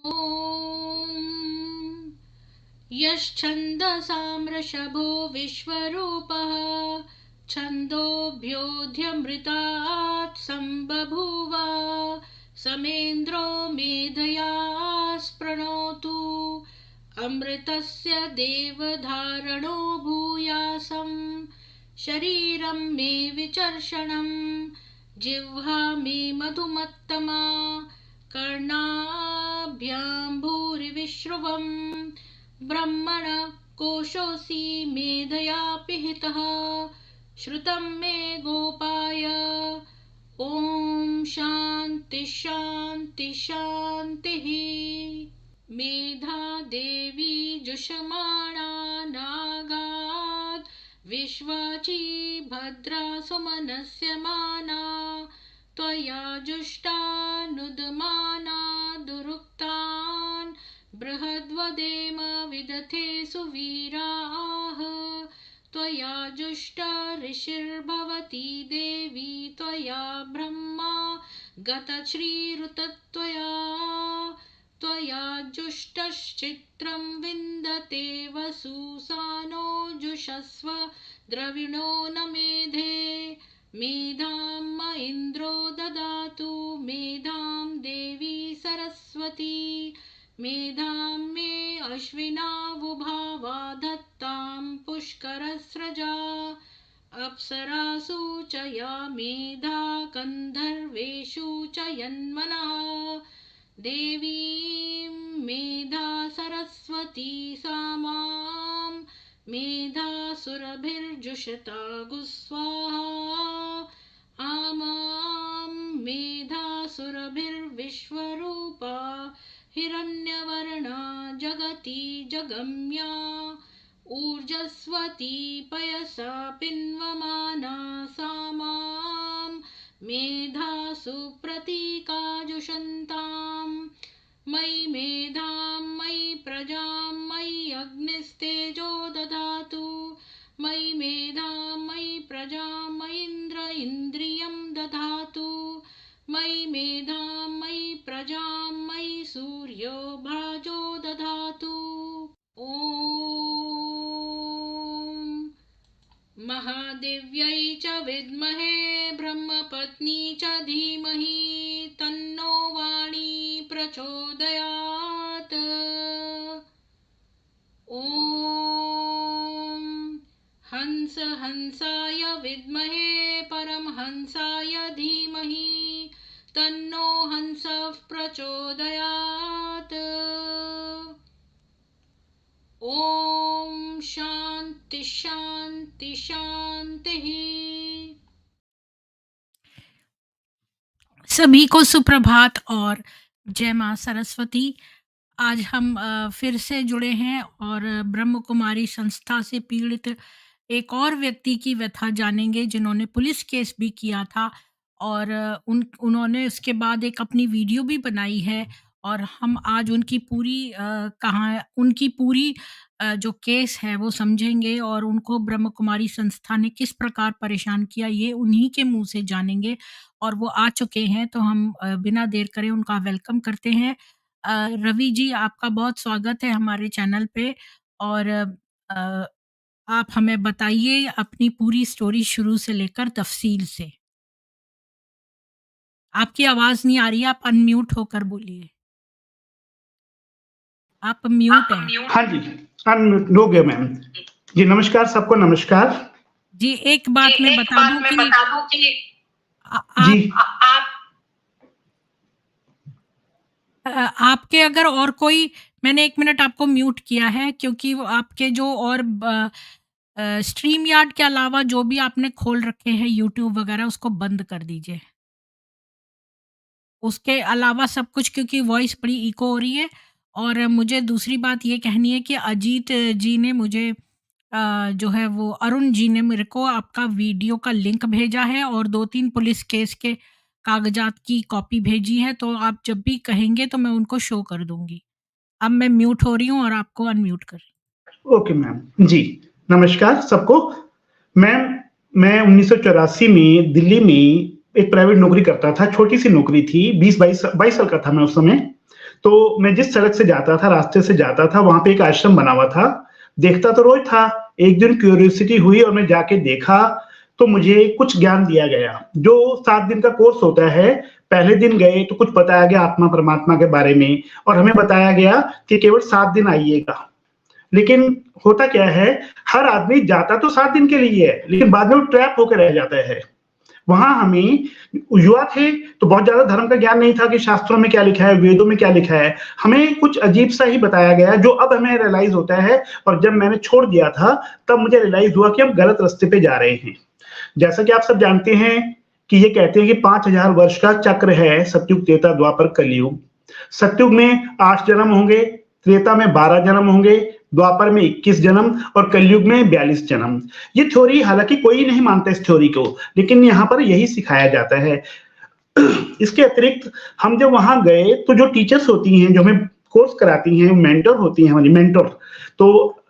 ॐ यश्छन्दसां वृषभो विश्वरूपः छन्दोभ्योऽध्यमृतात् सम्बभूव समेन्द्रो मेधया स्पृणोतु अमृतस्य देवधारणो भूयासं शरीरं मे विचर्षणं जिह्वा मे मधुमत्तमा कर्णाभ्यां भूरिविश्रुवं ब्रह्मण कोशोऽसि मेधया पिहितः श्रुतं मे गोपाय ॐ शान्ति शान्ति शान्तिः। मेधा देवी जुषमाणा नागात् विश्वाची भद्रा सुमनस्य माना त्वया जुष्टानुदमाना दुरुक्तान् बृहद्वदेम विदथे सुवीराः त्वया जुष्ट ऋषिर्भवती देवी त्वया ब्रह्मा गतश्रीरुतत्वया त्वया जुष्टश्चित्रं विन्दते वसुसानो जुषस्व द्रविणो न मेधे मेधां म इन्द्रो ददातु मेधां देवी सरस्वती मेधां मे अश्विनावुभावा धत्तां पुष्करस्रजा अप्सरासु च या मेधा गन्धर्वेषु च यन्मनः देवीं मेधा सरस्वती सा मां मेधासुरभिर्जुषता गुस्वाहा आमां मेधासुरभिर्विश्वरूपा हिरण्यवर्णा जगति जगम्या ऊर्जस्वती पयसा पिन्वमाना सा मां मेधासु प्रतीकाजुषन्तां मयि मेधां मयि प्रजां मयि अग्निस्तेजो ददातु मयि मेधां मयि प्रजां मयीन्द्र इन्द्रियं दधातु मयि मेधां मयि प्रजां मयि सूर्यो भाजो दधातु। ॐ महादेव्यै च विद्महे ब्रह्मपत्नी च धीमहि तन्नो वाणी प्रचोदयात्। ॐ हंस हंसाय विद्महे परमहंसाय धीमहि तन्नो हंसः प्रचोदयात्। ओम शांति शांति शांति। सभी को सुप्रभात और जय मां सरस्वती। आज हम फिर से जुड़े हैं और ब्रह्म कुमारी संस्था से पीड़ित एक और व्यक्ति की व्यथा जानेंगे जिन्होंने पुलिस केस भी किया था और उन्होंने उसके बाद एक अपनी वीडियो भी बनाई है और हम आज उनकी पूरी जो केस है वो समझेंगे और उनको ब्रह्म कुमारी संस्था ने किस प्रकार परेशान किया ये उन्हीं के मुंह से जानेंगे और वो आ चुके हैं। तो हम बिना देर करे उनका वेलकम करते हैं। रवि जी, आपका बहुत स्वागत है हमारे चैनल पे और आप हमें बताइए अपनी पूरी स्टोरी शुरू से लेकर तफसील से। आपकी आवाज नहीं आ रही है, आप अनम्यूट होकर बोलिए। आप म्यूट हैं। हाँ जी, अनम्यूट हो गया मैम जी। नमस्कार सबको, नमस्कार जी। एक बात मैं बता दूं कि आपके अगर और कोई, मैंने 1 मिनट आपको म्यूट किया है क्योंकि वो आपके जो और स्ट्रीम यार्ड के अलावा जो भी आपने खोल रखे हैं यूट्यूब वगैरह उसको बंद कर दीजिए। उसके अलावा सब कुछ, क्योंकि वॉइस बड़ी इको हो रही है। और मुझे दूसरी बात ये कहनी है कि अजीत जी ने मुझे जो है वो अरुण जी ने मेरे को आपका वीडियो का लिंक भेजा है और 2-3 पुलिस केस के कागजात की कॉपी भेजी है, तो आप जब भी कहेंगे तो मैं उनको शो कर दूंगी। अब मैं म्यूट हो रही हूँ और आपको अनम्यूट कर रही हूँ। ओके मैम जी। नमस्कार सबको। मैम, मैं 1984 में दिल्ली में एक प्राइवेट नौकरी करता था। छोटी सी नौकरी थी, 22 साल का था मैं उस समय। तो मैं जिस सड़क से जाता था, रास्ते से जाता था, वहाँ पे एक आश्रम बना हुआ था। देखता तो रोज़ था, एक दिन क्यूरियोसिटी हुई और मैं जाके देखा, तो मुझे कुछ ज्ञान दिया गया। जो 7 दिन का कोर्स होता है, पहले दिन गए तो कुछ बताया गया आत्मा परमात्मा के बारे में और हमें बताया गया कि केवल 7 दिन आइएगा। लेकिन होता क्या है, हर आदमी जाता तो 7 दिन के लिए है, लेकिन बाद में वो ट्रैप होकर रह जाता है। वहाँ हमें युवा थे तो बहुत ज़्यादा धर्म का ज्ञान नहीं था कि शास्त्रों में क्या लिखा है, वेदों में क्या लिखा है। हमें कुछ अजीब सा ही बताया गया जो अब हमें रियलाइज़ होता है और जब मैंने छोड़ दिया था, तब मुझे रियलाइज़ हुआ कि हम गलत रास्ते पे जा रहे हैं। जैसा कि आप सब जानते हैं कि ये कहते हैं कि 5000 वर्ष का चक्र है, सतयुग, त्रेता, द्वापर, कलयुग। सतयुग में 8 जन्म होंगे, त्रेता में 12 जन्म होंगे, द्वापर में 21 जन्म और कलयुग में 42 जन्म। ये थ्योरी, हालांकि कोई नहीं मानता इस थ्योरी को, लेकिन यहाँ पर यही सिखाया जाता है। इसके अतिरिक्त हम जब वहां गए तो जो टीचर्स होती हैं, जो हमें कोर्स कराती हैं, मेंटर होती हैं हमारी मेंटर, तो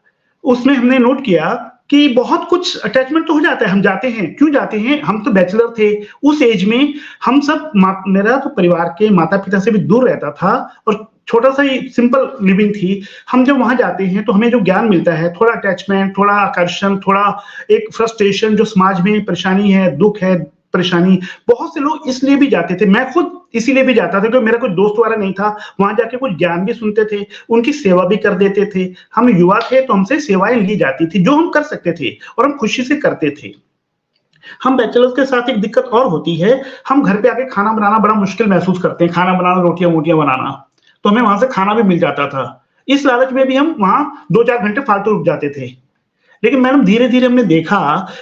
उसमें हमने नोट किया कि बहुत कुछ अटैचमेंट तो हो जाता है। हम जाते हैं, क्यों जाते हैं? हम तो बैचलर थे उस एज में, हम सब, मेरा तो परिवार के माता पिता से भी दूर रहता था और छोटा सा ही सिंपल लिविंग थी। हम जब वहां जाते हैं तो हमें जो ज्ञान मिलता है, थोड़ा अटैचमेंट, थोड़ा आकर्षण, थोड़ा एक फ्रस्ट्रेशन, जो समाज में परेशानी है, दुख है, परेशानी, बहुत से लोग इसलिए भी जाते थे। मैं खुद इसीलिए भी जाता था क्योंकि मेरा कोई दोस्त वाला नहीं था। वहां जाके कुछ ज्ञान भी सुनते थे, उनकी सेवा भी कर देते थे। हम युवा थे तो हमसे सेवाएं ली जाती थी जो हम कर सकते थे और हम खुशी से करते थे। हम बैचलर्स के साथ एक दिक्कत और होती है, हम घर पे आके खाना बनाना बड़ा मुश्किल महसूस करते हैं। खाना बनाना, रोटियां वोटियां बनाना, तो हमें वहां से खाना भी मिल जाता था। इस लालच में भी हम वहां 2-4 घंटे फालतू रुक जाते थे। लेकिन मैडम धीरे धीरे हमने देखा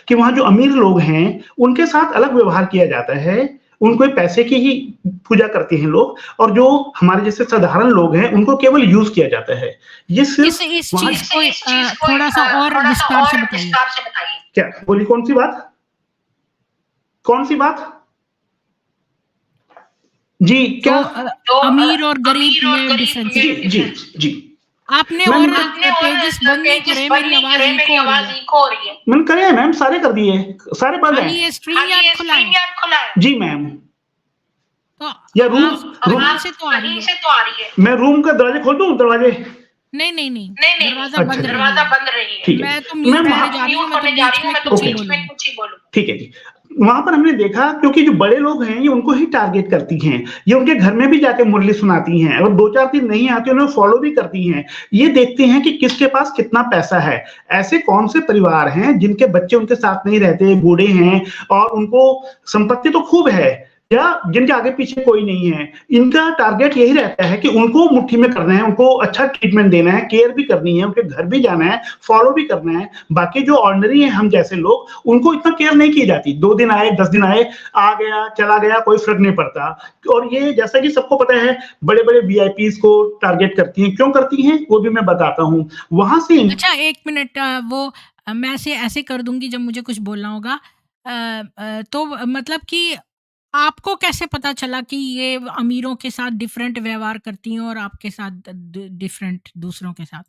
कि वहां जो अमीर लोग हैं उनके साथ अलग व्यवहार किया जाता है, उनको पैसे की ही पूजा करते हैं लोग, और जो हमारे जैसे साधारण लोग हैं उनको केवल यूज किया जाता है। ये सिर्फ इस चीज को थोड़ा सा और विस्तार से बताइए। क्या बोली? कौन सी बात? कौन सी बात? जी क्या? तो अमीर और गरीब में डिफरेंस। जी जी जी। आपने और पेजेस बंद नहीं करे, मेरी आवाज इको हो रही है। मैंने करे हैं मैम, सारे कर दिए, सारे बंद हैं। ये स्ट्रीम यार्ड खुला है? जी मैम। तो या रूम से तो आ रही है। मैं रूम का दरवाजे खोल दूं? दरवाजे नहीं, दरवाजा बंद रही है। मैं तो म्यूट होने जा रही हूँ, मैं तो बीच में कुछ ही बोलूं। ठीक है जी। वहां पर हमने देखा, क्योंकि जो बड़े लोग हैं ये उनको ही टारगेट करती हैं, ये उनके घर में भी जाके मुरली सुनाती हैं और 2-4 दिन नहीं आती उन्हें फॉलो भी करती हैं। ये देखते हैं कि किसके पास कितना पैसा है। ऐसे कौन से परिवार हैं जिनके बच्चे उनके साथ नहीं रहते, बूढ़े हैं और उनको संपत्ति तो खूब है, या जिनके आगे पीछे कोई नहीं है। इनका टारगेट यही रहता है कि उनको मुट्ठी में करना है, उनको अच्छा ट्रीटमेंट देना है, केयर भी करनी है, उनके घर भी जाना है, फॉलो भी करना है। बाकी जो ऑर्डिनरी है, हम जैसे लोग, उनको इतना केयर नहीं की जाती। 2 दिन आए, 10 दिन आए, आ गया चला गया, कोई फर्क नहीं पड़ता। और ये जैसा कि सबको पता है, बड़े बड़े वीआईपीज को टारगेट करती हैं। क्यों करती हैं वो भी मैं बताता हूँ। वहां से अच्छा 1 मिनट, वो मैं ऐसे कर दूंगी जब मुझे कुछ बोलना होगा। तो मतलब कि आपको कैसे पता चला कि ये अमीरों के साथ डिफरेंट व्यवहार करती हैं और आपके साथ डिफरेंट दूसरों के साथ?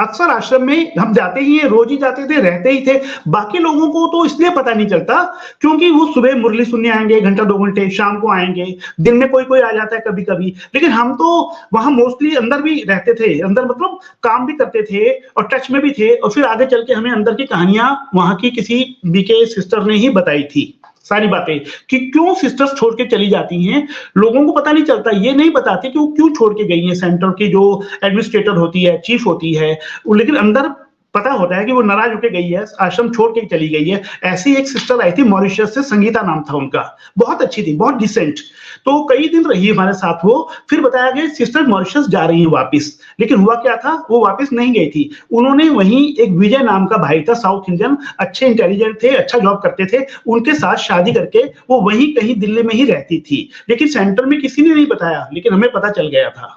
अक्सर आश्रम में हम जाते ही हैं, रोज ही जाते थे, रहते ही थे। बाकी लोगों को तो इसलिए पता नहीं चलता क्योंकि वो सुबह मुरली सुनने आएंगे, घंटा 2 घंटे, शाम को आएंगे, दिन में कोई आ जाता है कभी कभी। लेकिन हम तो वहां मोस्टली अंदर भी रहते थे, अंदर मतलब काम भी करते थे और टच में भी थे। और फिर आगे चल के हमें अंदर की कहानियां वहां की किसी बीके सिस्टर ने ही बताई थी, सारी बातें, कि क्यों सिस्टर्स छोड़ के चली जाती हैं। लोगों को पता नहीं चलता, ये नहीं बताते कि वो क्यों छोड़ के गई हैं। सेंटर की जो एडमिनिस्ट्रेटर होती है, चीफ होती है, लेकिन अंदर पता होता है कि वो नाराज होकर गई है, आश्रम छोड़ के चली गई है। ऐसी एक सिस्टर आई थी मॉरिशस से, संगीता नाम था उनका, बहुत अच्छी थी, बहुत डिसेंट। तो कई दिन रही हमारे साथ वो। फिर बताया गया सिस्टर मॉरिशस जा रही है वापस। लेकिन हुआ क्या था, वो वापस नहीं गई थी। उन्होंने वहीं एक विजय नाम का भाई था, साउथ इंडियन, अच्छे इंटेलिजेंट थे, अच्छा जॉब करते थे, उनके साथ शादी करके वो वहीं कहीं दिल्ली में ही रहती थी। लेकिन सेंटर में किसी ने नहीं बताया, लेकिन हमें पता चल गया था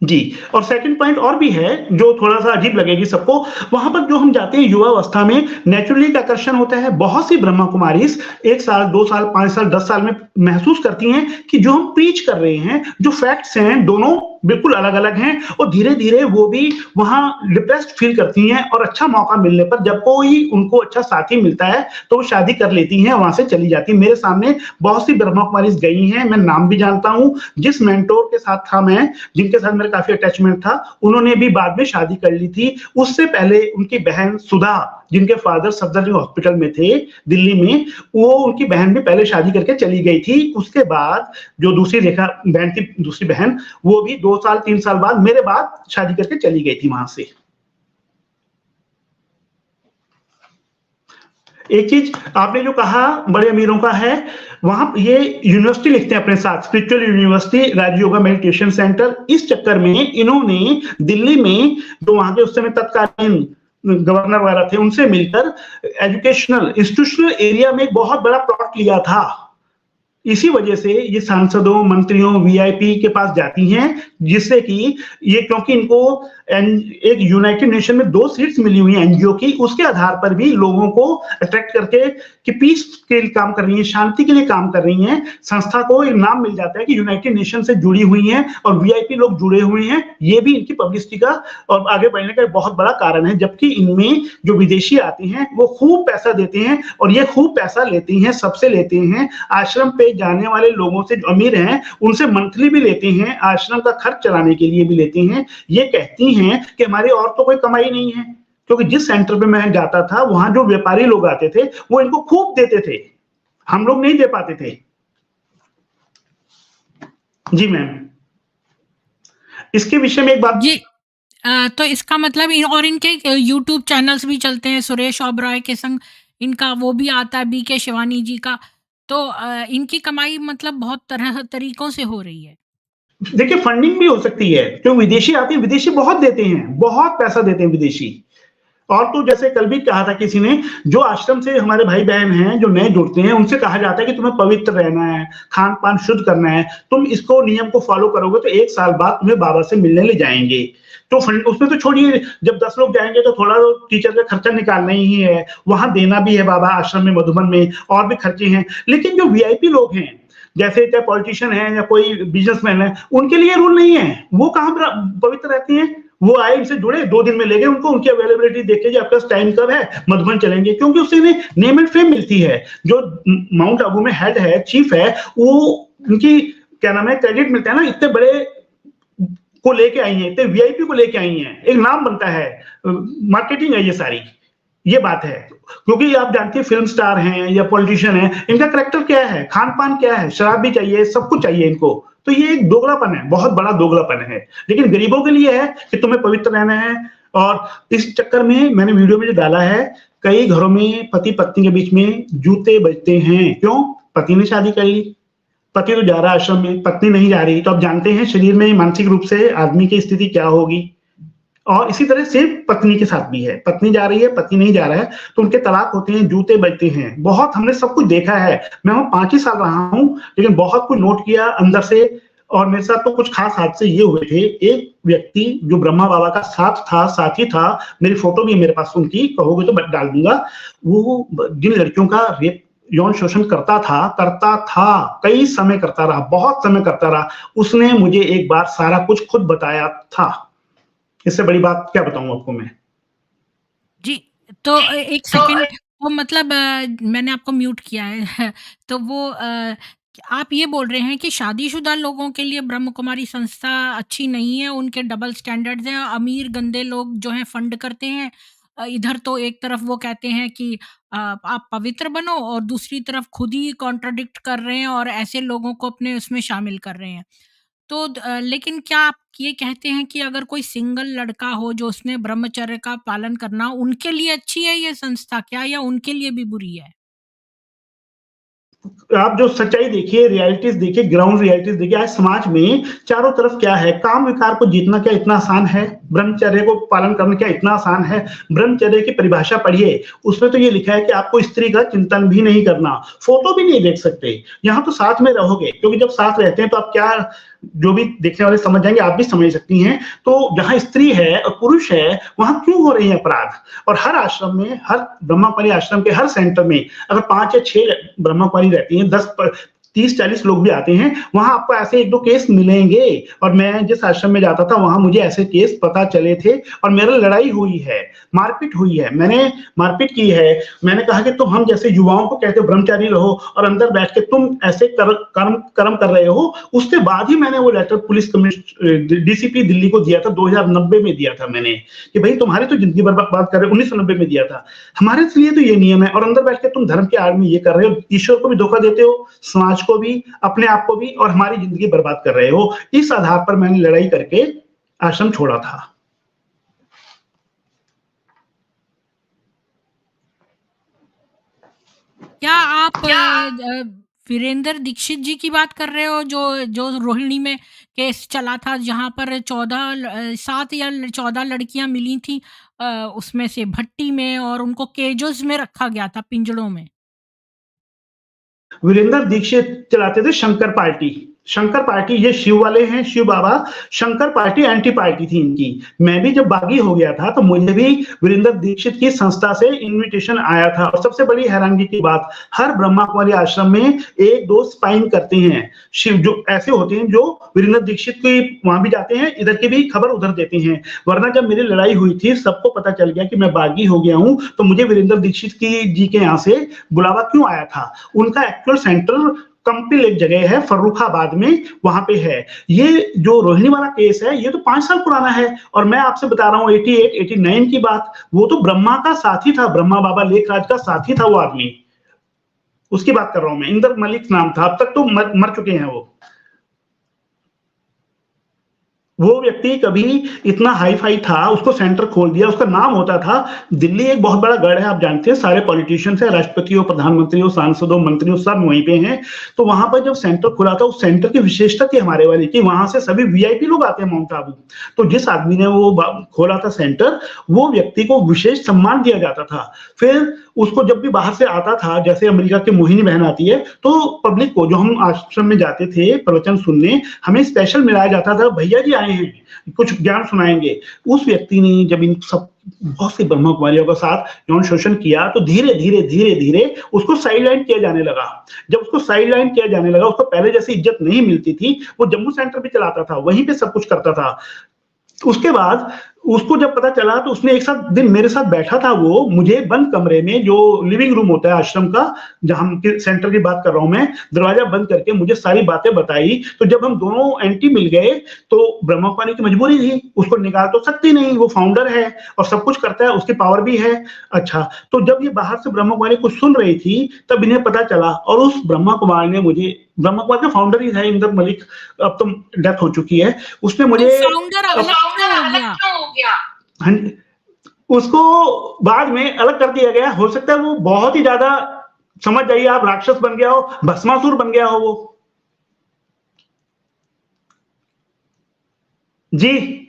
जी। और सेकंड पॉइंट और भी है जो थोड़ा सा अजीब लगेगी सबको। वहां पर जो हम जाते हैं युवा अवस्था में, नेचुरली एक आकर्षण होता है। बहुत सी ब्रह्मा कुमारीज 1 साल, 2 साल, 5 साल, 10 साल में महसूस करती हैं कि जो हम प्रीच कर रहे हैं, जो फैक्ट्स हैं, दोनों बिल्कुल अलग-अलग हैं और धीरे-धीरे वो भी वहाँ डिप्रेस्ड फ़ील करती हैं और अच्छा मौका मिलने पर जब कोई उनको अच्छा साथी मिलता है, तो वो शादी कर लेती हैं, वहाँ से चली जाती हैं। मेरे सामने बहुत सी ब्रह्मा कुमारीज़ गई हैं, मैं नाम भी जानता हूँ, जिस मेंटर के साथ था मैं, जिनके साथ मेरा काफ़ी अटैचमेंट था, उन्होंने भी बाद में शादी कर ली थी। उससे पहले उनकी बहन सुधा, जिनके फादर सफदरजंग हॉस्पिटल में थे, दिल्ली में, वो उनकी बहन भी पहले शादी करके चली गई थी। उसके बाद जो दूसरी रेखा बहन थी, दूसरी बहन, वो भी 2 साल 3 साल बाद मेरे बाद शादी करके चली गई थी वहाँ से। एक चीज़ आपने जो कहा बड़े अमीरों का है, वहाँ ये यूनिवर्सिटी लिखते हैं अपने साथ, spiritual university, Rajyoga meditation centre. इस चक्कर में इन्होंने दिल्ली में जो वहाँ के उस समय तत्कालीन गवर्नर वगैरह थे, उनसे मिलकर एजुकेशनल, इंस्टीट्यूशनल एरिया में एक बहुत बड़ा प्लॉट लिया था। इसी वजह से ये सांसदों, मंत्रियों, वीआईपी के पास जाती हैं, जिससे कि ये क्योंकि इनको एक यूनाइटेड नेशन में 2 सीट्स मिली हुई हैं एनजीओ की, उसके आधार पर भी लोगों को अट्रैक्ट करके कि पीस के लिए काम कर रही हैं, शांति के लिए काम कर रही हैं। संस्था को एक नाम मिल जाता है कि यूनाइटेड नेशन से जुड़ी हुई हैं और वीआईपी लोग जुड़े हुए हैं। ये भी इनकी पब्लिसिटी का और आगे बढ़ने का एक बहुत बड़ा कारण है। जबकि इनमें जो विदेशी आते हैं, वो खूब पैसा देते हैं और ये खूब पैसा लेती हैं, सबसे लेते हैं। आश्रम पे जाने वाले लोगों से, जो अमीर हैं, उनसे मंथली भी लेते हैं, आश्रम का खर्च चलाने के लिए भी लेते हैं। ये कहती हैं कि हमारी और तो कोई कमाई नहीं है, क्योंकि जिस सेंटर पे मैं जाता था, वहां जो व्यापारी लोग आते थे, वो इनको खूब देते थे, हम लोग नहीं दे पाते थे। जी मैम, इसके विषय में एक बात जी। तो इसका मतलब और इनके यूट्यूब चैनल्स भी चलते हैं सुरेश ओबरॉय के संग, इनका वो भी आता है बीके शिवानी जी का। तो इनकी कमाई मतलब बहुत तरह तरीकों से हो रही है। देखिए, फंडिंग भी हो सकती है, जो विदेशी आते हैं, विदेशी बहुत देते हैं, बहुत पैसा देते हैं विदेशी। और तो जैसे कल भी कहा था किसी ने, जो आश्रम से हमारे भाई बहन हैं, जो नए जुड़ते हैं, उनसे कहा जाता है कि तुम्हें पवित्र रहना है, खान पान शुद्ध करना है, तुम इसको नियम को फॉलो करोगे तो 1 साल बाद तुम्हें बाबा से मिलने ले जाएंगे। तो फंड उसमें तो छोड़िए, जब 10 लोग जाएंगे तो थोड़ा तो टीचर का खर्चा निकालना ही है, वहां देना भी है बाबा आश्रम में, मधुबन में, और भी खर्चे हैं। लेकिन जो वीआईपी लोग हैं, जैसे चाहे पॉलिटिशियन है या कोई बिजनेसमैन है, उनके लिए रूल नहीं है। वो कहाँ पवित्र रहते हैं? वो आए, इनसे जुड़े, 2 दिन में ले गए उनको, उनकी अवेलेबिलिटी देखे, आपके पास टाइम कब है, मधुबन चलेंगे, क्योंकि उससे इन्हें नेम एंड फेम मिलती है। जो माउंट आबू में हेड है, चीफ है, वो उनकी क्या नाम है, क्रेडिट मिलता है ना, इतने बड़े को लेके आई हैं, इतने वीआईपी को लेके आई हैं, एक नाम बनता है, मार्केटिंग है ये सारी, ये बात है। क्योंकि आप जानते हैं फिल्म स्टार हैं या पॉलिटिशियन हैं, इनका कैरेक्टर क्या है, खान पान क्या है, शराब भी चाहिए, सब कुछ चाहिए इनको। तो ये एक दोगलापन है, बहुत बड़ा दोगलापन है। लेकिन गरीबों के लिए है कि तुम्हें पवित्र रहना है। और इस चक्कर में मैंने वीडियो में जो डाला है, कई घरों में पति पत्नी के बीच में जूते बजते हैं। क्यों? पति ने शादी कर ली, पति तो जा रहा है आश्रम में, पत्नी नहीं जा रही। तो आप जानते हैं शरीर में मानसिक रूप से आदमी की स्थिति क्या होगी। और इसी तरह से पत्नी के साथ भी है, पत्नी जा रही है, पति नहीं जा रहा है, तो उनके तलाक होते हैं, जूते बजते हैं। बहुत हमने सब कुछ देखा है। मैं 5 ही साल रहा हूं, लेकिन बहुत कुछ नोट किया अंदर से। और मेरे साथ तो कुछ खास हादसे ये हुए थे। एक व्यक्ति जो ब्रह्मा बाबा का साथी था, मेरी फोटो भी मेरे पास उनकी, कहोगे तो डाल दूंगा। वो जिन लड़कियों का रेप, यौन शोषण करता था, कई समय करता रहा, बहुत समय करता रहा, उसने मुझे एक बार सारा कुछ खुद बताया था। इससे बड़ी बात क्या बताऊं आपको मैं। जी, तो एक सेकंड, वो मतलब मैंने आपको म्यूट किया है। तो वो आप ये बोल रहे हैं कि शादीशुदा लोगों के लिए ब्रह्म कुमारी संस्था अच्छी नहीं है, उनके डबल स्टैंडर्ड्स हैं, अमीर गंदे लोग जो हैं फंड करते हैं। इधर तो एक तरफ वो कहते हैं कि आप पवित्र बनो, और दूसरी तरफ खुद ही कॉन्ट्राडिक्ट कर रहे हैं और ऐसे लोगों को अपने उसमें शामिल कर रहे हैं। तो लेकिन क्या आप ये कहते हैं कि अगर कोई सिंगल लड़का हो जो उसने ब्रह्मचर्य का पालन करना, उनके लिए अच्छी है ये संस्था क्या, या उनके लिए भी बुरी है? आप जो सच्चाई देखिए, रियलिटीज देखिए, ग्राउंड रियलिटीज देखिए। आज समाज में चारों तरफ क्या है, काम विकार को जीतना क्या इतना आसान है? ब्रह्मचर्य को पालन करना क्या इतना आसान है? ब्रह्मचर्य की परिभाषा पढ़िए, उसमें तो ये लिखा है कि आपको स्त्री का चिंतन भी नहीं करना, फोटो भी नहीं देख सकते। यहाँ तो साथ में रहोगे, क्योंकि जब साथ रहते हैं तो आप क्या, जो भी देखने वाले समझ जाएंगे, आप भी समझ सकती हैं। तो जहां स्त्री है और पुरुष है, वहां क्यों हो रहे हैं अपराध? और हर आश्रम में, हर ब्रह्मकुमारी आश्रम के हर सेंटर में अगर 5 या 6 ब्रह्मकुमारी रहती हैं, 10 30-40 लोग भी आते हैं, वहाँ आपको ऐसे 1-2 केस मिलेंगे और मैं जिस आश्रम में जाता था वहाँ मुझे ऐसे केस पता चले थे और मेरा लड़ाई हुई है, मारपीट हुई है, मैंने मारपीट की है। मैंने कहा कि तुम हम जैसे युवाओं को कहते हो ब्रह्मचारी रहो और अंदर बैठ के तुम ऐसे कर्म कर रहे हो। उसके बाद ही मैंने वो लेटर पुलिस डीसीपी दिल्ली को दिया था, 2090 में दिया था मैंने कि भाई तुम्हारी तो जिंदगी बर्बाद कर रहे हो, 1990 में दिया था। हमारे लिए तो ये नियम है और अंदर बैठ के तुम धर्म के आड़ में ये कर रहे हो, ईश्वर को भी धोखा देते हो, समाज को भी, अपने आप को भी और हमारी जिंदगी बर्बाद कर रहे हो। इस आधार पर मैंने लड़ाई करके आश्रम छोड़ा था। क्या आप वीरेंद्र दीक्षित जी की बात कर रहे हो जो जो रोहिणी में केस चला था जहां पर 7 या 14 लड़कियां मिली थी, उसमें से भट्टी में, और उनको केजेस में रखा गया था, पिंजड़ों में? वीरेंद्र दीक्षित चलाते थे शंकर पार्टी। शंकर पार्टी, ये शिव वाले हैं, शिव बाबा। शंकर पार्टी एंटी पार्टी थी इनकी। मैं भी जब बागी हो गया था तो मुझे भी वीरेंद्र दीक्षित की संस्था से इनविटेशन आया था और सबसे बड़ी हैरानगी की बात, हर ब्रह्मा कुमारी आश्रम में 1-2 स्पाइन करते हैं शिव, जो ऐसे होते हैं जो वीरेंद्र दीक्षित की वहां भी जाते हैं, इधर की भी खबर उधर देते हैं। वरना जब मेरी लड़ाई हुई थी सबको पता चल गया कि मैं बागी हो गया हूं, तो मुझे वीरेंद्र दीक्षित जी के यहाँ से बुलावा क्यों आया था। उनका एक्चुअल सेंटर कंपिल एक जगह है फर्रुखाबाद में, वहां पे है। ये जो रोहिणी वाला केस है ये तो 5 साल पुराना है और मैं आपसे बता रहा हूँ 88-89 की बात। वो तो ब्रह्मा का साथी था, ब्रह्मा बाबा लेखराज का साथी था वो आदमी, उसकी बात कर रहा हूं मैं। इंदर मलिक नाम था, अब तक तो मर चुके हैं वो व्यक्ति कभी इतना हाई फाई था, उसको सेंटर खोल दिया। उसका नाम होता था, दिल्ली एक बहुत बड़ा गढ़ है, आप जानते हैं, सारे पॉलिटिशियंस है, राष्ट्रपति हो, प्रधानमंत्री हो, सांसद हो, मंत्री हो, सब वहीं पे हैं। तो वहां पर जब सेंटर खुला था, उस सेंटर की विशेषता थी हमारे वाले की, वहां से सभी वीआईपी लोग आते हैं माउंट आबू। तो जिस आदमी ने वो खोला था सेंटर, वो व्यक्ति को विशेष सम्मान दिया जाता था। फिर उसको जब भी बाहर से आता था, जैसे अमेरिका की मोहिनी बहन आती है, तो पब्लिक को, जो हम आश्रम में जाते थे प्रवचन सुनने, हमें स्पेशल मिलाया जाता था, भैया जी आए हैं, कुछ ज्ञान सुनाएंगे। उस व्यक्ति ने जब इन सब बहुत सी ब्रह्म कुमारियों के साथ यौन शोषण किया तो धीरे धीरे उसको साइडलाइन किया जाने लगा। जब उसको साइडलाइन किया जाने लगा, उसको पहले जैसी इज्जत नहीं मिलती थी। वो जम्मू सेंटर भी चलाता था, वहीं पे सब कुछ करता था। उसके बाद उसको जब पता चला तो उसने एक साथ दिन मेरे साथ बैठा था, वो मुझे बंद कमरे में, जो लिविंग रूम होता है आश्रम का, जहां सेंटर की बात कर रहा हूं मैं, दरवाजा बंद करके मुझे सारी बातें बताई। तो जब हम दोनों एंटी मिल गए तो ब्रह्मा कुमारी की मजबूरी थी, उसको निकाल तो सकती नहीं, वो फाउंडर है और सब कुछ करता है, उसकी पावर भी है। अच्छा, तो जब ये बाहर से ब्रह्मा कुमारी कुछ सुन रही थी तब इन्हें पता चला और उस ब्रह्मा कुमार ने मुझे, ब्रह्मा कुमार का फाउंडर ही था इंदर मलिक, अब तो डेथ हो चुकी है, उसने मुझे उसको बाद में अलग कर दिया गया। हो सकता है वो बहुत ही ज्यादा, समझ जाइए आप, राक्षस बन गया हो, भस्मासुर बन गया हो वो। जी,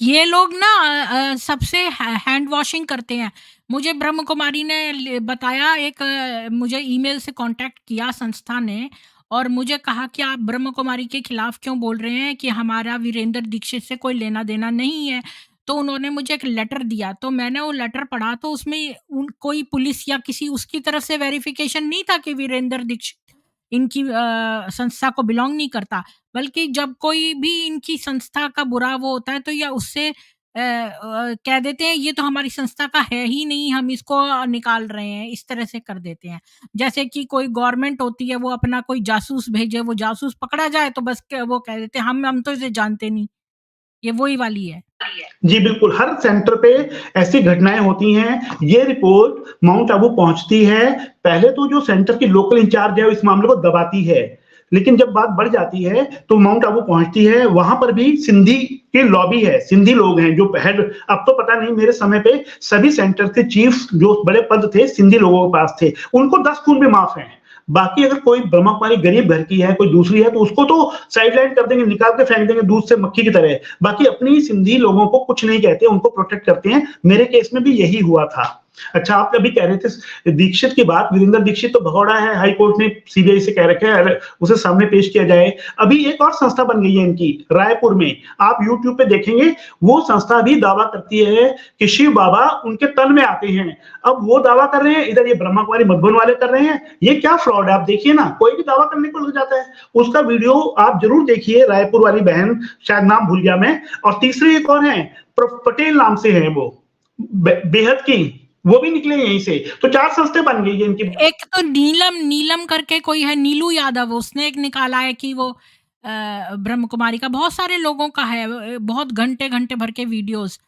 ये लोग ना सबसे हैंड वॉशिंग करते हैं। मुझे ब्रह्म कुमारी ने बताया, एक मुझे ईमेल से कांटेक्ट किया संस्था ने और मुझे कहा कि आप ब्रह्म कुमारी के खिलाफ क्यों बोल रहे हैं, कि हमारा वीरेंद्र दीक्षित से कोई लेना देना नहीं है। तो उन्होंने मुझे एक लेटर दिया, तो मैंने वो लेटर पढ़ा, तो उसमें कोई पुलिस या किसी उसकी तरफ से वेरिफिकेशन नहीं था कि वीरेंद्र दीक्षित इनकी संस्था को बिलोंग नहीं करता। बल्कि जब कोई भी इनकी संस्था का बुरा वो होता है तो या उससे कह देते हैं ये तो हमारी संस्था का है ही नहीं, हम इसको निकाल रहे हैं, इस तरह से कर देते हैं। जैसे कि कोई गवर्नमेंट होती है, वो अपना कोई जासूस भेजे, वो जासूस पकड़ा जाए तो बस वो कह देते हैं हम तो इसे जानते नहीं। ये वही वाली है। जी बिल्कुल, हर सेंटर पे ऐसी घटनाएं होती हैं। ये रिपोर्ट माउंट आबू पहुंचती है, पहले तो जो सेंटर की लोकल इंचार्ज है इस मामले को दबाती है, लेकिन जब बात बढ़ जाती है तो माउंट आबू पहुंचती है। वहां पर भी सिंधी की लॉबी है, सिंधी लोग हैं जो हेड, अब तो पता नहीं, मेरे समय पे सभी सेंटर के चीफ जो बड़े पद थे सिंधी लोगों के पास थे, उनको 10 खून भी माफ है। बाकी अगर कोई ब्रह्मा कुमारी गरीब घर की है, कोई दूसरी है, तो उसको तो साइडलाइन कर देंगे, निकाल के फेंक देंगे दूध से मक्खी की तरह। बाकी अपनी सिंधी लोगों को कुछ नहीं कहते, उनको प्रोटेक्ट करते हैं। मेरे केस में भी यही हुआ था। अच्छा, आप अभी कह रहे थे दीक्षित की बात, वीरेंद्र दीक्षित तो भगौड़ा है, हाई कोर्ट ने सीबीआई से कह रखा है उसे सामने पेश किया जाए। अभी एक और संस्था बन गई है इनकी रायपुर में, आप यूट्यूब पे देखेंगे, वो संस्था भी दावा करती है कि शिव बाबा उनके तन में आते हैं। अब वो दावा कर रहे हैं, इधर ये ब्रह्मा कुमारी मधुबन वाले कर रहे हैं, ये क्या फ्रॉड है? आप देखिए ना, कोई भी दावा करने को लग जाता है। उसका वीडियो आप जरूर देखिए, रायपुर वाली बहन, शायद नाम भूल गया मैं, और तीसरी एक और है, पटेल नाम से है वो, बेहद की, वो भी निकले यहीं से। तो 4 संस्थाएं बन गई है इनकी। एक तो नीलम करके कोई है, नीलू यादव, उसने एक निकाला है कि वो ब्रह्म कुमारी का, बहुत सारे लोगों का है, बहुत घंटे-घंटे भर के वीडियोज़।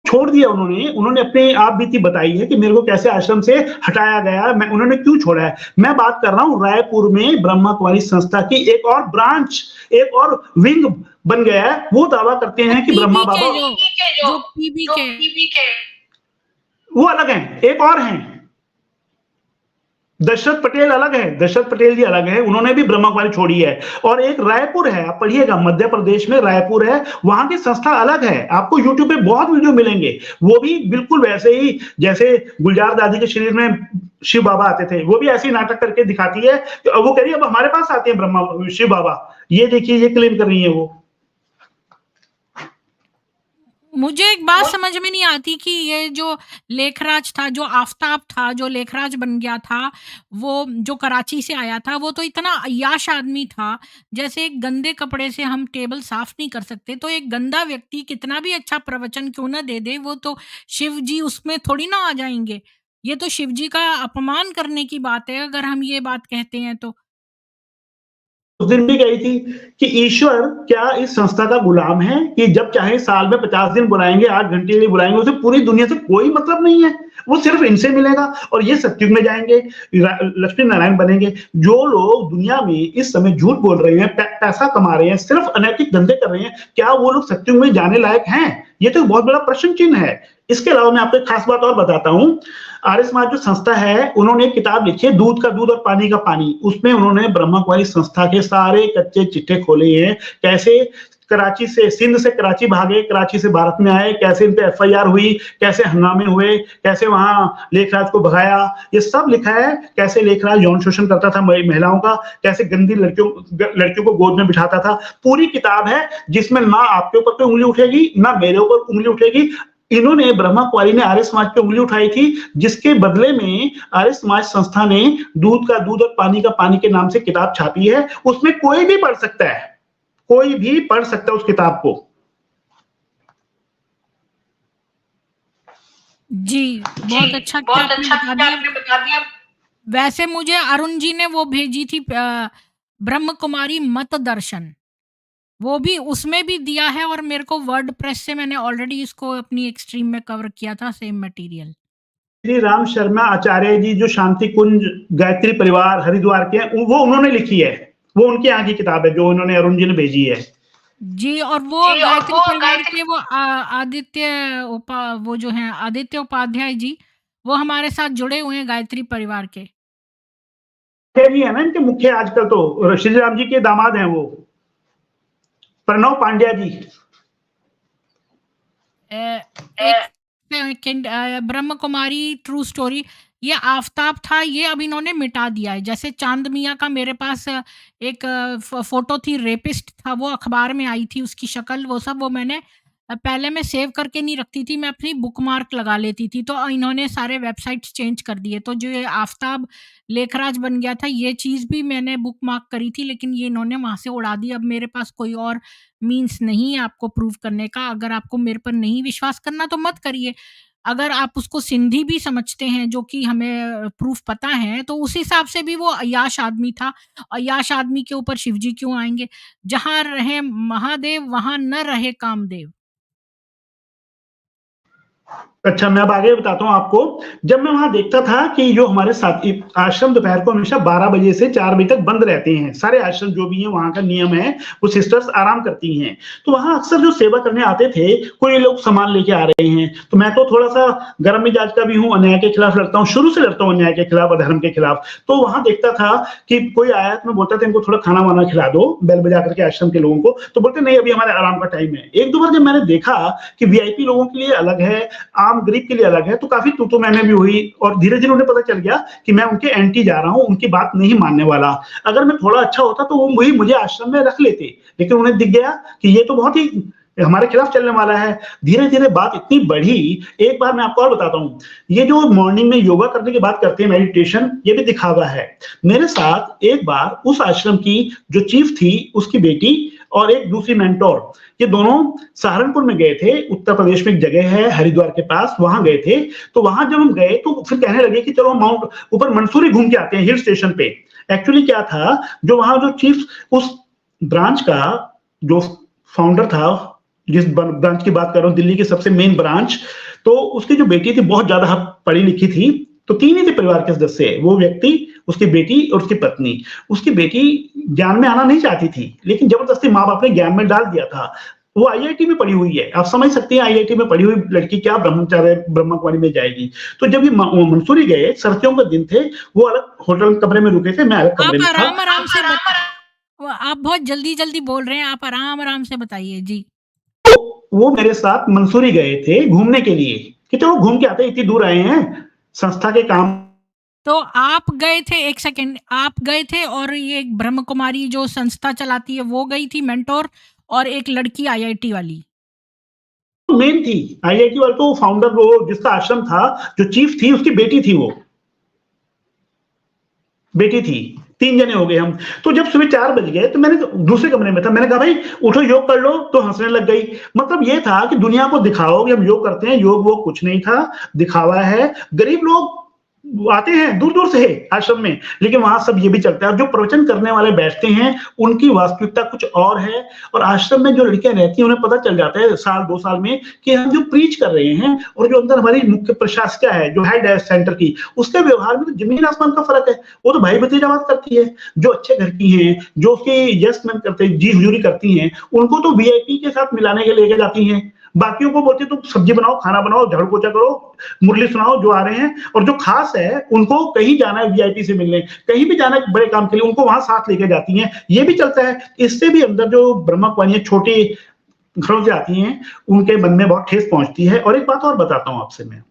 छोड़ दिया उन्होंने, उन्होंने अपने आप बीती बताई है कि मेरे को कैसे आश्रम से हटाया गया, मैं उन्होंने क्यों छोड़ा है। मैं बात कर रहा हूँ रायपुर में ब्रह्मा कुमारी संस्था की एक और ब्रांच, एक और विंग बन गया है। वो दावा करते हैं कि ब्रह्मा बाबा जो पीबी के वो अलग हैं, एक और हैं, दशरथ पटेल अलग है, दशरथ पटेल जी अलग है, उन्होंने भी ब्रह्मा कुमारी छोड़ी है। और एक रायपुर है, आप पढ़िएगा, मध्य प्रदेश में रायपुर है, वहां की संस्था अलग है। आपको यूट्यूब पे बहुत वीडियो मिलेंगे, वो भी बिल्कुल वैसे ही जैसे गुलजार दादी के शरीर में शिव बाबा आते थे, वो भी ऐसे ही नाटक करके दिखाती है। वो कह रही है अब हमारे पास आते हैं ब्रह्मा शिव बाबा, ये देखिए, ये क्लेम कर रही है वो। मुझे एक बात समझ में नहीं आती कि ये जो लेखराज था, जो आफ़ताब था, जो लेखराज बन गया था, वो जो कराची से आया था, वो तो इतना अय्याश आदमी था, जैसे एक गंदे कपड़े से हम टेबल साफ नहीं कर सकते, तो एक गंदा व्यक्ति कितना भी अच्छा प्रवचन क्यों ना दे दे, वो तो शिव जी उसमें थोड़ी ना आ जाएँगे। ये तो शिव जी का अपमान करने की बात है, अगर हम ये बात कहते हैं तो। उस दिन भी कही थी कि ईश्वर क्या इस संस्था का गुलाम है कि जब चाहे साल में 50 दिन बुलाएंगे, 8 घंटे के लिए बुलाएंगे, उसे पूरी दुनिया से कोई मतलब नहीं है, वो सिर्फ इनसे मिलेगा और ये सत्युग में जाएंगे, लक्ष्मी नारायण बनेंगे। जो लोग दुनिया में इस समय झूठ बोल रहे हैं, पैसा कमा रहे हैं, सिर्फ अनैतिक धंधे कर रहे हैं, क्या वो लोग सत्युग में जाने लायक हैं? ये तो बहुत बड़ा प्रश्न चिन्ह है। इसके अलावा मैं आपको एक खास बात और बताता हूं, आर्य समाज जो संस्था है, उन्होंने एक किताब लिखी है, दूध का दूध और पानी का पानी। उसमें उन्होंने ब्रह्मा कुमारी संस्था के सारे कच्चे चिट्ठे खोले हैं, कैसे कराची से, सिंध से कराची भागे, कराची से भारत में आए, कैसे इन पे एफआईआर हुई, कैसे हंगामे हुए, कैसे वहां लेखराज को भगाया, ये सब लिखा है। कैसे लेखराज यौन शोषण करता था महिलाओं का, कैसे गंदी लड़कियों को गोद में बिठाता था। पूरी किताब है जिसमें ना आपके ऊपर कोई उंगली उठेगी, ना मेरे ऊपर उंगली उठेगी। इन्होंने, ब्रह्मा कुमारी ने आर्य समाज पे उंगली उठाई थी, जिसके बदले में आर्य समाज संस्था ने दूध का दूध और पानी का पानी के नाम से किताब छापी है। उसमें कोई भी पढ़ सकता है, कोई भी पढ़ सकता है उस किताब को। जी, बहुत अच्छा किया आपने बता दिया। वैसे मुझे अरुण जी ने वो भेजी थी ब्रह्म कुमारी मत दर्शन, वो भी उसमें भी दिया है, और मेरे को वर्डप्रेस से मैंने ऑलरेडी इसको अपनी एक स्ट्रीम में कवर किया था, सेम मटेरियल। श्री राम शर्मा आचार्य जी जो शांति कुंज गायत्री परिवार हरिद्वार के हैं, वो उन्होंने लिखी है, वो उनके यहाँ की किताब है जो उन्होंने, अरुण जी ने भेजी है। जी, और वो गायत्री परिवार के वो वो जो हैं आदित्य उपाध्याय जी, वो हमारे साथ जुड़े हुए हैं गायत्री परिवार के। भी है ना इनके मुख्य आजकल, तो श्री राम जी के दामाद हैं वो, प्रणव पांड्या जी। एक second, Brahma Kumari true story, ये आफ़ताब था, ये अब इन्होंने मिटा दिया है। जैसे चांद मियाँ का मेरे पास एक फ़ोटो थी, रेपिस्ट था, वो अखबार में आई थी, उसकी शक्ल, वो सब, वो मैंने पहले मैं सेव करके नहीं रखती थी, मैं अपनी बुकमार्क लगा लेती थी, तो इन्होंने सारे वेबसाइट्स चेंज कर दिए। तो जो ये आफ़ताब लेखराज बन गया था, ये चीज़ भी मैंने बुकमार्क करी थी, लेकिन ये इन्होंने वहाँ से उड़ा दी। अब मेरे पास कोई और मीन्स नहीं है आपको प्रूव करने का। अगर आपको मेरे पर नहीं विश्वास करना तो मत करिए। अगर आप उसको सिंधी भी समझते हैं, जो कि हमें प्रूफ पता है, तो उस हिसाब से भी वो अय्याश आदमी था। अय्याश आदमी के ऊपर शिव जी क्यों आएँगे? जहाँ रहे महादेव, वहाँ न रहे कामदेव। अच्छा, मैं अब आगे बताता हूँ आपको। जब मैं वहां देखता था कि जो हमारे साथी आश्रम दोपहर को हमेशा 12 बजे से 4 बजे तक बंद रहते हैं, सारे आश्रम जो भी हैं वहां का नियम है, वो सिस्टर्स आराम करती हैं। तो वहां अक्सर जो सेवा करने आते थे, कोई लोग सामान लेके आ रहे हैं, तो मैं तो थोड़ा सा गर्म मिजाज का भी हूँ, अन्याय के खिलाफ लड़ता हूँ, शुरू से लड़ता हूँ अन्याय के खिलाफ, अधर्म के खिलाफ। तो वहां देखता था कि कोई आया तो मैं बोलता था इनको थोड़ा खाना वाना खिला दो, बेल बजा करके आश्रम के लोगों को। तो बोलते नहीं, अभी हमारे आराम का टाइम है। एक दो बार जब मैंने देखा कि वीआईपी लोगों के लिए अलग है, आम काम गरीब के लिए अलग है, तो काफ़ी तू-तू मैं-मैं भी हुई और धीरे-धीरे उन्हें पता चल गया कि मैं उनके एंटी जा रहा हूँ, उनकी बात नहीं मानने वाला। अगर मैं थोड़ा अच्छा होता तो वो वही मुझे आश्रम में रख लेते, लेकिन उन्हें दिख गया कि ये तो बहुत ही हमारे खिलाफ चलने वाला है। धीरे-धीरे बात इतनी बढ़ी, एक बार मैं आपको और बताता हूँ, ये जो मॉर्निंग में योगा करने की बात करते हैं मेडिटेशन, ये भी दिखावा है। मेरे साथ एक बार उस आश्रम की जो चीफ थी, उसकी बेटी और एक दूसरी मेंटोर, ये दोनों सहारनपुर में गए थे, उत्तर प्रदेश में एक जगह है हरिद्वार के पास, वहां गए थे। तो वहां जब हम गए तो फिर कहने लगे कि चलो माउंट ऊपर मंसूरी घूम के आते हैं हिल स्टेशन पे। एक्चुअली क्या था, जो वहां जो चीफ उस ब्रांच का जो फाउंडर था, जिस ब्रांच की बात कर रहा हूँ, दिल्ली की सबसे मेन ब्रांच, तो उसकी जो बेटी थी बहुत ज्यादा पढ़ी लिखी थी। तो तीन ही थे परिवार के सदस्य, वो व्यक्ति, उसकी बेटी और उसकी पत्नी। उसकी बेटी ज्ञान में आना नहीं चाहती थी, लेकिन जबरदस्ती माँ बाप ने ज्ञान में डाल दिया था। वो आईआईटी में पढ़ी हुई है, आप समझ सकते हैं आईआईटी में पढ़ी हुई लड़की क्या ब्रह्मचार्य ब्रह्मा कुमारी में जाएगी। तो जब ये मंसूरी गए, सर्दियों के दिन थे, वो अलग होटल कमरे में रुके थे, मैं अलग कमरे आप में था। आराम-आराम से आप बहुत जल्दी-जल्दी बोल रहे हैं, आप आराम-आराम से बताइए। जी। वो मेरे साथ मंसूरी गए थे घूमने के लिए कि चलो घूम के आते हैं, इतनी दूर आए हैं संस्था के काम। तो आप गए थे, 1 सेकंड, आप गए थे और ये ब्रह्म कुमारी जो संस्था चलाती है वो गई थी मेंटोर, और एक लड़की आईआईटी वाली? मेन थी आईआईटी वाला, तो फाउंडर वो जिसका आश्रम था, जो चीफ थी, उसकी बेटी थी, वो बेटी थी। 3 जने हो गए हम। तो जब सुबह 4 बज गए तो मैंने दूसरे कमरे में था, मैंने कहा भाई उठो योग कर लो, तो हंसने लग गई। मतलब ये था कि दुनिया को दिखाओ कि हम योग करते हैं, योग वो कुछ नहीं था, दिखावा है। गरीब लोग आते हैं दूर-दूर से आश्रम में, लेकिन वहां सब ये भी चलता है। और जो प्रवचन करने वाले बैठते हैं, उनकी वास्तविकता कुछ और है। और आश्रम में जो लड़कियां रहती हैं, उन्हें पता चल जाता है साल 2 साल में कि हम जो प्रीच कर रहे हैं और जो अंदर हमारी मुख्य प्रशासिका है, जो हेड है सेंटर की, उसके व्यवहार में तो जमीन आसमान का फर्क है। वो तो भाई भतीजा बात करती है। जो अच्छे घर की हैं, जो उसकी यस मैन करते हैं, जी हुजूरी करती हैं, उनको तो वीआईपी के साथ मिलाने के लेके जाती हैं। बाकियों को बोलती तुम सब्जी बनाओ, खाना बनाओ, झाड़ू पोछा करो, मुरली सुनाओ जो आ रहे हैं। और जो खास है, उनको कहीं जाना है वीआईपी से मिलने, कहीं भी जाना है बड़े काम के लिए, उनको वहां साथ लेके जाती हैं। ये भी चलता है। इससे भी अंदर जो ब्रह्मा कुमारियां छोटे घरों से आती हैं, उनके मन में बहुत ठेस पहुंचती है। और एक बात और बताता हूं आपसे मैं,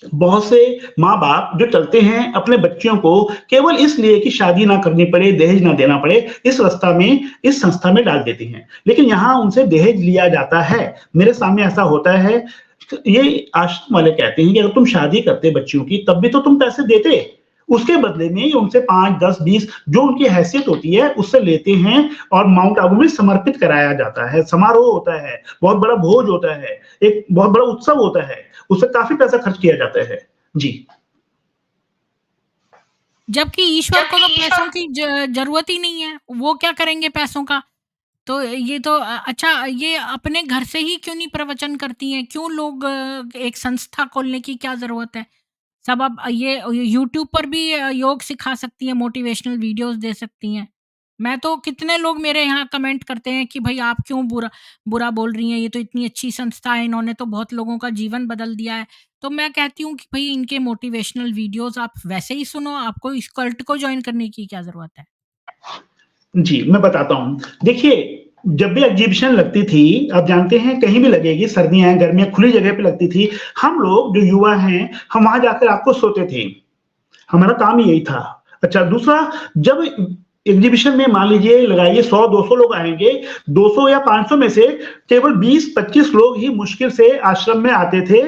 बहुत से माँ-बाप जो चलते हैं अपने बच्चियों को केवल इसलिए कि शादी ना करनी पड़े, दहेज ना देना पड़े, इस रास्ता में, इस संस्था में डाल देते हैं। लेकिन यहाँ उनसे दहेज लिया जाता है। मेरे सामने ऐसा होता है। ये आश्रम वाले कहते हैं कि अगर तुम शादी करते बच्चियों की, तब भी तो तुम पैसे देते। उसके बदले में उनसे 5, 10, 20 जो उनकी हैसियत होती है, उससे लेते हैं और माउंट आबू में समर्पित कराया जाता है। समारोह होता है, बहुत बड़ा भोज होता है, एक बहुत बड़ा उत्सव होता है। उससे काफ़ी पैसा खर्च किया जाता है। जी। जबकि ईश्वर को तो पैसों की ज़रूरत ही नहीं है, वो क्या करेंगे पैसों का? तो ये तो अच्छा, ये अपने घर से ही क्यों नहीं प्रवचन करती हैं? क्यों लोग एक संस्था खोलने की क्या ज़रूरत है? सब अब ये यूट्यूब पर भी योग सिखा सकती हैं, मोटिवेशनल वीडियोज़ दे सकती हैं। मैं तो, कितने लोग मेरे यहाँ कमेंट करते हैं कि भई आप क्यों बुरा बुरा बोल रही हैं, ये तो इतनी अच्छी संस्था है, इन्होंने तो बहुत लोगों का जीवन बदल दिया है। तो मैं कहती हूँ कि भई इनके मोटिवेशनल वीडियोज़ आप वैसे ही सुनो, आपको इस कल्ट को जॉइन करने की क्या ज़रूरत है? जी, मैं बताता हूँ। देखिए, जब भी एग्ज़िबिशन लगती थी, आप जानते हैं कहीं भी लगेगी, सर्दियाँ हैं, गर्मियाँ, खुली जगह पे लगती थी। हम लोग जो युवा हैं, हम वहाँ जाकर रात को सोते थे। हमारा काम ही यही था। अच्छा, दूसरा, जब एग्ज़िबिशन में मान लीजिए लगाइए 100-200 लोग आएँगे, 200 या 500 में से केवल 20-25 लोग ही मुश्किल से आश्रम में आते थे,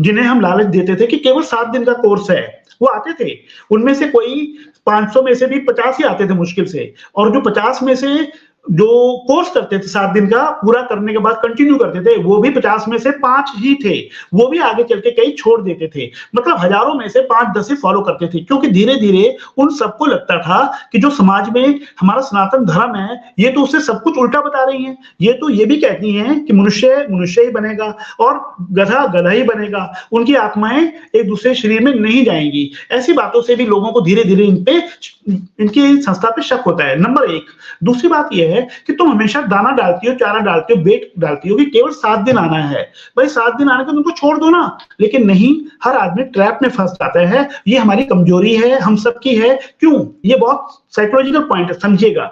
जिन्हें हम लालच देते थे कि केवल 7 दिन का कोर्स है। वो आते थे। उनमें से कोई 500 में से भी 50 ही आते थे मुश्किल से। और जो 50 में से जो कोर्स करते थे 7 दिन का, पूरा करने के बाद कंटिन्यू करते थे, वो भी 50 में से 5 ही थे। वो भी आगे चल के कई छोड़ देते थे। मतलब हज़ारों में से 5-10 ही फॉलो करते थे, क्योंकि धीरे-धीरे उन सबको लगता था कि जो समाज में हमारा सनातन धर्म है, ये तो उससे सब कुछ उल्टा बता रही हैं। ये तो ये भी कहती हैं कि मनुष्य मनुष्य ही बनेगा और गधा गधा ही बनेगा। उनकी आत्माएँ एक दूसरे शरीर में नहीं जाएँगी। ऐसी बातों से भी लोगों को धीरे-धीरे इनकी संस्था पे शक होता है, नंबर 1। दूसरी बात ये है कि तुम हमेशा दाना डालती हो, चारा डालती हो, बेट डालती हो कि केवल 7 दिन आना है। भाई 7 दिन आने को तुमको छोड़ दो ना। लेकिन नहीं, हर आदमी ट्रैप में फंस जाता है। ये हमारी कमजोरी है, हम सबकी है। क्यों? ये बहुत साइकोलॉजिकल पॉइंट है, समझिएगा।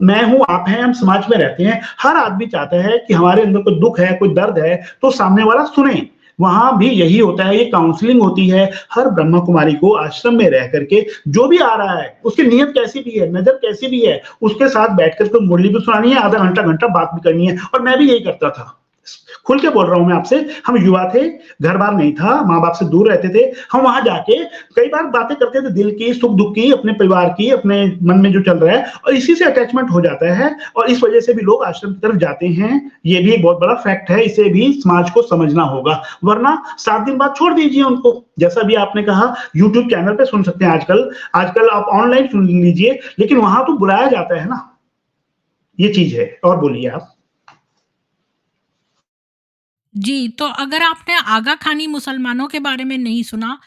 मैं हूँ, आप हैं, हम समाज में रहते हैं। हर आदमी चाहता है कि हमारे अंदर कोई दुःख है, कोई दर्द है, तो सामने वाला सुने। वहाँ भी यही होता है, ये काउंसलिंग होती है हर ब्रह्मा कुमारी को आश्रम में रह करके, जो भी आ रहा है, उसकी नीयत कैसी भी है, नज़र कैसी भी है, उसके साथ बैठ कर के मुरली भी सुनानी है, आधा घंटा बात भी करनी है और मैं भी यही करता था। खुल के बोल रहा हूँ मैं आपसे, हम युवा थे, घर-बार नहीं था, माँ-बाप से दूर रहते थे, हम वहाँ जाके कई बार बातें करते थे दिल की, सुख-दुःख की, अपने परिवार की, अपने मन में जो चल रहा है और इसी से अटैचमेंट हो जाता है और इस वजह से भी लोग आश्रम की तरफ जाते हैं। ये भी एक बहुत बड़ा फैक्ट है, इसे भी समाज को समझना होगा, वरना 7 दिन बाद छोड़ दीजिए उनको। जैसा भी आपने कहा यूट्यूब चैनल पे सुन सकते हैं आजकल, आजकल आप ऑनलाइन सुन लीजिए, लेकिन वहाँ तो बुलाया जाता है ना, ये चीज़ है। और बोलिए आप। जी, तो अगर आपने आगा खानी मुसलमानों के बारे में नहीं सुना,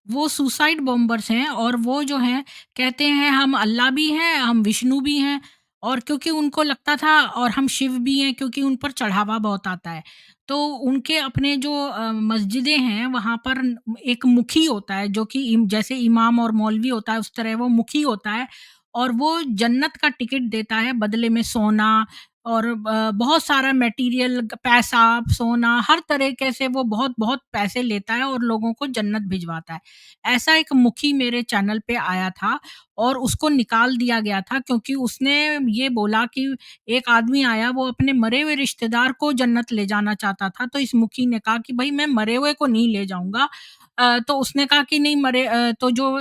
वो सुसाइड बॉम्बर्स हैं और वो जो हैं कहते हैं हम अल्लाह भी हैं, हम विष्णु भी हैं और क्योंकि उनको लगता था और हम शिव भी हैं क्योंकि उन पर चढ़ावा बहुत आता है। तो उनके अपने जो मस्जिदें हैं वहाँ पर एक मुखी होता है जो कि जैसे इमाम और मौलवी होता है उस तरह वो मुखी होता है और वो जन्नत का टिकट देता है बदले में सोना और बहुत सारा मटेरियल पैसा, सोना हर तरीके से वो बहुत-बहुत पैसे लेता है और लोगों को जन्नत भिजवाता है। ऐसा एक मुखी मेरे चैनल पे आया था और उसको निकाल दिया गया था क्योंकि उसने ये बोला कि एक आदमी आया वो अपने मरे हुए रिश्तेदार को जन्नत ले जाना चाहता था, तो इस मुखी ने कहा कि भई मैं मरे हुए को नहीं ले जाऊँगा। तो उसने कहा कि नहीं तो जो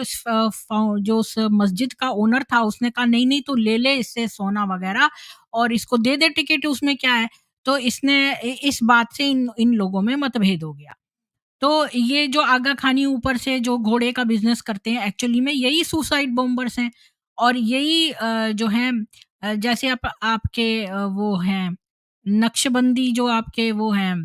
जो उस मस्जिद का ओनर था उसने कहा नहीं-नहीं तू ले ले इससे सोना वग़ैरह और इसको दे दे टिकट उसमें क्या है? तो इसने इस बात से इन इन लोगों में मतभेद हो गया। तो ये जो आगा खानी ऊपर से जो घोड़े का बिज़नेस करते हैं एक्चुअली में यही सुसाइड बॉम्बर्स हैं और यही जो हैं जैसे आपके वो हैं नक्शबंदी जो आपके वो हैं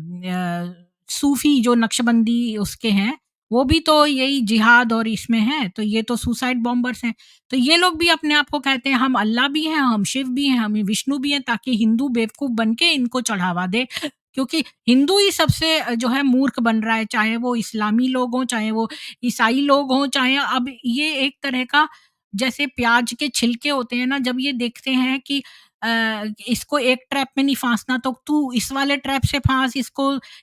सूफ़ी जो नक्शबंदी उसके हैं, वो भी तो यही जिहाद और इसमें हैं, तो ये तो सुसाइड बॉम्बर्स हैं। तो ये लोग भी अपने आप को कहते हैं हम अल्लाह भी हैं, हम शिव भी हैं, हम विष्णु भी हैं ताकि हिंदू बेवकूफ़ बन के इनको चढ़ावा दे। क्योंकि हिंदू ही सबसे जो है मूर्ख बन रहा है, चाहे वो इस्लामी लोग हों, चाहे वो ईसाई लोग हों, चाहे अब ये एक तरह का जैसे प्याज के छिलके होते हैं ना, जब ये देखते हैं कि इसको एक ट्रैप में नहीं फँसना तो तू इस वाले ट्रैप से फँस,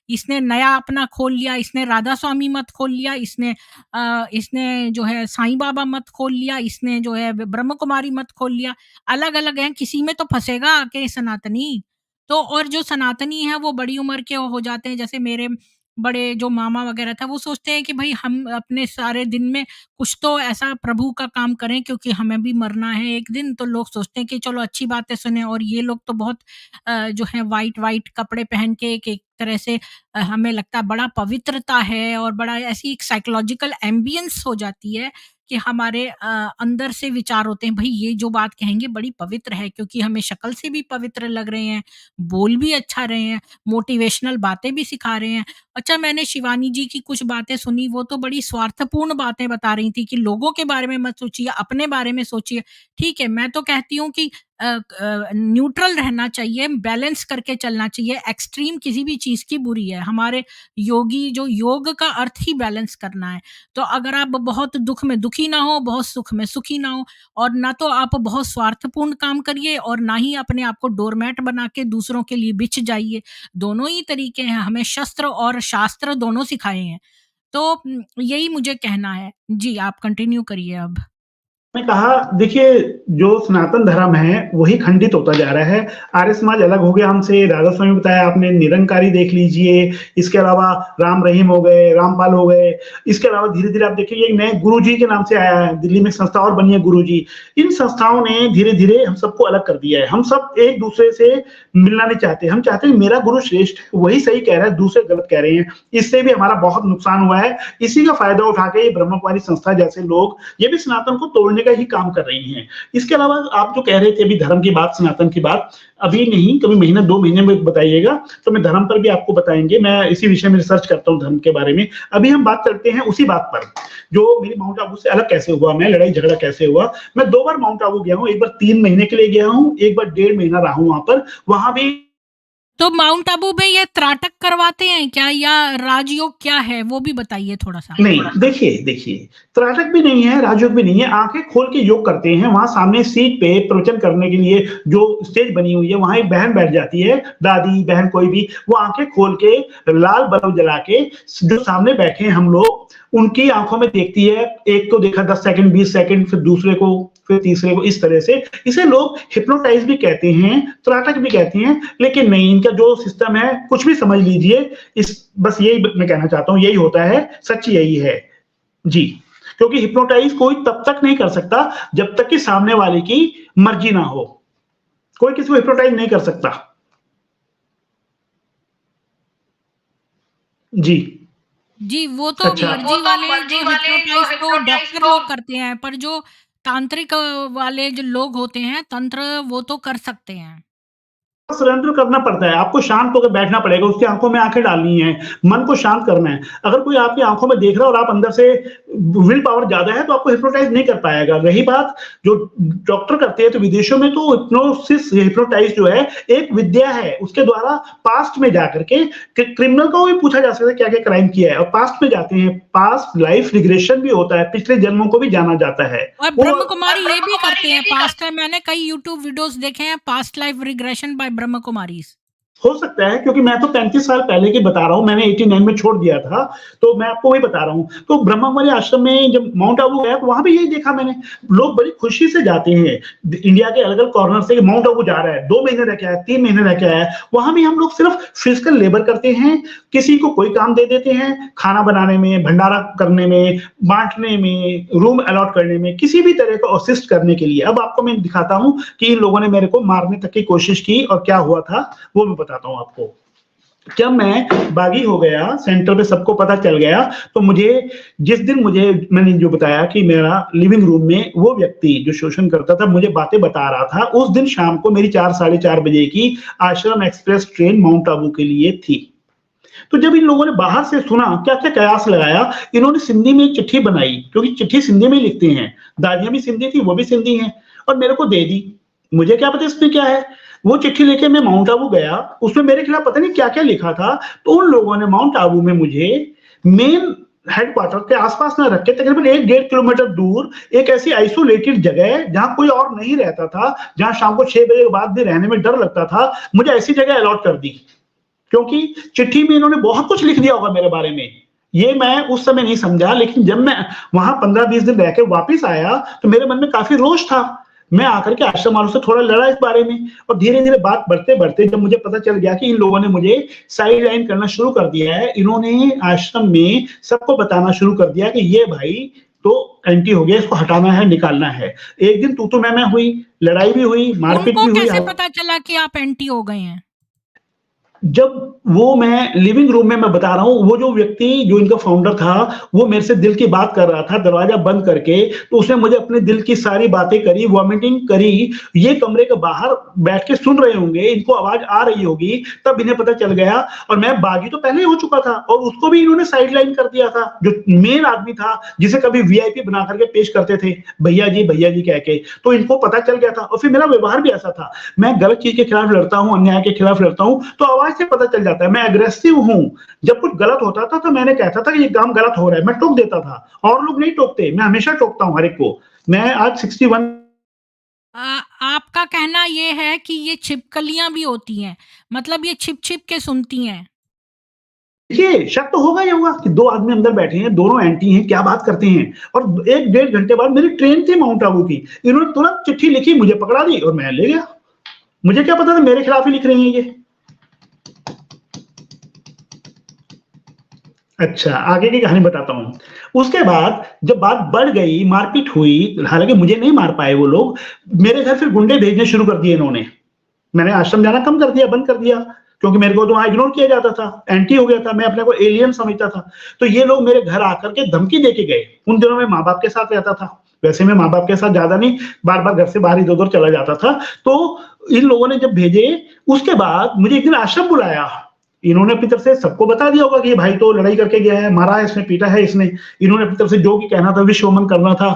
इसने नया अपना खोल लिया, इसने राधा स्वामी मत खोल लिया, इसने जो है साईं बाबा मत खोल लिया, इसने जो है ब्रह्म कुमारी मत खोल लिया, अलग-अलग हैं, किसी में तो फँसेगा आके सनातनी। तो और जो सनातनी हैं वो बड़ी उम्र के हो जाते हैं, जैसे मेरे बड़े जो मामा वगैरह था, वो सोचते हैं कि भई हम अपने सारे दिन में कुछ तो ऐसा प्रभु का काम करें क्योंकि हमें भी मरना है एक दिन, तो लोग सोचते हैं कि चलो अच्छी बातें सुनें और ये लोग तो बहुत जो है व्हाइट-व्हाइट कपड़े पहन के एक एक तरह से हमें लगता है बड़ा पवित्रता है और बड़ा ऐसी एक साइकोलॉजिकल एम्बियंस हो जाती है कि हमारे अंदर से विचार होते हैं, भई ये जो बात कहेंगे बड़ी पवित्र है क्योंकि हमें शक्ल से भी पवित्र लग रहे हैं, बोल भी अच्छा रहे हैं, मोटिवेशनल बातें भी सिखा रहे हैं। अच्छा मैंने शिवानी जी की कुछ बातें सुनी, वो तो बड़ी स्वार्थपूर्ण बातें बता रही थी कि लोगों के बारे में मत सोचिए, अपने बारे में सोचिए। ठीक है, मैं तो कहती हूँ कि न्यूट्रल रहना चाहिए, बैलेंस करके चलना चाहिए, एक्सट्रीम किसी भी चीज़ की बुरी है। हमारे योगी जो योग का अर्थ ही बैलेंस करना है। तो अगर आप बहुत दुःख में दुखी ना हो, बहुत सुख में सुखी ना हो और ना तो आप बहुत स्वार्थपूर्ण काम करिए और ना ही अपने आप को डोरमैट बना के दूसरों के लिए बिछ जाइए। दोनों ही तरीके हैं, हमें शस्त्र और शास्त्र दोनों सिखाए हैं। तो यही मुझे कहना है। जी, आप कंटिन्यू करिए अब। मैं कहा देखिए जो सनातन धर्म है वही खंडित होता जा रहा है। आर्य समाज अलग हो गया हमसे, राधा स्वामी बताया आपने, निरंकारी देख लीजिए, इसके अलावा राम रहीम हो गए, रामपाल हो गए। इसके अलावा धीरे-धीरे आप देखिए ये नए गुरुजी के नाम से आया है, दिल्ली में एक संस्था और बनी है गुरुजी। इन संस्थाओं ने धीरे-धीरे हम सबको अलग कर दिया है। हम सब एक-दूसरे से मिलना नहीं चाहते। हम चाहते हैं मेरा गुरु श्रेष्ठ है, वही सही कह रहा है, दूसरे गलत कह रहे हैं। इससे भी हमारा बहुत नुकसान हुआ है। इसी का फायदा उठा के ये ब्रह्मकुमारी संस्था जैसे लोग ये भी सनातन को तोड़ने का ही काम कर रही हैं। इसके अलावा आप जो कह रहे थे अभी धर्म की बात, सनातन की बात, अभी नहीं कभी महीना 2 महीने में बताइएगा तो मैं धर्म पर भी आपको बताएंगे। मैं इसी विषय में रिसर्च करता हूँ धर्म के बारे में। अभी हम बात करते हैं उसी बात पर जो मेरी माउंट आबू से अलग कैसे हुआ, मैं लड़ाई झगड़ा कैसे हुआ। मैं 2 बार माउंट आबू गया हूँ, एक बार 3 महीने के लिए गया हूँ, एक बार 1.5 महीना रहा हूँ वहां पर। वहां भी तो माउंट आबू में ये त्राटक करवाते हैं क्या, या राजयोग क्या है वो भी बताइए थोड़ा-सा? नहीं, देखिए, त्राटक भी नहीं है, राजयोग भी नहीं है, आँखें खोल के योग करते हैं, वहाँ सामने सीट पे प्रवचन करने के लिए जो स्टेज बनी हुई है, वहाँ एक बहन बैठ जाती है, दादी, बहन कोई भी, वो आँखें खोल के लाल बल्ब जला के जो सामने बैठे हैं हम लोग, उनकी आँखों में देखती है, एक को देखा 10 सेकंड, 20 सेकंड, फिर दूसरे को, फिर तीसरे को, इस तरह से। इसे लोग हिप्नोटाइज़ भी कहते हैं, त्राटक भी कहते हैं, लेकिन नहीं, इनका जो सिस्टम है, कुछ भी समझ लीजिए, बस यही मैं कहना चाहता हूँ, यही होता है, सच यही है। जी, क्योंकि हिप्नोटाइज़ कोई तब तक नहीं कर सकता, जब तक कि सामने वाले की मर्ज़ी ना हो। कोई किसी को हिप्नोटाइज़ नहीं कर सकता। जी। जी, वो तो अच्छा। मर्ज़ी वाले जो हिप्नोटाइज़ तो डॉक्टर लोग करते हैं, पर जो तांत्रिक वाले जो लोग होते हैं, तंत्र, वो तो कर सकते हैं। सरेंडर करना पड़ता है, आपको शांत होकर बैठना पड़ेगा, उसकी आँखों में आँखें डालनी है, मन को शांत करना है। अगर कोई आपकी आँखों में देख रहा है और आप अंदर से विल पावर ज़्यादा है, तो आपको हिप्नोटाइज़ नहीं कर पाएगा। रही बात जो डॉक्टर करते हैं, तो विदेशों में तो हिप्नोसिस हिप्नोटाइज़ जो है, एक विद्या है, उसके द्वारा पास्ट में जाकर के क्रिमिनल को भी पूछा जा सकता है क्या-क्या क्राइम किया है, और पास्ट में जाते हैं, पास्ट लाइफ रिग्रेशन भी होता है, पिछले जन्मों को भी जाना जाता है। और वो ब्रह्म कुमारी ये भी करते हैं, पास्ट टाइम मैंने कई यूट्यूब वीडियोज़ देखे हैं, पास्ट लाइफ रिग्रेशन बाय ब्रह्म कुमारीज़। हो सकता है, क्योंकि मैं तो 35 साल पहले की बता रहा हूँ, मैंने 89 में छोड़ दिया था, तो मैं आपको वही बता रहा हूँ। तो ब्रह्मा कुमारी आश्रम में जब माउंट आबू गया, तो वहाँ भी यही देखा मैंने, लोग बड़ी खुशी से जाते हैं, इंडिया के अलग-अलग कॉर्नर से माउंट आबू जा रहा है, 2 महीने रह के आया, 3 महीने रह के आया है, वहाँ भी हम लोग सिर्फ फिजिकल लेबर करते हैं, किसी को कोई काम दे देते हैं, खाना बनाने में, भंडारा करने में, बाँटने में, रूम अलॉट करने में, किसी भी तरह का असिस्ट करने के लिए। अब आपको मैं दिखाता हूँ कि इन लोगों ने मेरे को मारने तक की कोशिश की और क्या हुआ था, वो मैं बताता हूँ आपको। जब मैं बागी हो गया, सेंटर पे सबको पता चल गया, तो जिस दिन मैंने जो बताया कि मेरा लिविंग रूम में वो व्यक्ति जो शोषण करता था, मुझे बातें बता रहा था, उस दिन शाम को मेरी 4 साढ़े 4 बजे की आश्रम एक्सप्रेस ट्रेन माउंट आबू के लिए थी। तो जब इन लोगों ने बाहर से सुना, क्या-क्या कयास लगाया, इन्होंने सिंधी में एक चिट्ठी बनाई, क्योंकि चिट्ठी सिंधी में लिखते हैं। दादियाँ भी सिंधी थी, वो भी सिंधी हैं, और मेरे को दे दी। मुझे क्या पता इसमें क्या है? वो चिट्ठी लेके मैं माउंट आबू गया, उसमें मेरे खिलाफ पता नहीं क्या-क्या लिखा था, तो उन लोगों ने माउंट आबू में मुझे मेन हेडक्वार्टर के आस-पास ना रख के तकरीबन 1 डेढ़ किलोमीटर दूर एक ऐसी आइसोलेटेड जगह जहाँ कोई और नहीं रहता था, जहाँ शाम को 6 बजे के बाद भी रहने में डर लगता था, मुझे ऐसी जगह अलॉट कर दी। क्योंकि चिट्ठी में इन्होंने बहुत कुछ लिख दिया होगा मेरे बारे में। ये मैं उस समय नहीं समझा, लेकिन जब मैं वहाँ 15-20 दिन रह के वापस आया, तो मेरे मन में काफ़ी रोष था। मैं आकर के आश्रम वालों से थोड़ा लड़ा इस बारे में, और धीरे-धीरे बात बढ़ते-बढ़ते जब मुझे पता चल गया कि इन लोगों ने मुझे साइड लाइन करना शुरू कर दिया है, इन्होंने आश्रम में सबको बताना शुरू कर दिया कि ये भाई तो एंटी हो गया, इसको हटाना है, निकालना है। एक दिन तू-तू मैं हुई, लड़ाई भी हुई, मारपीट उनको भी हुई। कैसे पता चला कि आप एंटी हो गए हैं? जब वो मैं लिविंग रूम में मैं बता रहा हूँ, वो जो व्यक्ति जो इनका फाउंडर था, वो मेरे से दिल की बात कर रहा था, दरवाज़ा बंद करके, तो उसने मुझे अपने दिल की सारी बातें करी, वॉमिटिंग करी। ये कमरे के बाहर बैठ के सुन रहे होंगे, इनको आवाज़ आ रही होगी, तब इन्हें पता चल गया, और मैं बागी तो पहले ही हो चुका था, और उसको भी इन्होंने साइडलाइन कर दिया था, जो मेन आदमी था, जिसे कभी वीआईपी बना करके पेश करते थे, भैया जी कह के, तो इनको पता चल गया था, और फिर मेरा व्यवहार भी ऐसा था। मैं गलत चीज़ के खिलाफ लड़ता हूँ, अन्याय के खिलाफ लड़ता हूँ, तो आवाज़ से पता चल जाता है मैं एग्रेसिव हूँ। जब कुछ गलत होता था तो मैंने कहता था कि ये काम गलत हो रहा है, मैं टोक देता था, और लोग नहीं टोकते, मैं हमेशा टोकता हूँ हर एक को। मैं आज 61। आपका कहना ये है कि ये छिपकलियाँ भी होती हैं, मतलब ये छिप-छिप के सुनती हैं। देखिए, शक तो होगा ही होगा कि 2 आदमी अंदर बैठे हैं, दोनों एंटी हैं, क्या बात करते हैं, और 1 डेढ़ घंटे बाद मेरी ट्रेन थी माउंट आबू की, इन्होंने तुरंत चिट्ठी लिखी, मुझे पकड़ा दी और मैं ले गया। मुझे क्या पता था मेरे खिलाफ ही लिख रही हैं ये। अच्छा, आगे की कहानी बताता हूँ। उसके बाद जब बात बढ़ गई, मारपीट हुई, हालाँकि मुझे नहीं मार पाए वो लोग, मेरे घर फिर गुंडे भेजने शुरू कर दिए इन्होंने। मैंने आश्रम जाना कम कर दिया, बंद कर दिया, क्योंकि मेरे को तो वहाँ इग्नोर किया जाता था, एंटी हो गया था, मैं अपने को एलियन समझता था। तो ये लोग मेरे घर आकर के धमकी दे के गए। उन दिनों में माँ-बाप के साथ रहता था। वैसे मैं माँ-बाप के साथ ज़्यादा नहीं, बार-बार घर से बाहर इधर-उधर चला जाता था। तो इन लोगों ने जब भेजे, उसके बाद मुझे एक दिन आश्रम बुलाया। इन्होंने अपनी तरफ से सबको बता दिया होगा कि ये भाई तो लड़ाई करके गया है, मारा है इसने, पीटा है इसने। इन्होंने अपनी तरफ से जो भी कहना था, विश वमन करना था।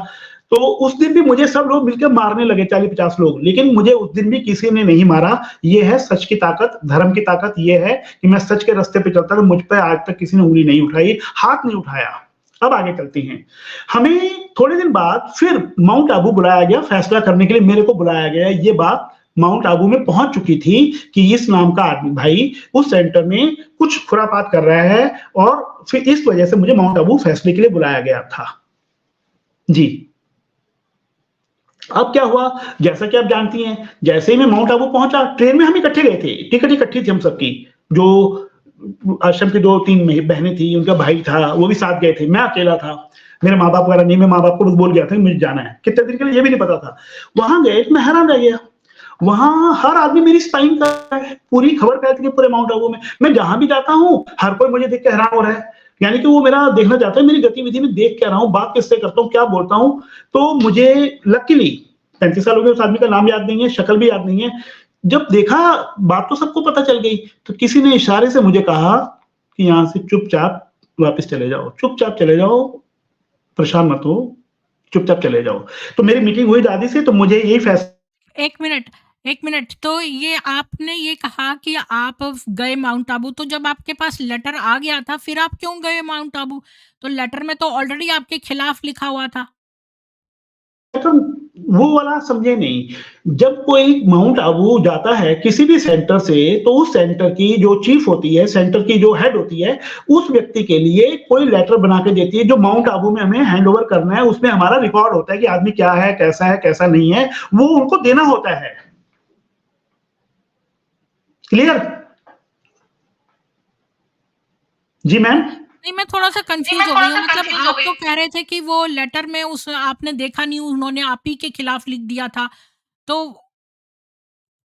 तो उस दिन भी मुझे सब लोग मिलकर मारने लगे 40-50 लोग, लेकिन मुझे उस दिन भी किसी ने नहीं मारा। ये है सच की ताकत, धर्म की ताकत ये है कि मैं सच के रास्ते पे चलता था, मुझ पे आज तक किसी ने उँगली नहीं उठाई, हाथ नहीं उठाया। अब आगे चलते हैं। हमें थोड़े दिन बाद फिर माउंट आबू बुलाया गया फैसला करने के लिए, मेरे को बुलाया गया। ये बात माउंट आबू में पहुंच चुकी थी कि इस नाम का आदमी भाई उस सेंटर में कुछ खुरापात कर रहा है, और फिर इस वजह से मुझे माउंट आबू फैसले के लिए बुलाया गया था। जी। अब क्या हुआ, जैसा कि आप जानती हैं, जैसे ही मैं माउंट आबू पहुंचा, ट्रेन में हम इकट्ठे गए थे, टिकट इकट्ठी थी हम सबकी। जो आश्रम की 2-3 बहनें थी, उनका भाई था, वो भी साथ गए थे, मैं अकेला था। मेरे माँ-बाप वगैरह नहीं, मैं माँ-बाप को बोल गया था मुझे जाना है। कितने दिन के लिए ये भी नहीं पता था। वहां गए, मैं हैरान रह गया। वहां हर आदमी मेरी स्पाइन कर रहा है, पूरी खबर फैलती है पूरे माउंट आबू में। मैं जहां भी जाता हूँ, हर कोई मुझे देख के हैरान हो रहा है। यानी कि वो मेरा देखना चाहता है, मेरी गतिविधि में देख क्या रहा हूँ, बात किससे करता हूँ, क्या बोलता हूँ। तो मुझे लकीली 35 साल हो गए, उस आदमी का नाम याद नहीं है, शक्ल भी याद नहीं है। जब देखा, बात तो सबको पता चल गई, तो किसी ने इशारे से मुझे कहा कि यहाँ से चुपचाप वापस चले जाओ, चुपचाप चले जाओ, परेशान मत हो, चुपचाप चले जाओ। तो मेरी मीटिंग हुई दादी से, तो मुझे यही फैसला। 1 मिनट, 1 मिनट। तो ये आपने ये कहा कि आप गए माउंट आबू, तो जब आपके पास लेटर आ गया था, फिर आप क्यों गए माउंट आबू? तो लेटर में तो ऑलरेडी आपके खिलाफ लिखा हुआ था। तो वो वाला समझे नहीं। जब कोई माउंट आबू जाता है किसी भी सेंटर से, तो उस सेंटर की जो चीफ होती है, सेंटर की जो हेड होती है, उस व्यक्ति के लिए कोई लेटर बना के देती है जो माउंट आबू में हमें हैंडओवर करना है। उसमें हमारा रिकॉर्ड होता है कि आदमी क्या है, कैसा नहीं है, वो उनको देना होता है। क्लियर? जी मैम। नहीं, मैं थोड़ा-सा कन्फ्यूज़ हो गई हूँ। मतलब आप तो कह रहे थे कि वो लेटर में उस आपने देखा नहीं, उन्होंने आप ही के खिलाफ लिख दिया था। तो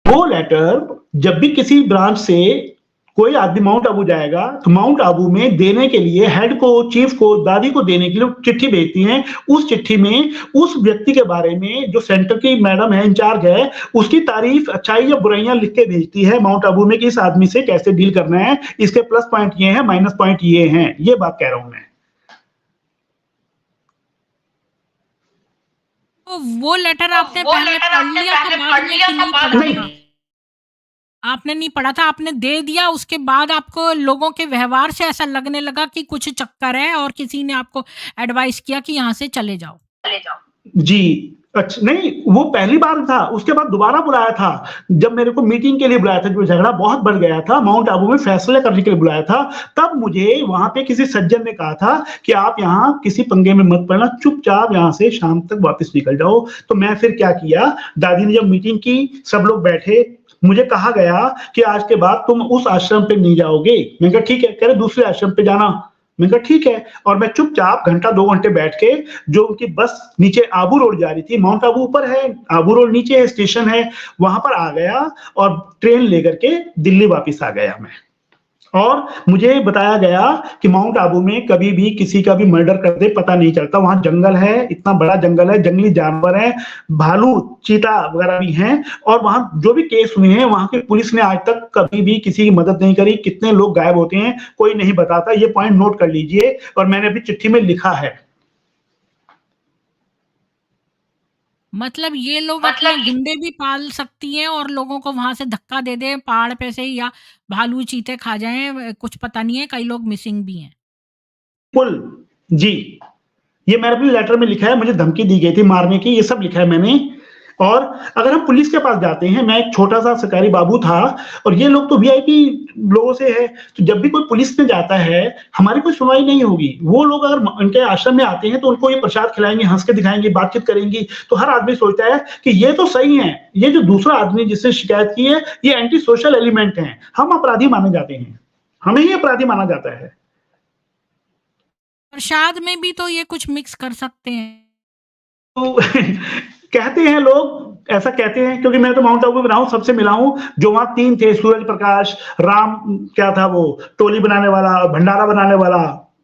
वो लेटर जब भी किसी ब्रांच से कोई आदमी माउंट आबू जाएगा, तो माउंट आबू में देने के लिए हेड को, चीफ को, दादी को देने के लिए चिट्ठी भेजती हैं। उस चिट्ठी में उस व्यक्ति के बारे में जो सेंटर की मैडम है, इंचार्ज है, उसकी तारीफ, अच्छाई या बुराइयां लिख के भेजती है माउंट आबू में कि इस आदमी से कैसे डील करना है, इसके प्लस पॉइंट ये हैं, माइनस पॉइंट ये हैं। ये बात कह रहा हूं मैं। तो वो लेटर आपने पहले पढ़ लिया था बाद में कि नहीं पढ़ा नहीं, था? आपने नहीं पढ़ा था, आपने दे दिया, उसके बाद आपको लोगों के व्यवहार से ऐसा लगने लगा कि कुछ चक्कर है और किसी ने आपको एडवाइस किया कि यहाँ से चले जाओ। जी, अच्छा नहीं, वो पहली बार था, उसके बाद दोबारा बुलाया था। जब मेरे को मीटिंग के लिए बुलाया था, जो झगड़ा बहुत बढ़ गया था, माउंट आबू में फैसले करने के लिए बुलाया था, तब मुझे वहाँ पे किसी सज्जन ने कहा था कि आप यहाँ किसी पंगे में मत पड़ना, चुपचाप यहाँ से शाम तक वापस निकल जाओ। तो मैं फिर क्या किया, दादी ने जब मीटिंग की, सब लोग बैठे, मुझे कहा गया कि आज के बाद तुम उस आश्रम पे नहीं जाओगे। मैंने कहा ठीक है, कह रहे दूसरे आश्रम पे जाना। मैंने कहा ठीक है, और मैं चुपचाप घंटा 2 घंटे बैठ के, जो उनकी बस नीचे आबू रोड जा रही थी, माउंट आबू ऊपर है, आबू रोड नीचे है, स्टेशन है, वहां पर आ गया और ट्रेन लेकर के दिल्ली वापस आ गया मैं। और मुझे बताया गया कि माउंट आबू में कभी भी किसी का भी मर्डर कर दे पता नहीं चलता, वहां जंगल है, इतना बड़ा जंगल है, जंगली जानवर है, भालू, चीता वगैरह भी हैं, और वहां जो भी केस हुए हैं, वहां की पुलिस ने आज तक कभी भी किसी की मदद नहीं करी। कितने लोग गायब होते हैं कोई नहीं बताता, ये पॉइंट नोट कर लीजिए, और मैंने अभी चिट्ठी में लिखा है। मतलब ये लोग अपने गुंडे भी पाल सकती हैं और लोगों को वहाँ से धक्का दे दें पहाड़ पे से, या भालू चीते खा जाएँ, कुछ पता नहीं है, कई लोग मिसिंग भी हैं। बिल्कुल, जी। ये मैंने अपने लेटर में लिखा है, मुझे धमकी दी गई थी मारने की, ये सब लिखा है मैंने। और अगर हम पुलिस के पास जाते हैं, मैं एक छोटा-सा सरकारी बाबू था, और ये लोग तो वीआईपी लोगों से है, तो जब भी कोई पुलिस में जाता है, हमारी कोई सुनवाई नहीं होगी। वो लोग अगर उनके आश्रम में आते हैं, तो उनको ये प्रसाद खिलाएँगे, हँस के दिखाएँगे, बातचीत करेंगी, तो हर आदमी सोचता है कि ये तो सही है, ये जो दूसरा आदमी जिसने शिकायत की है, ये एंटी सोशल एलिमेंट हैं, हम अपराधी माने जाते हैं, हमें ही अपराधी माना जाता है। प्रसाद में भी तो ये कुछ मिक्स कर सकते हैं। तो कहते हैं लोग, ऐसा कहते हैं, क्योंकि मैं तो माउंट आबू में रहा हूँ, सबसे मिला हूँ। जो वहाँ 3 थे, सूरज प्रकाश, राम, क्या था वो, टोली बनाने वाला, भंडारा बनाने वाला,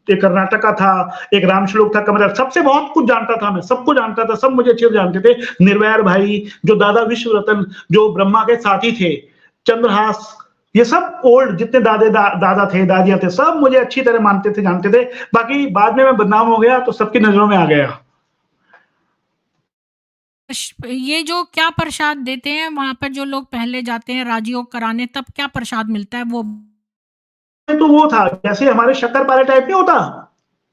एक कर्नाटक का था, एक रामश्लोक था कमरा, सबसे बहुत कुछ जानता था मैं, सबको जानता था, सब मुझे अच्छे से जानते थे। निर्वैर भाई, जो दादा विश्व रतन, जो ब्रह्मा के साथी थे, चंद्रहास, ये सब ओल्ड जितने दादा थे, दादियां थे, सब मुझे अच्छी तरह मानते थे, जानते थे। बाकी बाद में मैं बदनाम हो गया, तो सबकी नजरों में आ गया। ये जो क्या प्रसाद देते हैं वहाँ पर जो लोग पहले जाते हैं राजयोग कराने, तब क्या प्रसाद मिलता है वो? तो वो था जैसे हमारे शक्कर-पारे टाइप नहीं होता?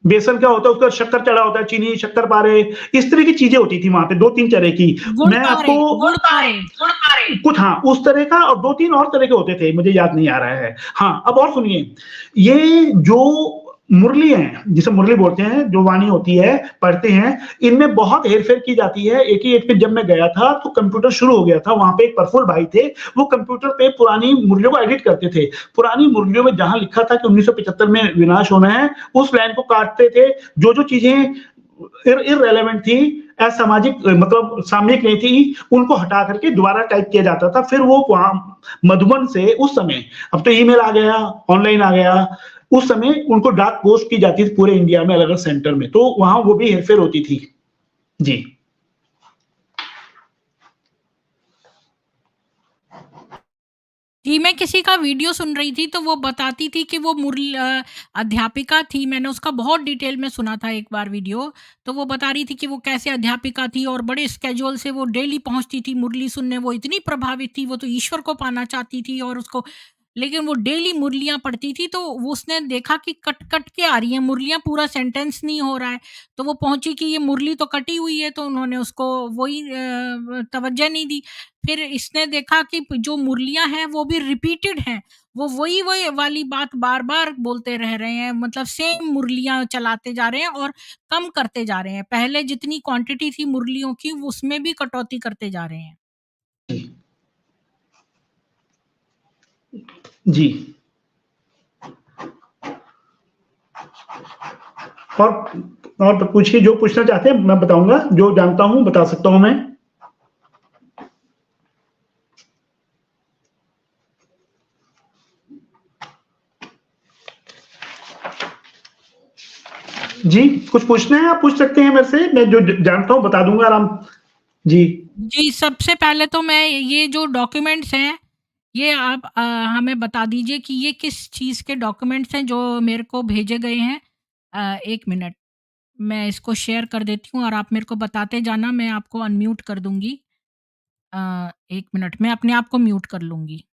बेसन क्या होता है उसका शक्कर चढ़ा होता है, चीनी, शक्कर-पारे, इस तरह की चीज़ें होती थी वहाँ पे 2-3 तरह की। गुड़ मैं पारे, आपको गुड़ पारे। कुछ हाँ, उस तरह का और 2-3 और तरह के होते थे, मुझे याद नहीं आ रहा है। हाँ, अब और सुनिए, ये जो मुरली है, जिसे मुरली बोलते हैं, जो वाणी होती है, पढ़ते हैं, इनमें बहुत हेर-फेर की जाती है। एक ही एक पे जब मैं गया था, तो कंप्यूटर शुरू हो गया था, वहाँ पे एक प्रफुल्ल भाई थे, वो कंप्यूटर पे पुरानी मुरलियों को एडिट करते थे। पुरानी मुरलियों में जहाँ लिखा था कि 1975 में विनाश होना है, उस लाइन को काटते थे। जो-जो चीज़ें इर्रेलेवेंट थी, असामाजिक मतलब सामयिक नहीं थी, उनको हटा करके दोबारा टाइप किया जाता था। फिर वो वहाँ मधुबन से उस समय, अब तो ईमेल आ गया, ऑनलाइन आ गया, उस समय उनको डाक पोस्ट की जाती थी पूरे इंडिया में अलग-अलग सेंटर में, तो वहाँ वो भी हेर-फेर होती थी। जी। जी, मैं किसी का वीडियो सुन रही थी तो वो बताती थी कि वो अध्यापिका थी, मैंने उसका बहुत डिटेल में सुना था एक बार वीडियो, तो वो बता रही थी कि वो कैसे अध्यापिका थी और बड़े स्केड्यूल से वो डेली पहुँचती थी मुरली सुनने, वो इतनी प्रभावित थी, वो तो ईश्वर को पाना चाहती थी और उसको लेकिन वो डेली मुरलियाँ पढ़ती थी, तो वो उसने देखा कि कट-कट के आ रही हैं मुरलियाँ, पूरा सेंटेंस नहीं हो रहा है, तो वो पहुँची कि ये मुरली तो कटी हुई है, तो उन्होंने उसको वही तवज्जो नहीं दी। फिर इसने देखा कि जो मुरलियाँ हैं वो भी रिपीटेड हैं, वो वही-वही वाली बात बार-बार बोलते रह रहे हैं, मतलब सेम मुरलियाँ चलाते जा रहे हैं और कम करते जा रहे हैं। पहले जितनी क्वांटिटी थी मुरलियों की, उसमें भी कटौती करते जा रहे हैं। जी। और और पूछिए जो पूछना चाहते हैं मैं बताऊँगा, जो जानता हूँ बता सकता हूँ मैं। जी, कुछ पूछना है आप पूछ सकते हैं मेरे से, मैं जो जानता हूँ बता दूँगा आराम जी। जी, सबसे पहले तो मैं ये जो डॉक्यूमेंट्स हैं, ये आप हमें बता दीजिए कि ये किस चीज़ के डॉक्यूमेंट्स हैं जो मेरे को भेजे गए हैं। 1 मिनट, मैं इसको शेयर कर देती हूँ और आप मेरे को बताते जाना, मैं आपको अनम्यूट कर दूँगी। 1 मिनट, मैं अपने आप को म्यूट कर लूँगी।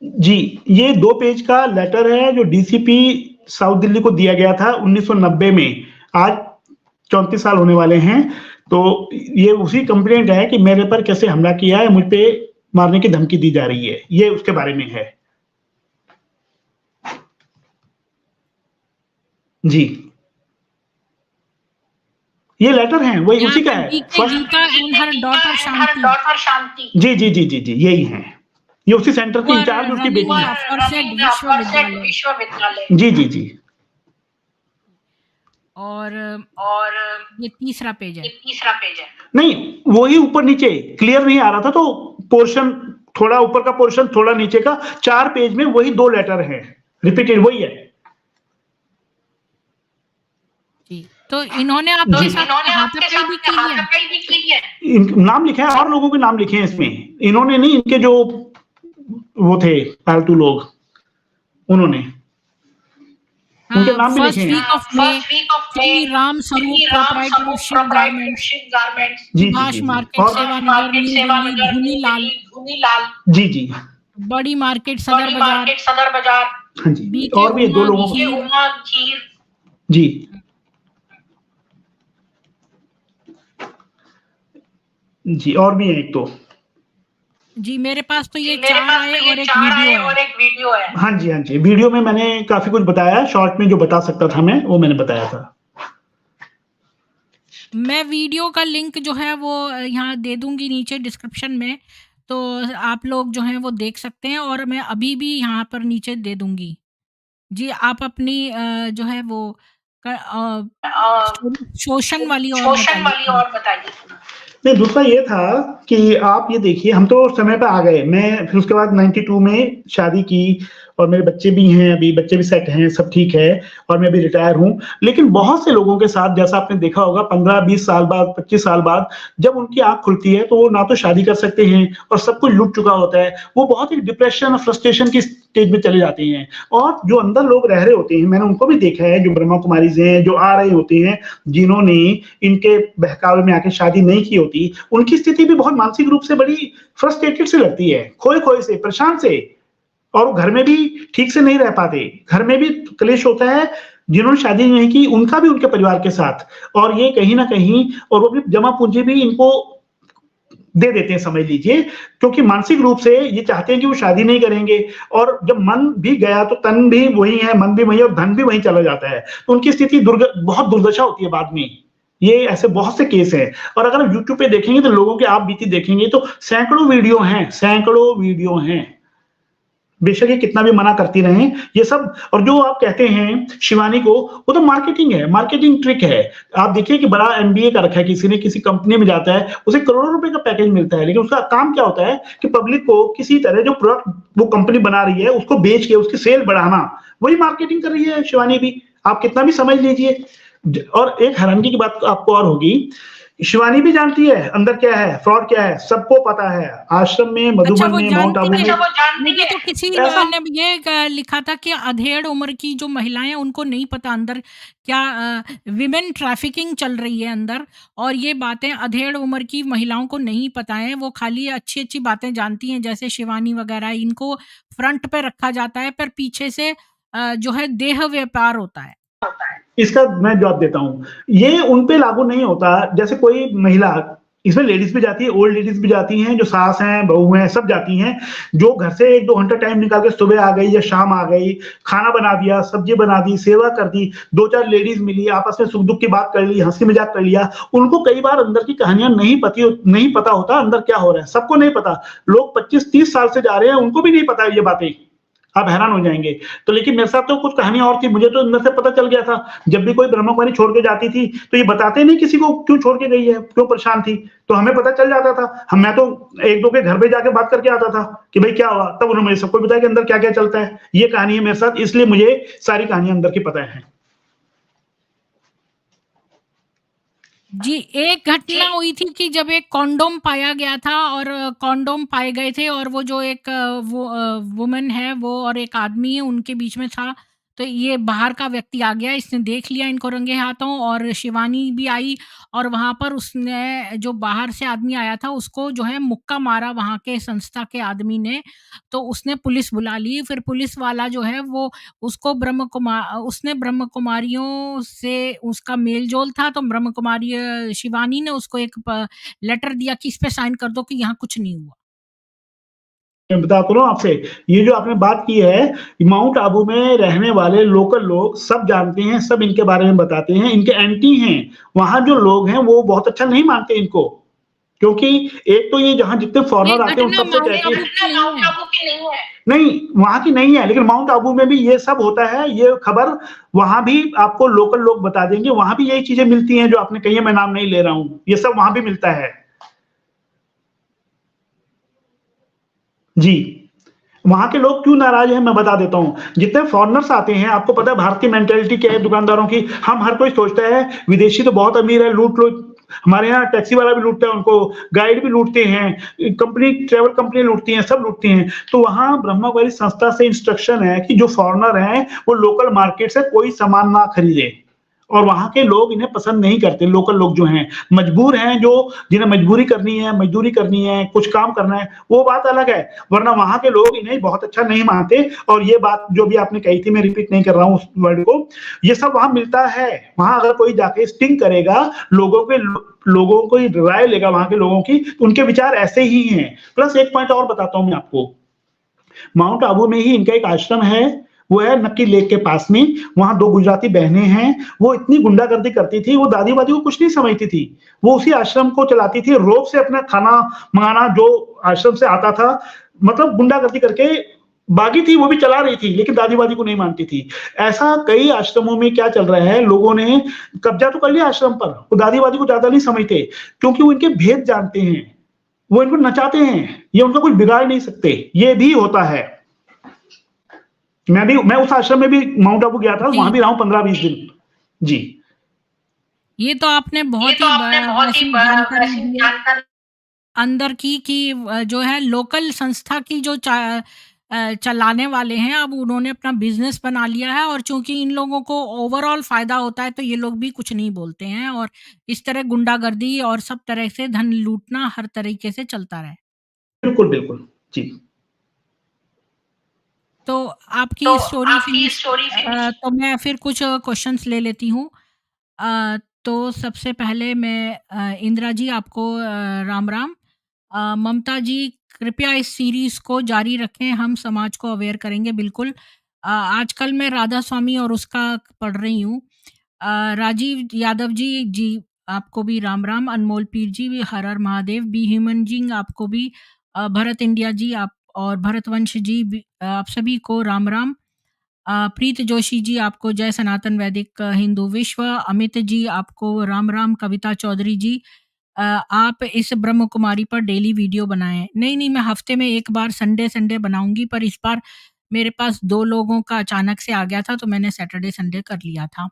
जी, ये 2 पेज का लेटर है जो डीसीपी साउथ दिल्ली को दिया गया था 1990 में। आज 34 साल होने वाले हैं। तो ये उसी कंप्लेंट है कि मेरे पर कैसे हमला किया है, मुझ पे मारने की धमकी दी जा रही है। ये उसके बारे में है। जी। ये लेटर है, वही यहाँ उसी का पे है। BK first Geeta and her daughter Shanti. जी, जी, जी, जी, जी, यही हैं। ये उसी सेंटर की वर इंचार्ज उसकी बेटी रवीन है। अफरसेट विश्वविद्यालय। जी, जी, जी। और ये तीसरा पेज है। नहीं, वही ऊपर-नीचे क्लियर नहीं आ रहा था तो पोर्शन थोड़ा ऊपर का पोर्शन, थोड़ा नीचे का 4 पेज में वही 2 लेटर हैं। रिपीटेड वही है। जी, तो इन्होंने आपके जी। साथ में हाथापाई भी की है? इन नाम लिखे हैं और लोगों के नाम लिखे हैं इसमें। इन्होंने नहीं, इनके जो वो थे पालतू लोग, उन्होंने। उनके हाँ, नाम भी लिखे फर्स्ट हैं। Week of May, Shri Ram Swaroop proprietor Shiv garments, ji, ji, Subhash ji, ji. Market, और सेवानगर, न्यू दिल्ली, धुनीलाल, जी, जी। बड़ी मार्केट, सदर बाजार, हाँ जी, बीके और भी 2 उमा लोगों को खीर। जी। जी, और भी हैं एक तो। जी, मेरे पास तो ये 4 आए और एक वीडियो है। हाँ जी, हाँ जी। वीडियो में मैंने काफ़ी कुछ बताया, शॉर्ट में जो बता सकता था मैं, वो मैंने बताया था। मैं वीडियो का लिंक जो है वो यहाँ दे दूँगी नीचे डिस्क्रिप्शन में, तो आप लोग जो हैं वो देख सकते हैं और मैं अभी भी यहाँ पर नीचे दे दूँगी। जी, आप अपनी जो है वो स्टोरी शोषण वाली और बताइए थोड़ा। नहीं, दूसरा ये था कि आप ये देखिए हम तो समय पे आ गए। मैं फिर उसके बाद 92 में शादी की और मेरे बच्चे भी हैं, अभी बच्चे भी सेट हैं, सब ठीक है और मैं भी रिटायर हूँ। लेकिन बहुत से लोगों के साथ जैसा आपने देखा होगा 15-20 साल बाद, 25 साल बाद जब उनकी आँख खुलती है तो वो ना तो शादी कर सकते हैं और सब कुछ लूट चुका होता है। वो बहुत ही डिप्रेशन और फ्रस्ट्रेशन की स्टेज में चले जाते हैं और जो अंदर लोग रह रहे होते हैं, मैंने उनको भी देखा है, जो ब्रह्मा कुमारीज़ हैं, जो आ रहे होते हैं, जिन्होंने इनके बहकावे में आके शादी नहीं की होती, उनकी स्थिति भी बहुत मानसिक रूप से बड़ी फ्रस्ट्रेटेड सी लगती है, खोए-खोए से, परेशान से और वो घर में भी ठीक से नहीं रह पाते। घर में भी क्लेश होता है, जिन्होंने शादी नहीं की, उनका भी उनके परिवार के साथ और ये कहीं न कहीं और वो भी जमा पूँजी भी इनको दे देते हैं समझ लीजिए, क्योंकि मानसिक रूप से ये चाहते हैं कि वो शादी नहीं करेंगे और जब मन भी गया तो तन भी वही है, मन भी वही है और धन भी वहीं चला जाता है। तो उनकी स्थिति बहुत दुर्दशा होती है बाद में। ये ऐसे बहुत से केस हैं और अगर आप यूट्यूब पे देखेंगे तो लोगों की आप बीती देखेंगे तो सैकड़ों वीडियो हैं। बेशक ये कितना भी मना करती रहें, ये सब और जो आप कहते हैं शिवानी को, वो तो मार्केटिंग है, मार्केटिंग ट्रिक है। आप देखिए कि बड़ा एमबीए कर रखा है किसी ने, किसी कंपनी में जाता है, उसे करोड़ों रुपए का पैकेज मिलता है, लेकिन उसका काम क्या होता है कि पब्लिक को किसी तरह जो प्रोडक्ट वो कंपनी बना रही है, उसको बेच के उसकी सेल बढ़ाना, वही मार्केटिंग कर रही है शिवानी भी। आप कितना भी समझ लीजिए। और एक हैरानगी की बात आपको और होगी, शिवानी भी जानती है अंदर क्या है, फ्रॉड क्या है, सबको पता है। आश्रम में, अच्छा मधुबन वो में, माउंट जानती आबू है। में मुझे तो किसी ऐसा ने ये लिखा था कि अधेड़ उम्र की जो महिलाएं हैं उनको नहीं पता अंदर क्या विमेन ट्रैफिकिंग चल रही है अंदर, और ये बातें अधेड़ उम्र की महिलाओं को नहीं पता है। वो खाली अच्छी-अच्छी बातें जानती हैं, जैसे शिवानी वगैरह, इनको फ्रंट पे रखा जाता है पर पीछे से जो है देह व्यापार होता है। इसका मैं जवाब देता हूँ। ये उन पे लागू नहीं होता, जैसे कोई महिला इसमें लेडीज़ भी जाती है, ओल्ड लेडीज़ भी जाती हैं, जो सास हैं, बहू हैं, सब जाती हैं, जो घर से 1-2 घंटा टाइम निकाल के सुबह आ गई या शाम आ गई, खाना बना दिया, सब्ज़ी बना दी, सेवा कर दी, 2-4 लेडीज़ मिली, आपस में सुख-दुःख की बात कर ली, हँसी-मज़ाक कर लिया। उनको कई बार अंदर की कहानियाँ नहीं पता होता अंदर क्या हो रहा है, सबको नहीं पता। लोग 25-30 साल से जा रहे हैं, उनको भी नहीं पता ये बातें। आप हैरान हो जाएँगे। तो लेकिन मेरे साथ तो कुछ कहानियाँ और थी, मुझे तो अंदर से पता चल गया था। जब भी कोई ब्रह्मा कुमारी छोड़ के जाती थी, तो ये बताते नहीं किसी को क्यों छोड़ के गई है, क्यों परेशान थी। तो हमें पता चल जाता था। मैं तो 1-2 के घर पे जाके बात करके आता था कि भई क्या हुआ? तब उन्होंने मुझे सब कुछ बताया कि अंदर क्या-क्या चलता है। ये कहानी है मेरे साथ, इसलिए मुझे सारी कहानियाँ अंदर की पता है। जी, एक घटना हुई थी कि जब एक कॉन्डोम पाया गया था और कॉन्डोम पाए गए थे और वो जो एक वुमन है वो और एक आदमी है उनके बीच में था। तो ये बाहर का व्यक्ति आ गया, इसने देख लिया इनको रंगे हाथों और शिवानी भी आई और वहाँ पर उसने जो बाहर से आदमी आया था उसको जो है मुक्का मारा वहाँ के संस्था के आदमी ने। तो उसने पुलिस बुला ली, फिर पुलिस वाला जो है वो उसने ब्रह्म कुमारियों से उसका मेल-जोल था, तो ब्रह्म कुमारी शिवानी ने उसको एक लेटर दिया कि इस पे साइन कर दो कि यहाँ कुछ नहीं हुआ। मैं बताता हूँ आपसे, ये जो आपने बात की है, माउंट आबू में रहने वाले लोकल लोग सब जानते हैं, सब इनके बारे में बताते हैं, इनके एंटी हैं। वहाँ जो लोग हैं वो बहुत अच्छा नहीं मानते इनको, क्योंकि एक तो ये जहाँ जितने ये फॉरेनर आते हैं उन घटना सबसे माउंट कहती आबू की नहीं है। नहीं, वहाँ की नहीं है, लेकिन माउंट आबू में भी ये सब होता है, ये खबर वहाँ भी आपको लोकल लोग बता देंगे, वहाँ भी यही चीज़ें मिलती हैं जो आपने कही है, मैं नाम नहीं ले रहा हूँ, ये सब वहाँ भी मिलता है। जी। वहाँ के लोग क्यों नाराज़ हैं मैं बता देता हूँ। जितने फॉरेनर्स आते हैं आपको पता है भारत की मेंटालिटी क्या है दुकानदारों की, हम हर कोई सोचता है विदेशी तो बहुत अमीर है, लूट लो। हमारे यहाँ टैक्सी वाला भी लूटता है उनको, गाइड भी लूटते हैं, कंपनी ट्रैवल कंपनी लूटती हैं, सब लूटती हैं। तो वहाँ ब्रह्मा कुमारी संस्था से इंस्ट्रक्शन है कि जो फॉरेनर हैं वो लोकल मार्केट से कोई सामान ना खरीदें। और वहाँ के लोग इन्हें पसंद नहीं करते, लोकल लोग जो हैं, मजबूर हैं, जो जिन्हें मजदूरी करनी है, कुछ काम करना है, वो बात अलग है। वरना वहाँ के लोग इन्हें बहुत अच्छा नहीं मानते और ये बात जो भी आपने कही थी, मैं रिपीट नहीं कर रहा हूँ उस वर्ड को, ये सब वहाँ मिलता है। वहाँ अगर कोई जाके स्टिंग करेगा, लोगों को राय लेगा वहाँ के लोगों की, तो उनके विचार ऐसे ही हैं। प्लस एक पॉइंट और बताता हूँ मैं आपको, माउंट आबू में ही इनका एक आश्रम है, वो है नक्की लेक के पास में। वहाँ 2 गुजराती बहनें हैं, वो इतनी गुंडागर्दी करती थी, वो दादी-वादी को कुछ नहीं समझती थी। वो उसी आश्रम को चलाती थी, रोज़ से अपना खाना मँगाना जो आश्रम से आता था, मतलब गुंडागर्दी करके बागी थी, वो भी चला रही थी, लेकिन दादी-वादी को नहीं मानती थी। ऐसा कई आश्रमों में क्या चल रहा है, लोगों ने कब्ज़ा तो कर लिया आश्रम पर, वो दादी-वादी को ज़्यादा नहीं समझते, क्योंकि वो इनके भेद जानते हैं, वो इनको नचाते हैं, ये उनका कुछ बिगाड़ नहीं सकते, ये भी होता है। मैं उस आश्रम में भी माउंट आबू गया था, वहाँ जी। भी रहा हूँ 15-20 दिन। जी। ये तो आपने ये बहुत तो ही आपने बहुत ही वैसी जानकारी वैसी दी है जानकारी। अंदर की कि जो है लोकल संस्था की जो चलाने वाले हैं, अब उन्होंने अपना बिज़नेस बना लिया है और चूँकि इन लोगों को ओवरऑल फ़ायदा होता है, तो ये लोग भी कुछ नहीं बोलते हैं और इस तरह गुंडागर्दी और सब तरह से धन लूटना हर तरीके से चलता रहे। बिल्कुल, बिल्कुल। जी। तो तो आपकी स्टोरी आपकी फिनिश स्टोरी फिनिश। तो मैं फिर कुछ क्वेश्चंस ले लेती हूँ। तो सबसे पहले मैं इंदिरा जी आपको राम-राम। ममता जी कृपया इस सीरीज़ को जारी रखें, हम समाज को अवेयर करेंगे बिल्कुल। आजकल मैं राधा स्वामी और उसका पढ़ रही हूँ। राजीव यादव जी, जी आपको भी राम-राम। अनमोल पीर जी भी हर हर महादेव। बी ह्यूमन जी आपको भी। भरत इंडिया जी आप और भरतवंश जी भी आप सभी को राम-राम। प्रीत जोशी जी आपको जय सनातन वैदिक हिंदू विश्व। अमित जी आपको राम-राम। कविता चौधरी जी आप इस ब्रह्म कुमारी पर डेली वीडियो बनाएँ। नहीं, मैं हफ्ते में 1 बार संडे बनाऊँगी, पर इस बार मेरे पास 2 लोगों का अचानक से आ गया था, तो मैंने सैटरडे, संडे कर लिया था।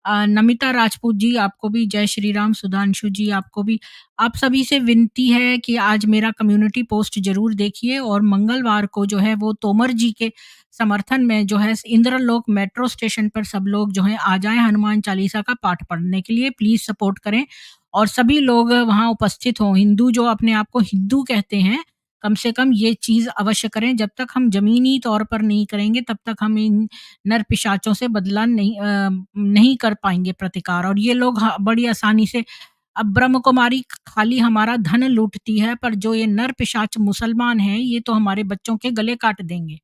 नमिता राजपूत जी आपको भी जय श्री राम। सुधांशु जी आपको भी। आप सभी से विनती है कि आज मेरा कम्युनिटी पोस्ट ज़रूर देखिए और मंगलवार को जो है वो तोमर जी के समर्थन में जो है इंद्रलोक मेट्रो स्टेशन पर सब लोग जो है आ जाएँ हनुमान चालीसा का पाठ पढ़ने के लिए। प्लीज़ सपोर्ट करें और सभी लोग वहाँ उपस्थित हों। हिंदू जो अपने आप को हिंदू कहते हैं, कम से कम ये चीज़ अवश्य करें। जब तक हम ज़मीनी तौर पर नहीं करेंगे, तब तक हम इन नर पिशाचों से बदला नहीं कर पाएँगे प्रतिकार और ये लोग बड़ी आसानी से अब ब्रह्म कुमारी खाली हमारा धन लूटती है, पर जो ये नर पिशाच मुसलमान हैं, ये तो हमारे बच्चों के गले काट देंगे।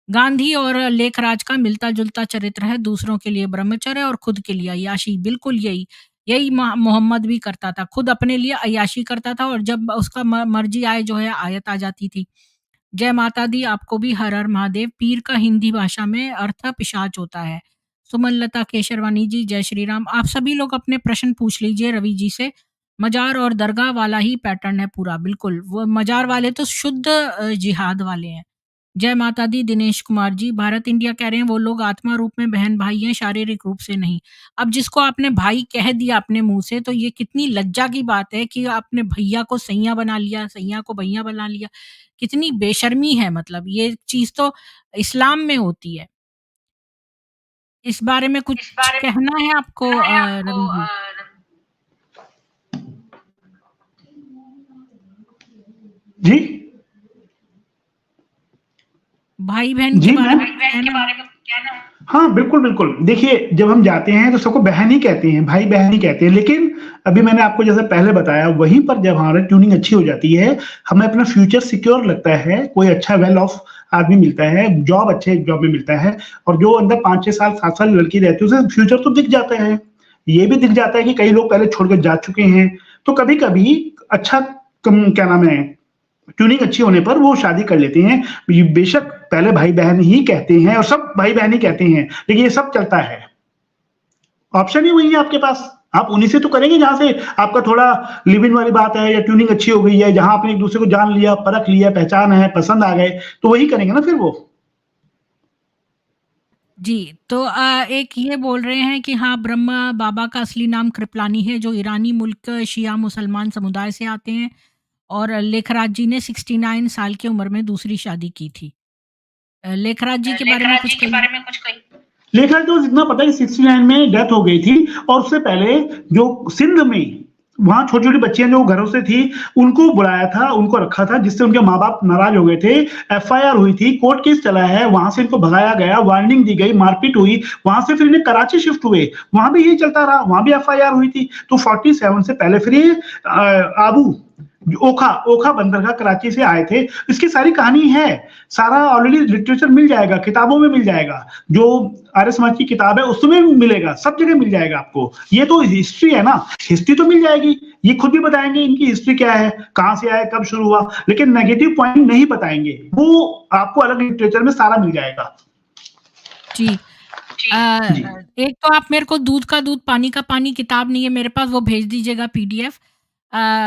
गांधी और लेखराज का मिलता-जुलता चरित्र है, दूसरों के लिए ब्रह्मचर्य और खुद के लिए अय्याशी, बिल्कुल यही। यही मोहम्मद भी करता था, खुद अपने लिए अय्याशी करता था और जब उसका मर्जी आए जो है आयत आ जाती थी। जय माता दी आपको भी हर हर महादेव। पीर का हिंदी भाषा में अर्थ पिशाच होता है। सुमन लता केशरवानी जी जय श्री राम। आप सभी लोग अपने प्रश्न पूछ लीजिए रवि जी से। मजार और दरगाह वाला ही पैटर्न है पूरा, बिल्कुल। वो मजार वाले तो शुद्ध जिहाद वाले हैं। जय माता दी दिनेश कुमार जी। भारत इंडिया कह रहे हैं वो लोग आत्मा रूप में बहन-भाई हैं, शारीरिक रूप से नहीं। अब जिसको आपने भाई कह दिया अपने मुँह से, तो ये कितनी लज्जा की बात है कि आपने भैया को सैयाँ बना लिया, सैयाँ को भैया बना लिया। कितनी बेशर्मी है, मतलब ये चीज़ तो इस्लाम में होती है। इस बारे में इस कुछ बारे में कहना है आपको कहना है आपको रवि जी? जी? भाई-बहन के जी बारे मैम। में कुछ भाई-बहन के कहना है? बारे में कुछ कहना है? हाँ, बिल्कुल, बिल्कुल। देखिए, जब हम जाते हैं तो सबको बहन ही कहते हैं, भाई-बहन ही कहते हैं। लेकिन अभी मैंने आपको जैसे पहले बताया, वहीं पर जब हमारी ट्यूनिंग अच्छी हो जाती है, हमें अपना फ्यूचर सिक्योर लगता है, कोई अच्छा वेल ऑफ आदमी मिलता है, जॉब अच्छे जॉब में मिलता है और जो अंदर 5-6 साल, 7 साल लड़की रहती है, उसे फ्यूचर तो दिख जाता है। ये भी दिख जाता है कि कई लोग पहले छोड़कर जा चुके हैं। तो कभी-कभी अच्छा क्या नाम है, ट्यूनिंग अच्छी होने पर वो शादी कर लेते हैं। बेशक पहले भाई-बहन ही कहते हैं और सब भाई-बहन ही कहते हैं, लेकिन ये सब चलता है। ऑप्शन ही वही है आपके पास। आप उन्हीं से तो करेंगे जहाँ से आपका थोड़ा लिव इन वाली बात है या ट्यूनिंग अच्छी हो गई है, जहाँ आपने एक-दूसरे को जान लिया, परख लिया, पहचान है, पसंद आ गए, तो वही करेंगे ना फिर वो। जी, तो एक ये बोल रहे हैं कि हाँ, ब्रह्मा बाबा का असली नाम कृपलानी है, जो ईरानी मुल्क शिया मुसलमान समुदाय से आते हैं और लेखराज जी ने 69 साल की उम्र में दूसरी शादी की थी। लेखराज जी के बारे में लेखराज कुछ जी के कहिए? बारे में कुछ कहिए। लेखराज तो जितना पता है 69 में डेथ हो गई थी और उससे पहले जो सिंध में वहाँ छोटी-छोटी बच्चियाँ जो घरों से थी, उनको बुलाया था, उनको रखा था, जिससे उनके माँ-बाप नाराज़ हो गए थे। एफआईआर हुई थी, कोर्ट केस चला है, वहाँ से इनको भगाया गया, वार्निंग दी गई, मारपीट हुई, वहाँ से फिर इन्हें कराची शिफ्ट हुए, वहाँ भी यही चलता रहा, वहाँ भी एफआईआर हुई थी। तो 47 से पहले फिर ये आबू ओखा ओखा बंदरगाह कराची से आए थे। इसकी सारी कहानी है, सारा ऑलरेडी लिटरेचर मिल जाएगा, किताबों में मिल जाएगा। जो आर्य समाज की किताब है उसमें भी मिलेगा, सब जगह मिल जाएगा आपको। ये तो हिस्ट्री है ना, हिस्ट्री तो मिल जाएगी। ये खुद भी बताएँगे इनकी हिस्ट्री क्या है, कहाँ से आए, कब शुरू हुआ, लेकिन नेगेटिव पॉइंट नहीं बताएँगे। वो आपको अलग लिटरेचर में सारा मिल जाएगा। जी। जी। जी। एक तो आप मेरे को दूध का दूध, पानी का पानी किताब नहीं है मेरे पास, वो भेज दीजिएगा पीडीएफ।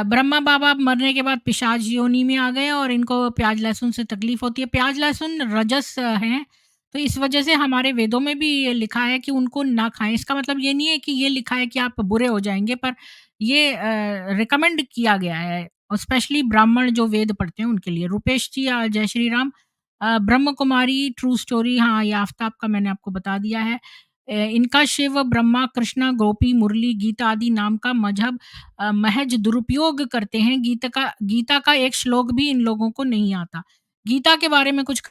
ब्रह्मा बाबा मरने के बाद पिशाच योनि में आ गए और इनको प्याज लहसुन से तकलीफ होती है। प्याज लहसुन रजस हैं, तो इस वजह से हमारे वेदों में भी ये लिखा है कि उनको ना खाएँ। इसका मतलब ये नहीं है कि ये लिखा है कि आप बुरे हो जाएँगे, पर ये रिकमेंड किया गया है और स्पेशली ब्राह्मण जो वेद पढ़ते हैं उनके लिए। रूपेश जी जय श्री राम। ब्रह्म कुमारी ट्रू स्टोरी, हाँ, ये आफ़ताब का मैंने आपको बता दिया है। इनका शिव, ब्रह्मा, कृष्णा, गोपी, मुरली, गीता आदि नाम का मज़हब महज़ दुरुपयोग करते हैं। गीता का एक श्लोक भी इन लोगों को नहीं आता। गीता के बारे में कुछ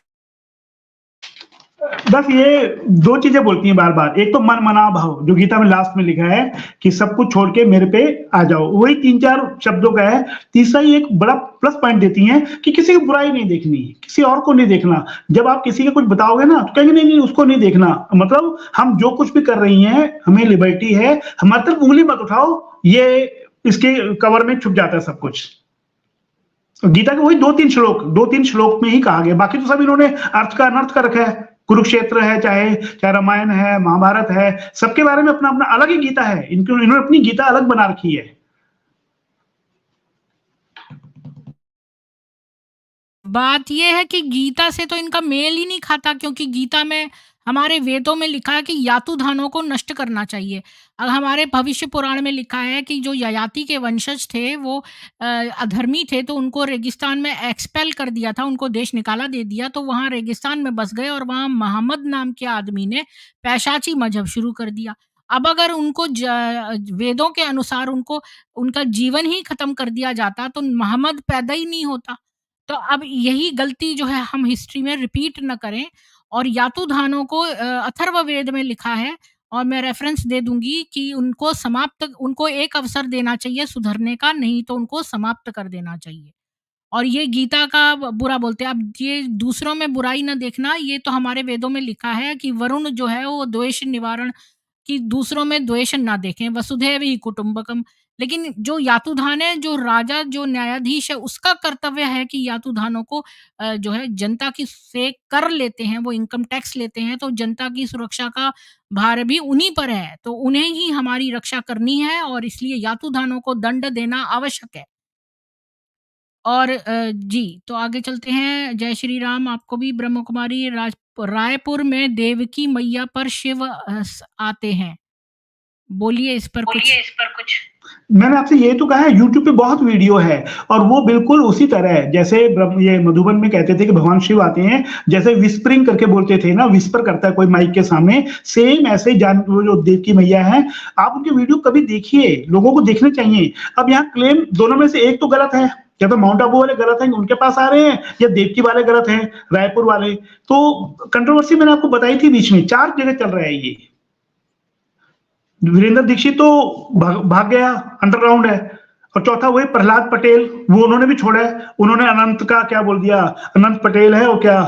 बस ये 2 चीज़ें बोलती हैं बार-बार। एक तो मन-मना भाव, जो गीता में लास्ट में लिखा है कि सब कुछ छोड़ के मेरे पे आ जाओ। वही 3-4 शब्दों का है। तीसरा ये एक बड़ा प्लस पॉइंट देती हैं कि किसी की बुराई नहीं देखनी, किसी और को नहीं देखना। जब आप किसी को कुछ बताओगे ना, तो कहेंगे नहीं-नहीं उसको नहीं देखना। मतलब हम जो कुछ भी कर रही हैं, हमें लिबर्टी है, हमारी तरफ उँगली मत उठाओ, ये इसके कवर में छुप जाता है सब कुछ। गीता के वही 2-3 श्लोक में ही कहा गया, बाकी तो सब इन्होंने अर्थ का अनर्थ कर रखा है। कुरुक्षेत्र है, चाहे चाहे रामायण है, महाभारत है, सबके बारे में अपना-अपना अलग ही गीता है। इन्होंने अपनी गीता अलग बना रखी है। बात ये है कि गीता से तो इनका मेल ही नहीं खाता, क्योंकि गीता में हमारे वेदों में लिखा है कि यातुधानों को नष्ट करना चाहिए। अब हमारे भविष्य पुराण में लिखा है कि जो ययाति के वंशज थे वो अधर्मी थे, तो उनको रेगिस्तान में एक्सपेल कर दिया था, उनको देश निकाला दे दिया, तो वहाँ रेगिस्तान में बस गए और वहाँ मोहम्मद नाम के आदमी ने पैशाची मज़हब शुरू कर दिया। अब अगर उनको वेदों के अनुसार उनको उनका जीवन ही खत्म कर दिया जाता, तो मोहम्मद पैदा ही नहीं होता। तो अब यही गलती जो है हम हिस्ट्री में रिपीट ना करें, और यातुधानों को अथर्ववेद में लिखा है, और मैं रेफरेंस दे दूँगी कि उनको एक अवसर देना चाहिए सुधरने का, नहीं तो उनको समाप्त कर देना चाहिए। और ये गीता का बुरा बोलते हैं। अब ये दूसरों में बुराई ना देखना, ये तो हमारे वेदों में लिखा है कि वरुण जो है वो द्वेष निवारण, कि दूसरों में द्वेष ना देखें, वसुधैव ही कुटुम्बकम। लेकिन जो यातुधान है, जो राजा, जो न्यायाधीश है, उसका कर्तव्य है कि यातुधानों को जो है जनता की से कर लेते हैं, वो इनकम टैक्स लेते हैं, तो जनता की सुरक्षा का भार भी उन्हीं पर है। तो उन्हें ही हमारी रक्षा करनी है, और इसलिए यातुधानों को दंड देना आवश्यक है। और जी, तो आगे चलते हैं। जय श्री राम आपको भी। ब्रह्म कुमारी रायपुर में देवकी मैया पर शिव आते हैं। बोलिए इस पर कुछ? मैंने आपसे ये तो कहा है, यूट्यूब पे बहुत वीडियो है और वो बिल्कुल उसी तरह है जैसे ये मधुबन में कहते थे कि भगवान शिव आते हैं, जैसे विस्परिंग करके बोलते थे ना, विस्पर करता है कोई माइक के सामने, सेम ऐसे ही जान वो जो देव की मैया है, आप उनके वीडियो कभी देखिए, लोगों को देखने चाहिए। अब यहाँ क्लेम दोनों में से एक तो गलत है, या तो माउंट आबू वाले गलत हैं, उनके पास आ रहे हैं, या देवकी वाले गलत हैं, रायपुर वाले। तो कंट्रोवर्सी मैंने आपको बताई थी बीच में, 4 जगह चल रहा है ये। वीरेंद्र दीक्षित तो भाग गया, अंडरग्राउंड है। और चौथा वही प्रहलाद पटेल, वो उन्होंने भी छोड़ा है। उन्होंने अनंत का क्या बोल दिया, अनंत पटेल है और क्या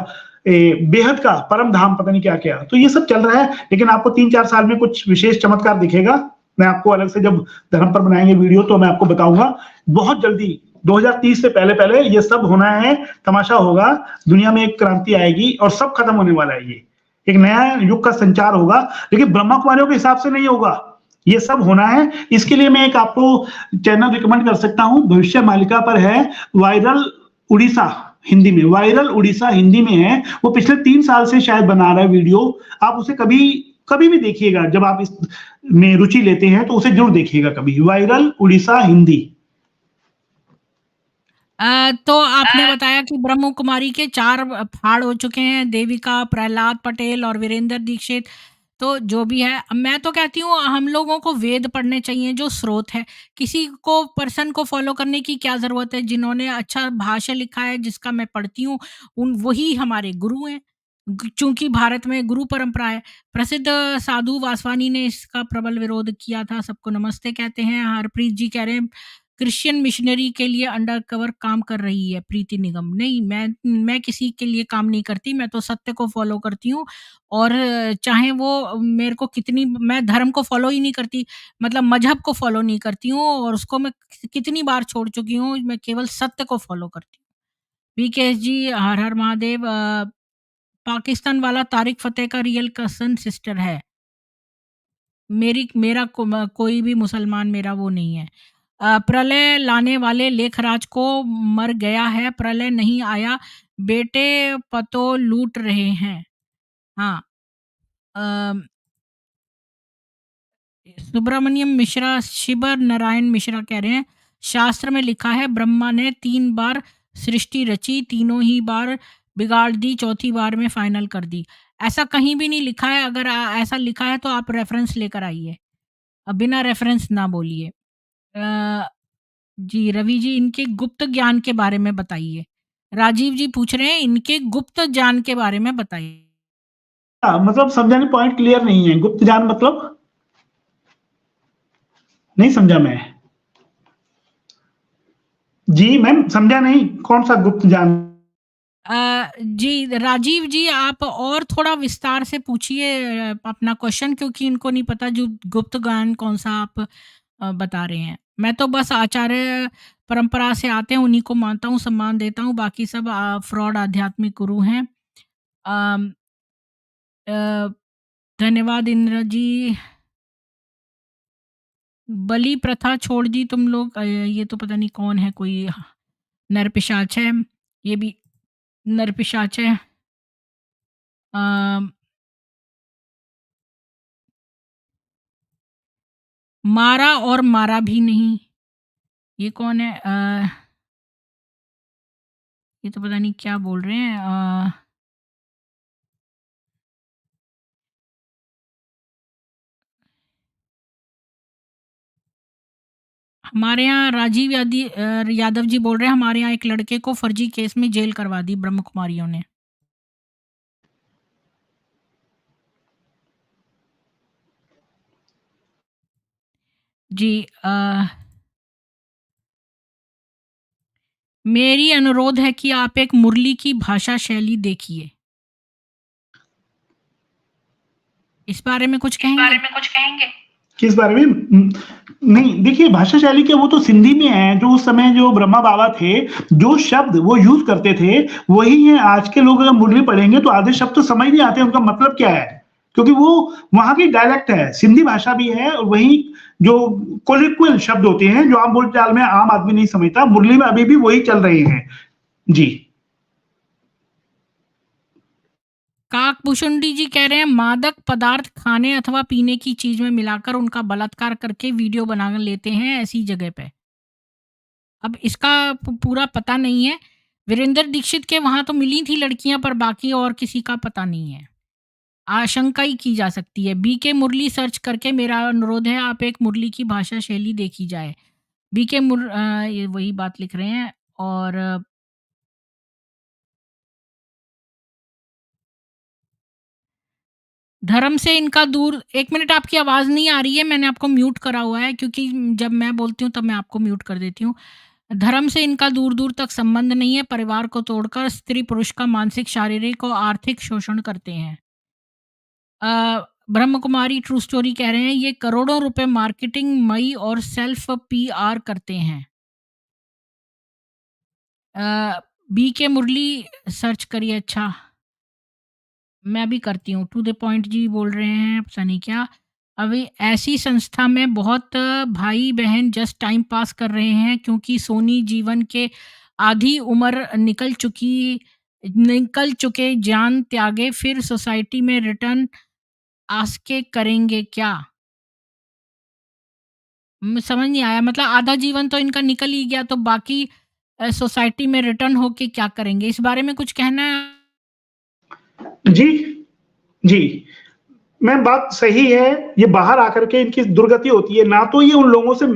बेहद का परम धाम, पता नहीं क्या क्या। तो ये सब चल रहा है, लेकिन आपको 3-4 साल में कुछ विशेष चमत्कार दिखेगा। मैं आपको अलग से जब धर्म पर बनाएंगे वीडियो तो मैं आपको बताऊंगा। बहुत जल्दी 2030 से पहले पहले ये सब होना है, तमाशा होगा, दुनिया में एक क्रांति आएगी और सब खत्म होने वाला है। ये एक नया युग का संचार होगा, लेकिन ब्रह्मा कुमारियों के हिसाब से नहीं होगा। ये सब होना है। इसके लिए मैं एक आपको चैनल रिकमेंड कर सकता हूं, भविष्य मालिका पर है, वायरल उड़ीसा हिंदी में, वायरल उड़ीसा हिंदी में है। वो पिछले 3 साल से शायद बना रहा है वीडियो। आप उसे कभी कभी भी देखिएगा, जब आप इस में रुचि लेते हैं तो उसे जरूर देखिएगा कभी, वायरल उड़ीसा हिंदी। तो आपने बताया कि ब्रह्म कुमारी के 4 फाड़ हो चुके हैं, देविका, प्रहलाद पटेल और वीरेंद्र दीक्षित। तो जो भी है, मैं तो कहती हूँ हम लोगों को वेद पढ़ने चाहिए जो स्रोत है। किसी को पर्सन को फ़ॉलो करने की क्या ज़रूरत है? जिन्होंने अच्छा भाष्य लिखा है, जिसका मैं पढ़ती हूँ, उन वही हमारे गुरु हैं। चूँकि भारत में गुरु परंपरा है। प्रसिद्ध साधु वासवानी ने इसका प्रबल विरोध किया था। सबको नमस्ते कहते हैं। हरप्रीत जी कह रहे हैं क्रिश्चियन मिशनरी के लिए अंडर कवर काम कर रही है प्रीति निगम। नहीं, मैं किसी के लिए काम नहीं करती, मैं तो सत्य को फ़ॉलो करती हूँ। और चाहे वो मेरे को कितनी, मैं धर्म को फ़ॉलो ही नहीं करती, मतलब मज़हब को फ़ॉलो नहीं करती हूँ, और उसको मैं कितनी बार छोड़ चुकी हूँ, मैं केवल सत्य को फ़ॉलो करती हूँ। वीकेएस जी, हर हर महादेव। पाकिस्तान वाला तारिक फ़तेह का रियल कज़न सिस्टर है। कोई भी मुसलमान मेरा वो नहीं है। प्रलय लाने वाले लेखराज को मर गया है, प्रलय नहीं आया, बेटे पतो लूट रहे हैं। हाँ, अम, सुब्रमण्यम मिश्रा, शिबर नारायण मिश्रा कह रहे हैं, शास्त्र में लिखा है ब्रह्मा ने 3 बार सृष्टि रची, तीनों ही बार बिगाड़ दी, चौथी बार में फाइनल कर दी। ऐसा कहीं भी नहीं लिखा है, अगर ऐसा लिखा है तो आप रेफ़रेंस लेकर आइए। बिना रेफ़रेंस ना बोलिए। अ, जी, रवि जी इनके गुप्त ज्ञान के बारे में बताइए। राजीव जी पूछ रहे हैं इनके गुप्त ज्ञान के बारे में बताइए। मतलब समझाने पॉइंट क्लियर नहीं है। गुप्त ज्ञान मतलब? नहीं समझा मैं। जी, मैम समझा नहीं, कौन-सा गुप्त ज्ञान? जी, राजीव जी आप और थोड़ा विस्तार से पूछिए अपना क्वेश्चन, क्योंकि इनको नहीं पता जो गुप्त ज्ञान कौन-सा आप बता रहे हैं। मैं तो बस आचार्य परंपरा से आते हैं, उन्हीं को मानता हूँ, सम्मान देता हूँ, बाकी सब फ्रॉड आध्यात्मिक गुरु हैं। अम, अ, धन्यवाद इंद्र जी। बलि प्रथा छोड़ दी तुम लोग, ये तो पता नहीं कौन है, कोई नरपिशाच है, ये भी नरपिशाच है। अ, मारा और मारा भी नहीं, ये कौन है? ये तो पता नहीं क्या बोल रहे हैं। हमारे यहाँ यादव जी बोल रहे हैं हमारे यहाँ एक लड़के को फर्जी केस में जेल करवा दी ब्रह्म कुमारियों ने। जी, मेरी अनुरोध है कि आप एक मुरली की भाषा शैली देखिए। इस बारे में कुछ इस बारे कहेंगे? में कुछ कहेंगे? किस बारे में? नहीं, देखिए भाषा शैली के वो तो सिंधी में है, जो उस समय जो ब्रह्मा बाबा थे, जो शब्द वो यूज़ करते थे, वही है। आज के लोग अगर मुरली पढ़ेंगे तो आधे शब्द तो समझ नहीं आते, उनका मतलब क्या है? क्योंकि वो वहाँ की डायलेक्ट है, सिंधी भाषा भी है और वहीं जो कोलिक्वल शब्द होते हैं, जो आम बोलचाल में आम आदमी नहीं समझता, मुरली में अभी भी वही चल रहे हैं। जी। काकभूषुंडी जी कह रहे हैं मादक पदार्थ खाने अथवा पीने की चीज में मिलाकर उनका बलात्कार करके वीडियो बना लेते हैं ऐसी जगह पे। अब इसका पूरा पता नहीं है। वीरेंद्र दीक्षित के वहां तो मिली थी लड़कियां, पर बाकी और किसी का पता नहीं है। आशंका ही की जा सकती है। बीके मुरली सर्च करके मेरा अनुरोध है आप एक मुरली की भाषा शैली देखी जाए। ये वही बात लिख रहे हैं। और धर्म से इनका दूर, 1 मिनट आपकी आवाज़ नहीं आ रही है, मैंने आपको म्यूट करा हुआ है, क्योंकि जब मैं बोलती हूँ तब मैं आपको म्यूट कर देती हूँ। धर्म से इनका दूर-दूर तक संबंध नहीं है, परिवार को तोड़कर स्त्री-पुरुष का मानसिक, शारीरिक और आर्थिक शोषण करते हैं। अ, ब्रह्म कुमारी ट्रू स्टोरी कह रहे हैं ये करोड़ों रुपए मार्केटिंग मई और सेल्फ पीआर करते हैं। बीके मुरली सर्च करिए। अच्छा, मैं भी करती हूँ। टू द पॉइंट जी बोल रहे हैं, पता नहीं क्या। अभी ऐसी संस्था में बहुत भाई-बहन जस्ट टाइम पास कर रहे हैं, क्योंकि सोनी जीवन के आधी उम्र निकल चुके जान त्यागे, फिर सोसाइटी में रिटर्न आस के करेंगे क्या? समझ नहीं आया, मतलब आधा जीवन तो इनका निकल ही गया, तो बाकी सोसाइटी में रिटर्न होके क्या करेंगे? इस बारे में कुछ कहना है? जी, जी। मैम बात सही है, ये बाहर आकर के इनकी दुर्गति होती है, ना तो ये उन लोगों से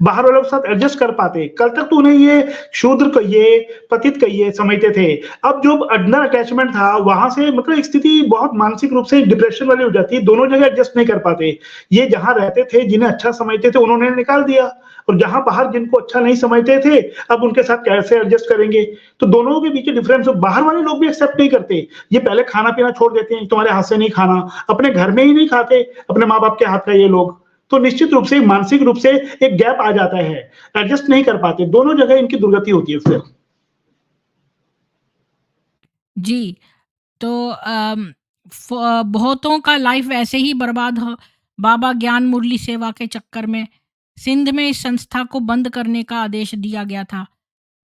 बाहर वालों के साथ एडजस्ट कर पाते। कल तक तो उन्हें ये शूद्र कहिए, पतित कहिए समझते थे। अब जो अंडर अटैचमेंट था, वहाँ से मतलब स्थिति बहुत मानसिक रूप से डिप्रेशन वाली हो जाती है, दोनों जगह एडजस्ट नहीं कर पाते। ये जहाँ रहते थे, जिन्हें अच्छा समझते थे, उन्होंने निकाल दिया और जहाँ बाहर जिनको अच्छा नहीं समझते थे, अब उनके साथ कैसे एडजस्ट करेंगे? तो दोनों के बीच डिफरेंस बाहर वाले लोग भी एक्सेप्ट नहीं करते। ये पहले खाना-पीना छोड़ देते हैं, तुम्हारे हाथ से नहीं खाना, अपने घर में ही नहीं खाते, अपने माँ-बाप के हाथ का ये लोग। तो निश्चित रूप से मानसिक रूप से एक गैप आ जाता है, एडजस्ट नहीं कर पाते, दोनों जगह इनकी दुर्गति होती है फिर। जी, तो बहुतों का लाइफ ऐसे ही बर्बाद हो बाबा ज्ञान मुरली सेवा के चक्कर में। सिंध में इस संस्था को बंद करने का आदेश दिया गया था।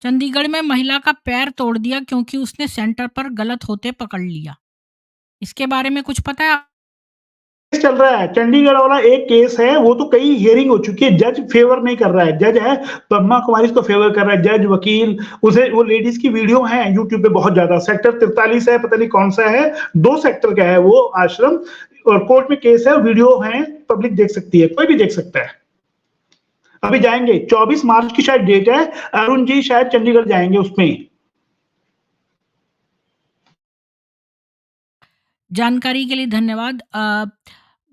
चंडीगढ़ में महिला का पैर तोड़ दिया क्योंकि उसने सेंटर पर गलत होते पकड़ लिया। इसके बारे में कुछ पता है? चल रहा है, चंडीगढ़ वाला एक केस है, वो तो कई हियरिंग हो चुकी है, जज फेवर नहीं कर रहा है, जज है ब्रह्मा कुमारी को फेवर कर रहा है, जज वकील उसे, वो लेडीज की वीडियो है यूट्यूब पे बहुत ज्यादा, सेक्टर 43 है, पता नहीं कौन सा है, 2 सेक्टर का है वो आश्रम, और कोर्ट में केस है, वीडियो है, पब्लिक देख सकती है, कोई भी देख सकता है। अभी जाएंगे 24 मार्च की शायद डेट है, अरुण जी शायद चंडीगढ़ जाएंगे उसमें। जानकारी के लिए धन्यवाद।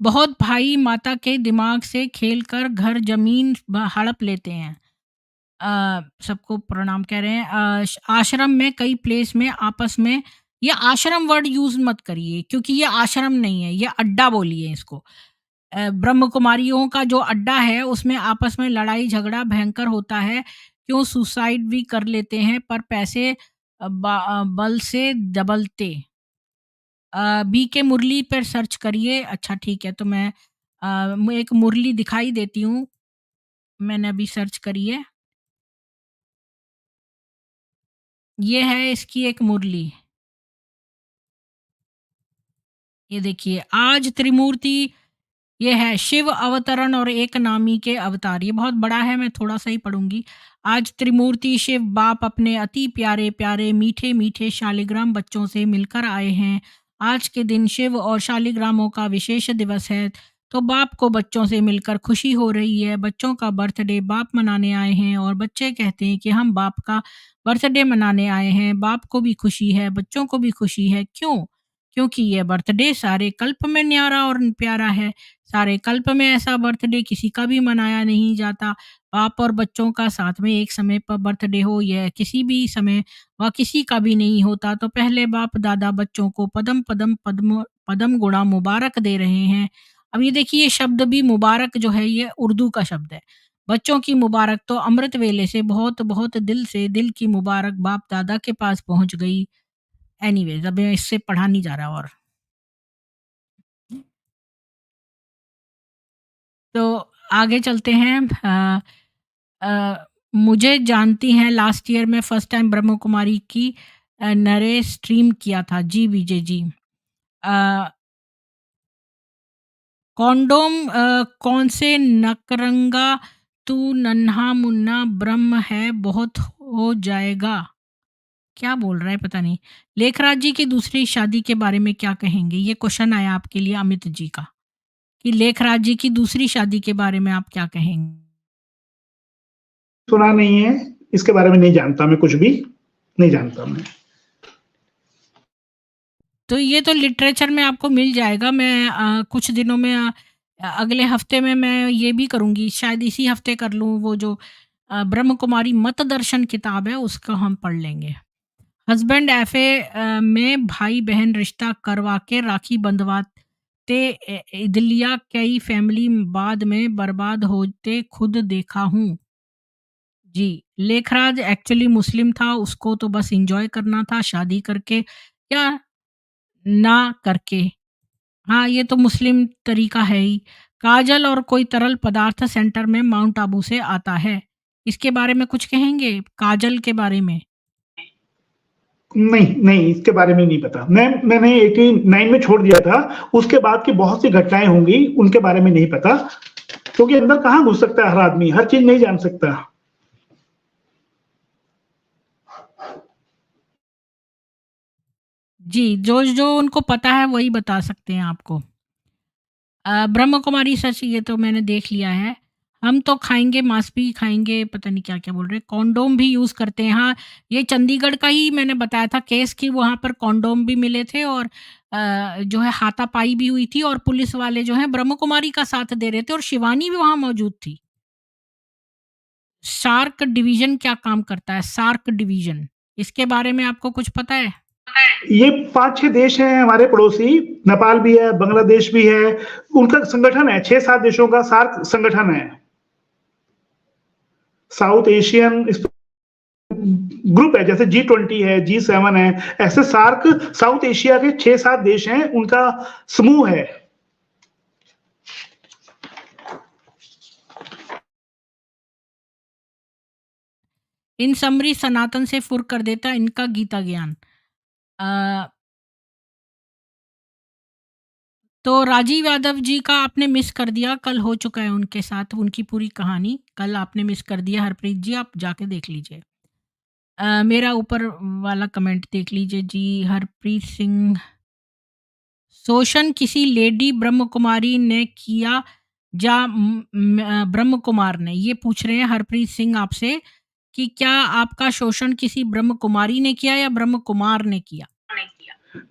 बहुत भाई माता के दिमाग से खेलकर घर ज़मीन हड़प लेते हैं। सबको प्रणाम कह रहे हैं। आश्रम में कई प्लेस में आपस में, ये आश्रम वर्ड यूज़ मत करिए क्योंकि ये आश्रम नहीं है, ये अड्डा बोलिए इसको। ब्रह्म कुमारियों का जो अड्डा है उसमें आपस में लड़ाई झगड़ा भयंकर होता है। क्यों सुसाइड भी कर लेते हैं पर पैसे बल से दबलते। बीके मुरली पर सर्च करिए। अच्छा ठीक है, तो मैं एक मुरली दिखाई देती हूँ, मैंने अभी सर्च करी है। ये है इसकी एक मुरली। ये देखिए, आज त्रिमूर्ति, ये है शिव अवतरण और एक नामी के अवतार। ये बहुत बड़ा है, मैं थोड़ा-सा ही पढ़ूँगी। आज त्रिमूर्ति शिव बाप अपने अति प्यारे-प्यारे, मीठे-मीठे शालिग्राम बच्चों से मिलकर आए हैं। आज के दिन शिव और शालिग्रामों का विशेष दिवस है, तो बाप को बच्चों से मिलकर खुशी हो रही है। बच्चों का बर्थडे बाप मनाने आए हैं और बच्चे कहते हैं कि हम बाप का बर्थडे मनाने आए हैं। बाप को भी खुशी है, बच्चों को भी खुशी है। क्यों? क्योंकि ये बर्थडे सारे कल्प में न्यारा और प्यारा है। सारे कल्प में ऐसा बर्थडे किसी का भी मनाया नहीं जाता। बाप और बच्चों का साथ में एक समय पर बर्थडे हो, यह किसी भी समय व किसी का भी नहीं होता। तो पहले बाप दादा बच्चों को पदम पदम पद्म पदम गुणा मुबारक दे रहे हैं। अब ये देखिए, ये शब्द भी मुबारक जो है ये उर्दू का शब्द है। बच्चों की मुबारक तो अमृत वेले से बहुत बहुत दिल से दिल की मुबारक बाप दादा के पास पहुंच गई। एनीवेज, अब मैं इससे पढ़ा नहीं जा रहा और। तो आगे चलते हैं। मुझे जानती हैं, लास्ट ईयर में फर्स्ट टाइम ब्रह्म कुमारी की नरे स्ट्रीम किया था। जी विजय जी। अ, कॉन्डोम कौन से नकरंगा, तू नन्हा मुन्ना ब्रह्म है बहुत हो जाएगा। क्या बोल रहा है पता नहीं। लेखराज जी की दूसरी शादी के बारे में क्या कहेंगे? ये क्वेश्चन आया आपके लिए अमित जी का, कि लेखराज जी की दूसरी शादी के बारे में आप क्या कहेंगे? सुना नहीं है, इसके बारे में नहीं जानता मैं कुछ भी, नहीं जानता मैं। तो ये तो लिटरेचर में आपको मिल जाएगा। मैं कुछ दिनों में अगले हफ्ते में मैं ये भी करूँगी, शायद इसी हफ्ते कर लूँ, वो जो ब्रह्म कुमारी मत दर्शन किताब है उसको हम पढ़ लेंगे। हस्बैंड एफए में भाई बहन रिश्ता करवा के राखी बंधवाते इदलिया कई फैमिली बाद में बर्बाद होते खुद देखा हूँ। जी, लेखराज एक्चुअली मुस्लिम था, उसको तो बस एन्जॉय करना था शादी करके या ना करके। हाँ, ये तो मुस्लिम तरीका है ही। काजल और कोई तरल पदार्थ सेंटर में माउंट आबू से आता है। इसके बारे में कुछ कहेंगे? काजल के बारे में? नहीं, नहीं, इसके बारे में नहीं पता। मैंने 89 में छोड़ दिया था, उसके बाद की बहुत सी घटनाएँ होंगी, उनके बारे में नहीं पता, क्योंकि अंदर कहाँ घुस सकता है हर आदमी, हर चीज़ नहीं जान सकता। जी, जो उनको पता है वही बता सकते हैं आपको। ब्रह्म कुमारी सच, ये तो मैंने देख लिया है। हम तो खाएँगे, मांस भी खाएँगे, पता नहीं क्या-क्या बोल रहे हैं। कॉन्डोम भी यूज़ करते हैं। हाँ, ये चंडीगढ़ का ही मैंने बताया था केस, कि वहाँ पर कॉन्डोम भी मिले थे और जो है हाथापाई भी हुई थी और पुलिस वाले जो हैं ब्रह्म कुमारी का साथ दे रहे थे और शिवानी भी वहाँ मौजूद थी। सार्क डिवीज़न क्या काम करता है? सार्क डिवीज़न, इसके बारे में आपको कुछ पता है? ये 5-6 देश हैं हमारे पड़ोसी, नेपाल भी है, बांग्लादेश भी है, उनका संगठन है, 6-7 देशों का सार्क संगठन है। साउथ एशियन ग्रुप है, जैसे G20 है, G7 है, ऐसे सार्क साउथ एशिया के 6-7 देश हैं, उनका समूह है। इन समरी सनातन से फुर कर देता इनका गीता ज्ञान। अ तो राजीव यादव जी का आपने मिस कर दिया, कल हो चुका है उनके साथ उनकी पूरी कहानी, कल आपने मिस कर दिया हरप्रीत जी, आप जाके देख लीजिए। मेरा ऊपर वाला कमेंट देख लीजिए जी, हरप्रीत सिंह, शोषण किसी लेडी ब्रह्म कुमारी ने किया या ब्रह्म कुमार ने? ये पूछ रहे हैं हरप्रीत सिंह आपसे कि क्या आपका शोषण किसी ब्रह्म कुमारी ने किया या ब्रह्म कुमार ने किया?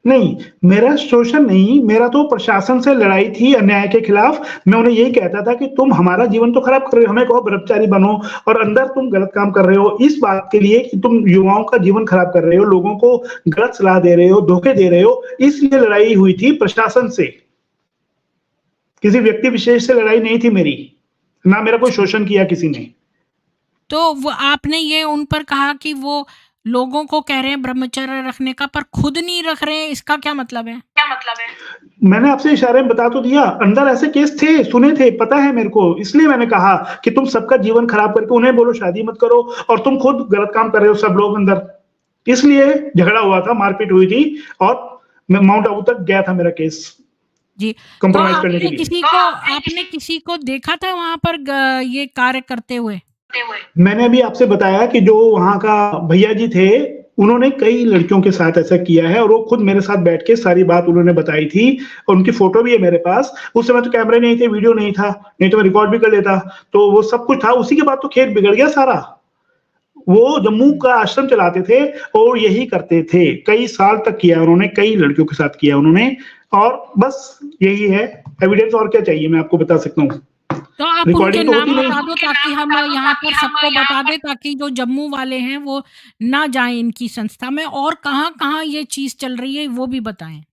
नहीं, मेरा शोषण नहीं, मेरा तो प्रशासन से लड़ाई थी अन्याय के खिलाफ। मैं उन्हें यही कहता था कि तुम हमारा जीवन तो खराब कर रहे हो, हमें कहो ब्रह्मचारी बनो और अंदर तुम गलत काम कर रहे हो। इस बात के लिए कि तुम युवाओं का जीवन खराब कर रहे हो, लोगों को गलत सलाह दे रहे हो, धोखे दे रहे हो, इसलिए लड़ाई हुई थी प्रशासन से। किसी व्यक्ति विशेष से लड़ाई नहीं थी मेरी, ना मेरा कोई शोषण किया किसी ने। तो वो आपने ये उन पर कहा कि वो लोगों को कह रहे हैं ब्रह्मचर्य रखने का, पर खुद नहीं रख रहे हैं, इसका क्या मतलब है? मैंने आपसे इशारे में बता तो दिया, अंदर ऐसे केस थे, सुने थे, पता है मेरे को, इसलिए मैंने कहा कि तुम सबका जीवन खराब करके उन्हें बोलो शादी मत करो और तुम खुद गलत काम कर रहे हो सब लोग अंदर। इसलिए झगड़ा हुआ था, मारपीट हुई थी और मैं माउंट आबू तक गया था मेरा केस जी, तो कंप्रोमाइज करने के लिए। आपने किसी को देखा था वहाँ पर ये कार्य करते हुए? मैंने अभी आपसे बताया कि जो वहाँ का भैया जी थे, उन्होंने कई लड़कियों के साथ ऐसा किया है और वो खुद मेरे साथ बैठ के सारी बात उन्होंने बताई थी और उनकी फोटो भी है मेरे पास। उस समय तो कैमरे नहीं थे, वीडियो नहीं था, नहीं तो मैं रिकॉर्ड भी कर लेता। तो वो सब कुछ था, उसी के बाद तो खेल बिगड़ गया सारा। वो जम्मू का आश्रम चलाते थे और यही करते थे, कई साल तक किया उन्होंने, कई लड़कियों के साथ किया उन्होंने और बस यही है एविडेंस। और क्या चाहिए, मैं आपको बता सकता हूँ। तो आप उनके रिकॉर्डिंग तो नाम होती नहीं। बता दो ताकि हम यहाँ पर सबको बता दें, ताकि जो जम्मू वाले हैं वो ना जाएँ इनकी संस्था में, और कहाँ-कहाँ ये चीज़ चल रही है वो भी बताएँ।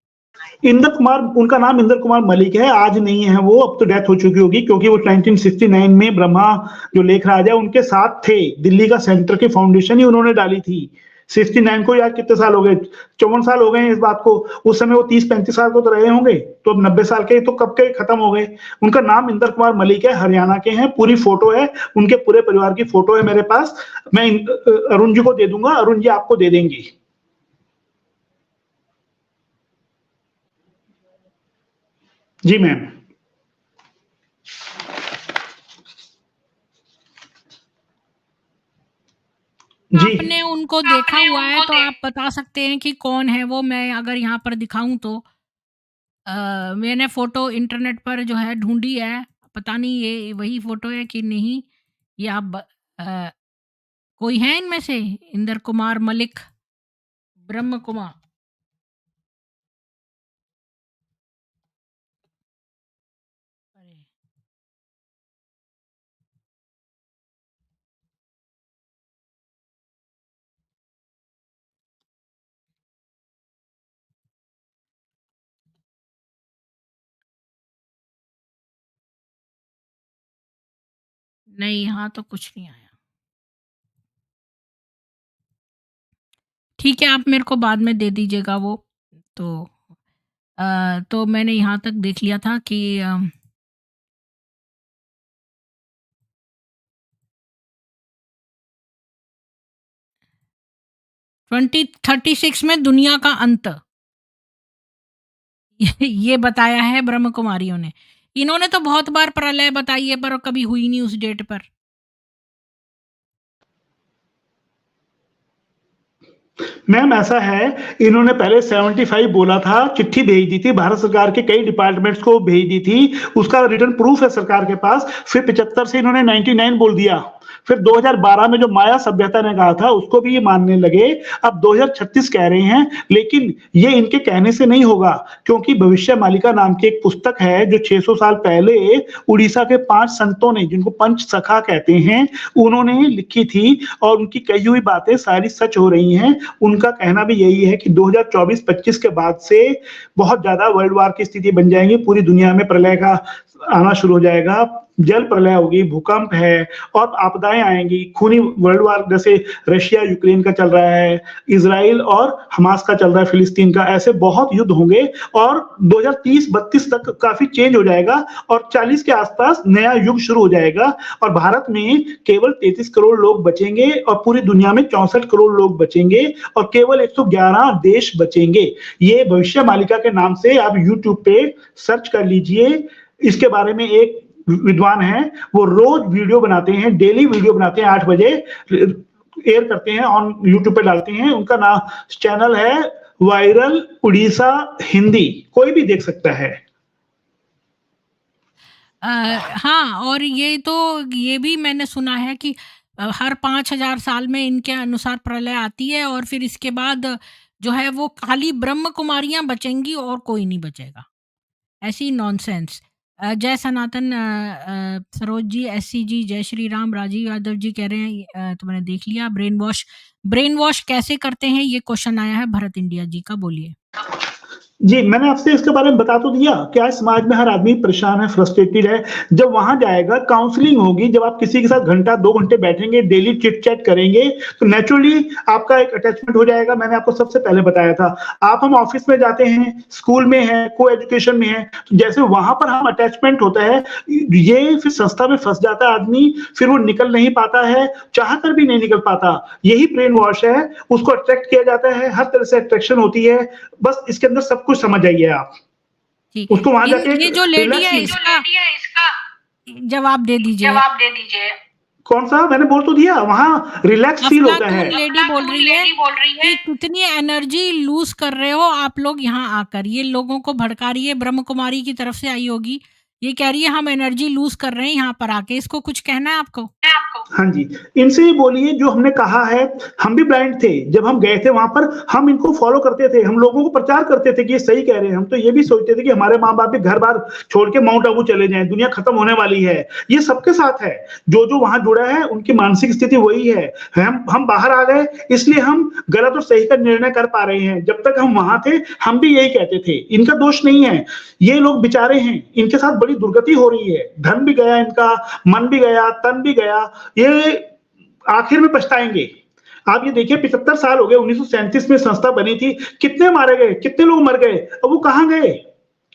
इंद्र कुमार, उनका नाम इंद्र कुमार मलिक है, आज नहीं है वो, अब तो डेथ हो चुकी होगी क्योंकि वो 1969 में ब्रह्मा जो लेखराज है उनके साथ थे। दिल्ली का सेंटर की फाउंडेशन ही उन्होंने डाली थी। 69 को यार कितने साल हो गए, 54 साल हो गए हैं इस बात को। उस समय वो 30-35 साल को तो रहे होंगे, तो अब 90 साल के तो कब के खत्म हो गए। उनका नाम इंद्र कुमार मलिक है, हरियाणा के हैं, पूरी फोटो है, उनके पूरे परिवार की फोटो है मेरे पास। मैं अरुण जी को दे दूंगा, अरुण जी आपको दे देंगी। जी मैम। जी आपने उनको देखा हुआ है तो आप बता सकते हैं कि कौन है वो? मैं अगर यहाँ पर दिखाऊँ तो मैंने फ़ोटो इंटरनेट पर जो है ढूँढी है, पता नहीं ये वही फ़ोटो है कि नहीं? ये आप अ, कोई है इनमें से? इंदर कुमार मलिक, ब्रह्म कुमार। अरे! नहीं, यहाँ तो कुछ नहीं आया। ठीक है, आप मेरे को बाद में दे दीजिएगा वो। तो तो मैंने यहाँ तक देख लिया था कि 2036 में दुनिया का अंत। ये बताया है ब्रह्म कुमारियों ने। इन्होंने तो बहुत बार प्रलय बताई है पर कभी हुई नहीं उस डेट पर। मैम ऐसा है, इन्होंने पहले 75 बोला था, चिट्ठी भेज दी थी, भारत सरकार के कई डिपार्टमेंट्स को भेज दी थी, उसका रिटर्न प्रूफ है सरकार के पास। फिर 75 से इन्होंने 99 बोल दिया। फिर 2012 में जो माया सभ्यता ने कहा था उसको भी ये मानने लगे। अब 2036 कह रहे हैं, लेकिन ये इनके कहने से नहीं होगा, क्योंकि भविष्य मालिका नाम की एक पुस्तक है जो 600 साल पहले उड़ीसा के 5 संतों ने, जिनको पंच सखा कहते हैं, उन्होंने लिखी थी और उनकी कही हुई बातें सारी सच हो रही हैं। उनका कहना भी यही है कि 2024-25 के बाद से बहुत ज्यादा वर्ल्ड वार की स्थिति बन जाएगी, पूरी दुनिया में प्रलय का आना शुरू हो जाएगा, जल प्रलय होगी, भूकंप है और आपदाएँ आएँगी, खूनी वर्ल्ड वार जैसे रशिया यूक्रेन का चल रहा है, इज़राइल और हमास का चल रहा है फिलिस्तीन का, ऐसे बहुत युद्ध होंगे और 2030-32 तक काफ़ी चेंज हो जाएगा और 40 के आस-पास नया युग शुरू हो जाएगा और भारत में केवल 33 करोड़ लोग बचेंगे और पूरी दुनिया में 64 करोड़ लोग बचेंगे और केवल 111 देश बचेंगे। ये भविष्य मालिका के नाम से आप यूट्यूब पे सर्च कर लीजिए। इसके बारे में एक विद्वान हैं, वो रोज वीडियो बनाते हैं, डेली वीडियो बनाते हैं 8 बजे एयर करते हैं ऑन यूट्यूब पे डालते हैं। उनका नाम चैनल है वायरल उड़ीसा हिंदी, कोई भी देख सकता है। हाँ, और ये भी मैंने सुना है कि हर 5000 साल में इनके अनुसार प्रलय आती है और फिर इसके बाद जो है वो खाली ब्रह्म कुमारियाँ बचेंगी और कोई नहीं बचेगा। ऐसी नॉनसेंस। जय सनातन सरोज जी, एससी जी, जय श्री राम, राजीव यादव जी कह रहे हैं तो मैंने देख लिया। ब्रेन वॉश कैसे करते हैं ये क्वेश्चन आया है भरत इंडिया जी का, बोलिए। जी, मैंने आपसे इसके बारे में बता तो दिया कि आज समाज में हर आदमी परेशान है, फ्रस्ट्रेटेड है। जब वहाँ जाएगा, काउंसलिंग होगी, जब आप किसी के साथ घंटा 2 घंटे बैठेंगे, डेली चिट-चैट करेंगे, तो नेचुरली आपका एक अटैचमेंट हो जाएगा। मैंने आपको सबसे पहले बताया था। हम ऑफिस में जाते हैं, स्कूल में हैं, को-एजुकेशन में हैं, तो जैसे वहाँ पर हम अटैचमेंट होता है, ये फिर संस्था में फँस जाता है आदमी, फिर वो निकल नहीं पाता है, चाह कर भी नहीं निकल पाता। यही ब्रेन वॉश है, उसको अट्रैक्ट किया जाता है, हर तरह से अट्रैक्शन होती है। बस इसके अंदर सब कुछ समझ जाइए आप। जी। उसको वहाँ जाके ये जो लेडी है इसका जवाब दे दीजिए। कौन-सा मैंने बोल तो दिया, वहाँ रिलैक्स फील होता है। अफलातून लेडी बोल रही है कि कितनी एनर्जी लूज़ कर रहे हो आप लोग यहाँ आकर। ये लोगों को भड़का रही है, ब्रह्म कुमारी की तरफ से आई होगी। ये कह रही है हम एनर्जी लूज़ कर रहे हैं यहाँ पर आके। इसको कुछ कहना है आपको? हाँ जी, इनसे ही बोलिए जो हमने कहा है, हम भी ब्लाइंड थे। जब हम गए थे वहाँ पर, हम इनको फॉलो करते थे, हम लोगों को प्रचार करते थे कि ये सही कह रहे हैं। हम तो ये भी सोचते थे कि हमारे माँ-बाप भी घर-बार छोड़ के माउंट आबू चले जाएँ, दुनिया खत्म होने वाली है। ये सबके साथ है, जो वहाँ जुड़ा है, उनकी मानसिक स्थिति वही है। हम बाहर आ गए, इसलिए हम गलत और सही का निर्णय कर पा रहे हैं। जब तक हम वहाँ थे, हम भी यही कहते थे। इनका दोष नहीं है, ये लोग बेचारे हैं, इनके साथ बड़ी दुर्गति हो रही है। धन भी गया इनका, मन भी गया, तन भी गया। ये आखिर में पछताएंगे। आप ये देखिए 75 साल हो गए, 1937 में संस्था बनी थी, कितने मारे गए, कितने लोग मर गए, अब वो कहाँ गए?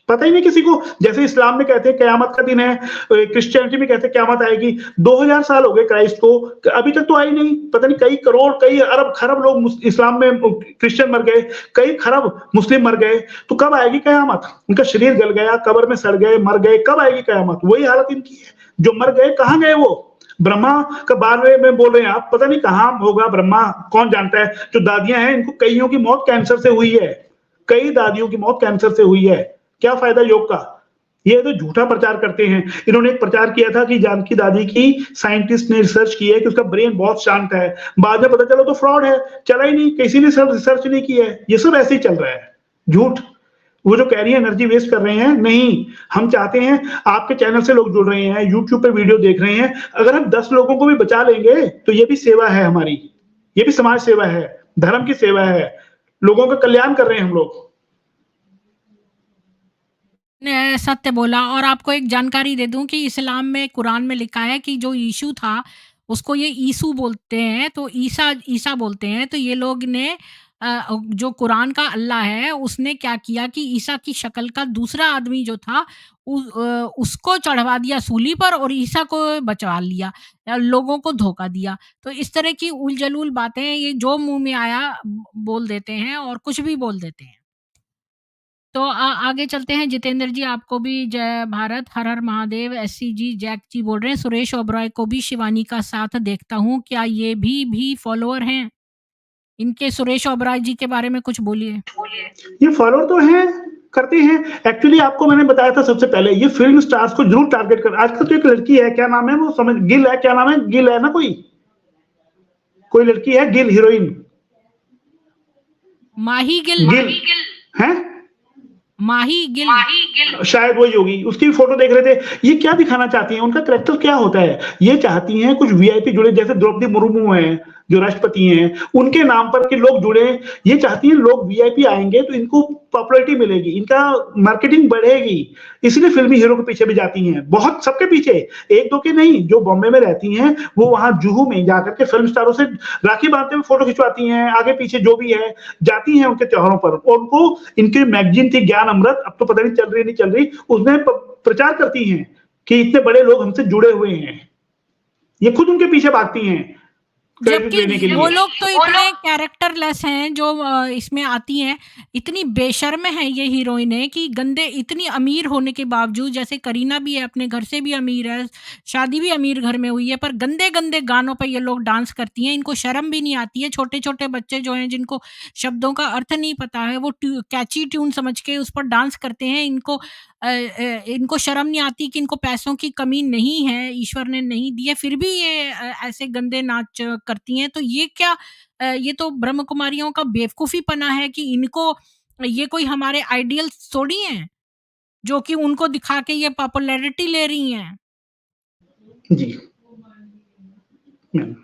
पता ही नहीं किसी को। जैसे इस्लाम में कहते हैं कयामत का दिन है, क्रिश्चियनिटी में कहते हैं कयामत आएगी। 2000 साल हो गए क्राइस्ट को, अभी तक तो आई नहीं। पता नहीं कई करोड़, कई अरब खरब लोग इस्लाम में क्रिश्चियन मर गए, कई खरब मुस्लिम मर गए, तो कब आएगी कयामत? उनका शरीर गल गया, कब्र में सड़ गए, मर गए, कब आएगी कयामत? वही हालत इनकी है। जो मर गए कहाँ गए वो? ब्रह्मा का बारे में बोल रहे हैं आप, पता नहीं कहाँ होगा ब्रह्मा, कौन जानता है। जो दादियां हैं, इनको कईयों की मौत कैंसर से हुई है, कई दादियों की मौत कैंसर से हुई है। क्या फायदा योग का? ये तो झूठा प्रचार करते हैं। इन्होंने एक प्रचार किया था कि जानकी दादी की साइंटिस्ट ने रिसर्च की है कि उसका ब्रेन बहुत शांत है, बाद में पता चला तो फ्रॉड है, चला ही नहीं, किसी ने रिसर्च नहीं की है। ये सब ऐसे ही चल रहा है, झूठ। वो जो कह रही है एनर्जी वेस्ट कर रहे हैं, नहीं। हम चाहते हैं, आपके चैनल से लोग जुड़ रहे हैं, यूट्यूब पे वीडियो देख रहे हैं, अगर हम 10 लोगों को भी बचा लेंगे तो ये भी सेवा है हमारी, ये भी समाज सेवा है, धर्म की सेवा है, लोगों का कल्याण कर रहे हैं हम लोग। ने सत्य बोला। और आपको एक जानकारी दे दूं कि इस्लाम में, कुरान में लिखा है कि जो यीशु था उसको ये ईसू बोलते हैं, तो ईसा ईसा बोलते हैं। तो ये लोग ने जो कुरान का अल्लाह है उसने क्या किया कि ईसा की शक्ल का दूसरा आदमी जो था उसको चढ़वा दिया सूली पर और ईसा को बचवा लिया, लोगों को धोखा दिया। तो इस तरह की उल-जलूल बातें ये जो मुँह में आया बोल देते हैं और कुछ भी बोल देते हैं। तो आगे चलते हैं। जितेंद्र जी, आपको भी जय भारत, हर हर महादेव। एससी जी, जैक जी बोल रहे हैं सुरेश ओबरॉय को भी शिवानी का साथ देखता हूँ, क्या ये भी फॉलोअर हैं? इनके सुरेश ओबरॉय जी के बारे में कुछ बोलिए। ये फॉलोअर तो हैं, करते हैं। एक्चुअली आपको मैंने बताया था सबसे पहले, ये फिल्म स्टार्स को जरूर टारगेट कर। आजकल तो एक लड़की है, क्या नाम है वो, समझ गिल है, क्या नाम है, गिल है ना, कोई लड़की है गिल, हीरोइन माही गिल है, माही गिल शायद वही होगी। उसकी भी फोटो देख रहे थे। ये क्या दिखाना चाहती हैं, उनका कैरेक्टर क्या होता है? ये चाहती हैं कुछ वीआईपी जुड़े, जैसे द्रौपदी मुर्मू हैं जो राष्ट्रपति हैं, उनके नाम पर के लोग जुड़े। ये चाहती हैं लोग वीआईपी आएंगे तो इनको पॉपुलैरिटी मिलेगी, इनका मार्केटिंग बढ़ेगी, इसीलिए फ़िल्मी हीरो के पीछे भी जाती हैं। बहुत सबके पीछे, 1-2 के नहीं, जो बॉम्बे में रहती हैं, वो वहाँ जुहू में जाकर के फ़िल्म स्टारों से राखी बाँधते हुए फ़ोटो खिंचवाती हैं, आगे-पीछे जो भी है, जाती हैं उनके त्योहारों पर और उनको इनकी मैगज़ीन थी ज्ञान अमृत, अब तो पता नहीं चल रही है, नहीं चल रही, उसमें प्रचार करती हैं कि इतने बड़े लोग हमसे जुड़े हुए हैं। ये खुद उनके पीछे भागती हैं, क्रेडिट जबकि लेने के वो लिए। लोग तो इतने कैरेक्टरलेस हैं जो इसमें आती हैं, इतनी बेशर्म है ये हीरोइनें कि गंदे इतनी अमीर होने के बावजूद, जैसे करीना भी है, अपने घर से भी अमीर है, शादी भी अमीर घर में हुई है, पर गंदे-गंदे गानों पे ये लोग डांस करती हैं, इनको शर्म भी नहीं आती है। छोटे-छोटे बच्चे जो हैं जिनको शब्दों का अर्थ नहीं पता है, वो कैची ट्यून समझ के उस पर डांस करते हैं। इनको शर्म नहीं आती कि इनको पैसों की कमी नहीं है, ईश्वर ने नहीं दी है, फिर भी ये ऐसे गंदे नाच करती हैं। तो ये क्या ये तो ब्रह्म कुमारियों का बेवकूफ़ीपना है कि इनको ये कोई हमारे आइडियल्स थोड़ी हैं, जो कि उनको दिखा के ये पॉपुलैरिटी ले रही हैं। जी। हुँ।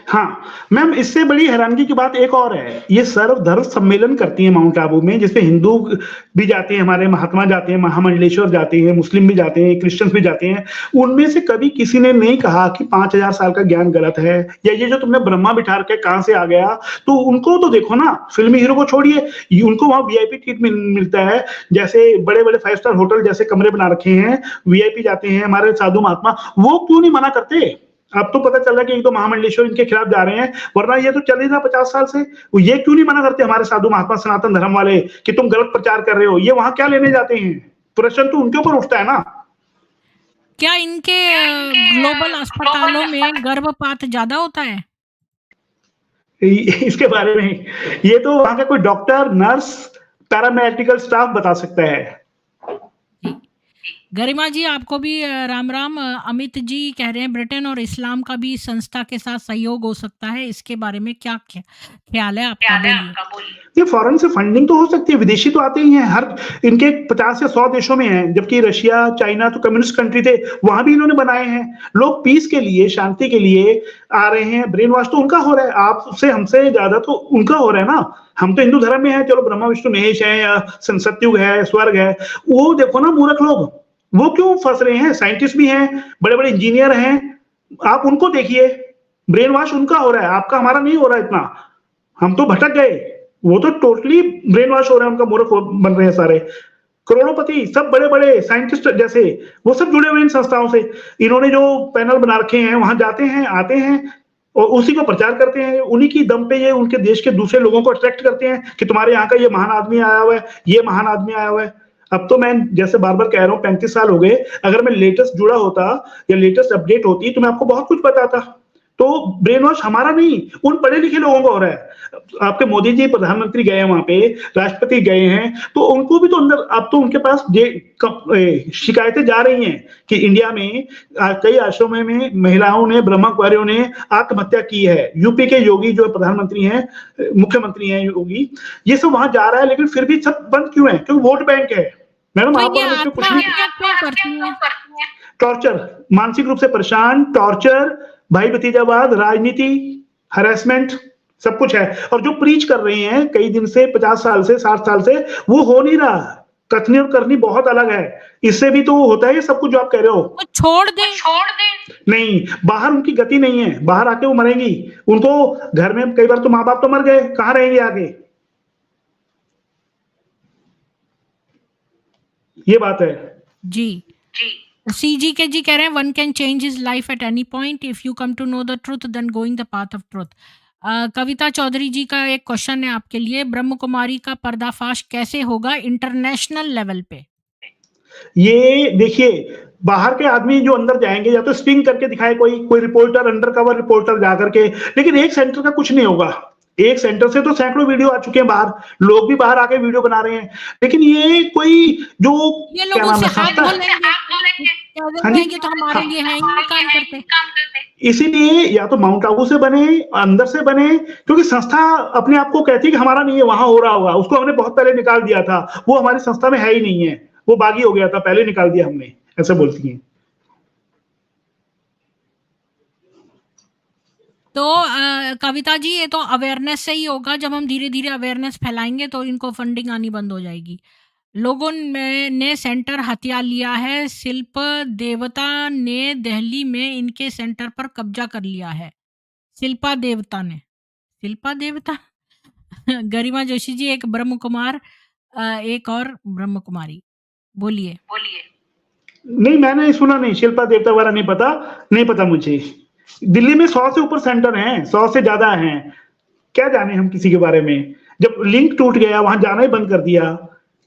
हाँ, मैम इससे बड़ी हैरानगी की बात एक और है, ये सर्वधर्म सम्मेलन करती हैं माउंट आबू में, जिसमें हिंदू भी जाते हैं, हमारे महात्मा जाते हैं, महामंडलेश्वर जाते हैं, मुस्लिम भी जाते हैं, क्रिश्चियंस भी जाते हैं। उनमें से कभी किसी ने नहीं कहा कि 5000 साल का ज्ञान गलत है या ये जो तुमने ब्रह्मा बिठा रखा है कहाँ से आ गया? तो उनको तो देखो ना, फ़िल्मी हीरो को छोड़िए, ये उनको वहाँ वीआईपी ट्रीटमेंट मिलता है, जैसे बड़े-बड़े 5 स्टार होटल जैसे कमरे बना रखे हैं, वीआईपी जाते हैं, हमारे साधु महात्मा, वो क्यों नहीं मना करते? अब तो पता चल रहा है कि एक तो महामंडलेश्वर इनके खिलाफ जा रहे हैं, वरना ये तो चल ही रहा 50 साल से। ये क्यों नहीं मना करते हमारे साधु महात्मा सनातन धर्म वाले कि तुम गलत प्रचार कर रहे हो? ये वहाँ क्या लेने जाते हैं? प्रश्न तो उनके ऊपर उठता है ना। क्या इनके ग्लोबल अस्पतालों में गर्भपात ज़्यादा होता है? इसके बारे में ये तो वहाँ का कोई डॉक्टर, नर्स, पैरामेडिकल स्टाफ बता सकता है। जी। गरिमा जी आपको भी राम-राम। अमित जी कह रहे हैं ब्रिटेन और इस्लाम का भी संस्था के साथ सहयोग हो सकता है, इसके बारे में क्या ख़्याल है आपका? बोलिए। ये फॉरेन से फंडिंग तो हो सकती है, विदेशी तो आते ही हैं, हर इनके 50 या 100 देशों में हैं, जबकि रशिया, चाइना तो कम्युनिस्ट कंट्री थे, वहाँ भी इन्होंने बनाए हैं। लोग पीस के लिए, शांति के लिए आ रहे हैं, ब्रेन वॉश तो उनका हो रहा है, आपसे हमसे ज़्यादा तो उनका हो रहा है ना। हम तो हिंदू धर्म में हैं, चलो ब्रह्मा, विष्णु, महेश हैं या सतयुग है, स्वर्ग है, वो देखो ना मूर्ख लोग, वो क्यों फँस रहे हैं? साइंटिस्ट भी हैं, बड़े-बड़े इंजीनियर हैं, आप उनको देखिए, ब्रेन वॉश उनका हो रहा है, आपका हमारा नहीं हो रहा है इतना। हम तो भटक गए, वो तो टोटली ब्रेन वॉश हो रहा है, उनका मूर्ख बन रहे हैं सारे। करोड़पति, सब बड़े-बड़े साइंटिस्ट जैसे, वो सब जुड़े हुए हैं इन संस्थाओं से। इन्होंने जो पैनल बना रखे हैं, वहाँ जाते हैं, आते हैं और उसी को प्रचार करते हैं। उन्हीं की दम पे ये उनके देश के दूसरे लोगों को अट्रैक्ट करते हैं कि तुम्हारे यहाँ का ये महान आदमी आया हुआ है, ये महान आदमी आया हुआ है। अब तो मैं जैसे बार-बार कह रहा हूँ 35 साल हो गए, अगर मैं लेटेस्ट जुड़ा होता या लेटेस्ट अपडेट होती तो मैं आपको बहुत कुछ बताता। तो ब्रेन वॉश हमारा नहीं, उन पढ़े-लिखे लोगों का हो रहा है। आपके मोदी जी प्रधानमंत्री गए हैं वहाँ पे, राष्ट्रपति गए हैं, तो उनको भी तो अंदर अब तो उनके पास शिकायतें जा रही हैं कि इंडिया में कई आश्रमों में महिलाओं ने, ब्रह्मा कुमारियों ने आत्महत्या की है। यूपी के योगी जो प्रधानमंत्री हैं, मुख्यमंत्री हैं योगी, ये सब वहाँ जा रहा है, लेकिन फिर भी सब बंद क्यों है? क्योंकि वोट बैंक है। मैडम तो आप ये और मुझसे कुछ नहीं। आत्महत्या क्यों करती हैं? टॉर्चर, मानसिक रूप से परेशान, टॉर्चर, भाई भतीजावाद, राजनीति, हैरेसमेंट, सब कुछ है। और जो प्रीच कर रहे हैं कई दिन से, 50 साल से, 60 साल से, वो हो नहीं रहा। कथनी और करनी बहुत अलग है। इससे भी तो होता है ये सब कुछ जो आप कह रहे हो। वो छोड़ दें। नहीं, बाहर उनकी गति नहीं है, बाहर आके वो मरेंगी। उनको घर में कई बार तो माँ-बाप तो मर गए, कहाँ रहेंगे आगे? ये बात है। जी। सीजीके जी कह रहे हैं one can change his life at any point if you come to know the truth then going the path of truth. Kavita Chaudhary ji का एक क्वेश्चन है आपके लिए, ब्रह्म कुमारी का पर्दाफाश कैसे होगा इंटरनेशनल लेवल पे? ये देखिए, बाहर के आदमी जो अंदर जाएँगे या तो स्टिंग करके दिखाए कोई रिपोर्टर, अंडर कवर रिपोर्टर जा करके, लेकिन एक सेंटर का कुछ नहीं होगा। एक सेंटर से तो सैकड़ों वीडियो आ चुके हैं बाहर, लोग भी बाहर आके वीडियो बना रहे हैं। लेकिन ये कोई जो ये क्या लोग नाम उससे है हाथ संस्था धो है। लेंगे, हाँ जी, कहेंगे तो हमारे लिए है ही नहीं काम करते। इसीलिए या तो माउंट आबू से बने, अंदर से बने, क्योंकि संस्था अपने आप को कहती है कि हमारा नहीं है, वहाँ हो रहा होगा। उसको हमने बहुत पहले निकाल दिया था, वो हमारी संस्था में है ही नहीं है, वो बागी हो गया था, पहले निकाल दिया हमने, ऐसा बोलती हैं। तो कविता जी, ये तो अवेयरनेस से ही होगा। जब हम धीरे-धीरे अवेयरनेस फैलाएँगे तो इनको फंडिंग आनी बंद हो जाएगी। लोगों ने सेंटर हथिया लिया है। शिल्प देवता ने दिल्ली में इनके सेंटर पर कब्जा कर लिया है। शिल्पा देवता ने। शिल्पा देवता? गरिमा जोशी जी, एक ब्रह्म कुमार, एक और ब्रह्म कुमारी। बोलिए। नहीं, मैंने सुना नहीं, शिल्पा देवता वाला नहीं पता मुझे। दिल्ली में 100 से ऊपर सेंटर हैं, 100 से ज़्यादा हैं। क्या जाने हम किसी के बारे में? जब लिंक टूट गया, वहाँ जाना ही बंद कर दिया,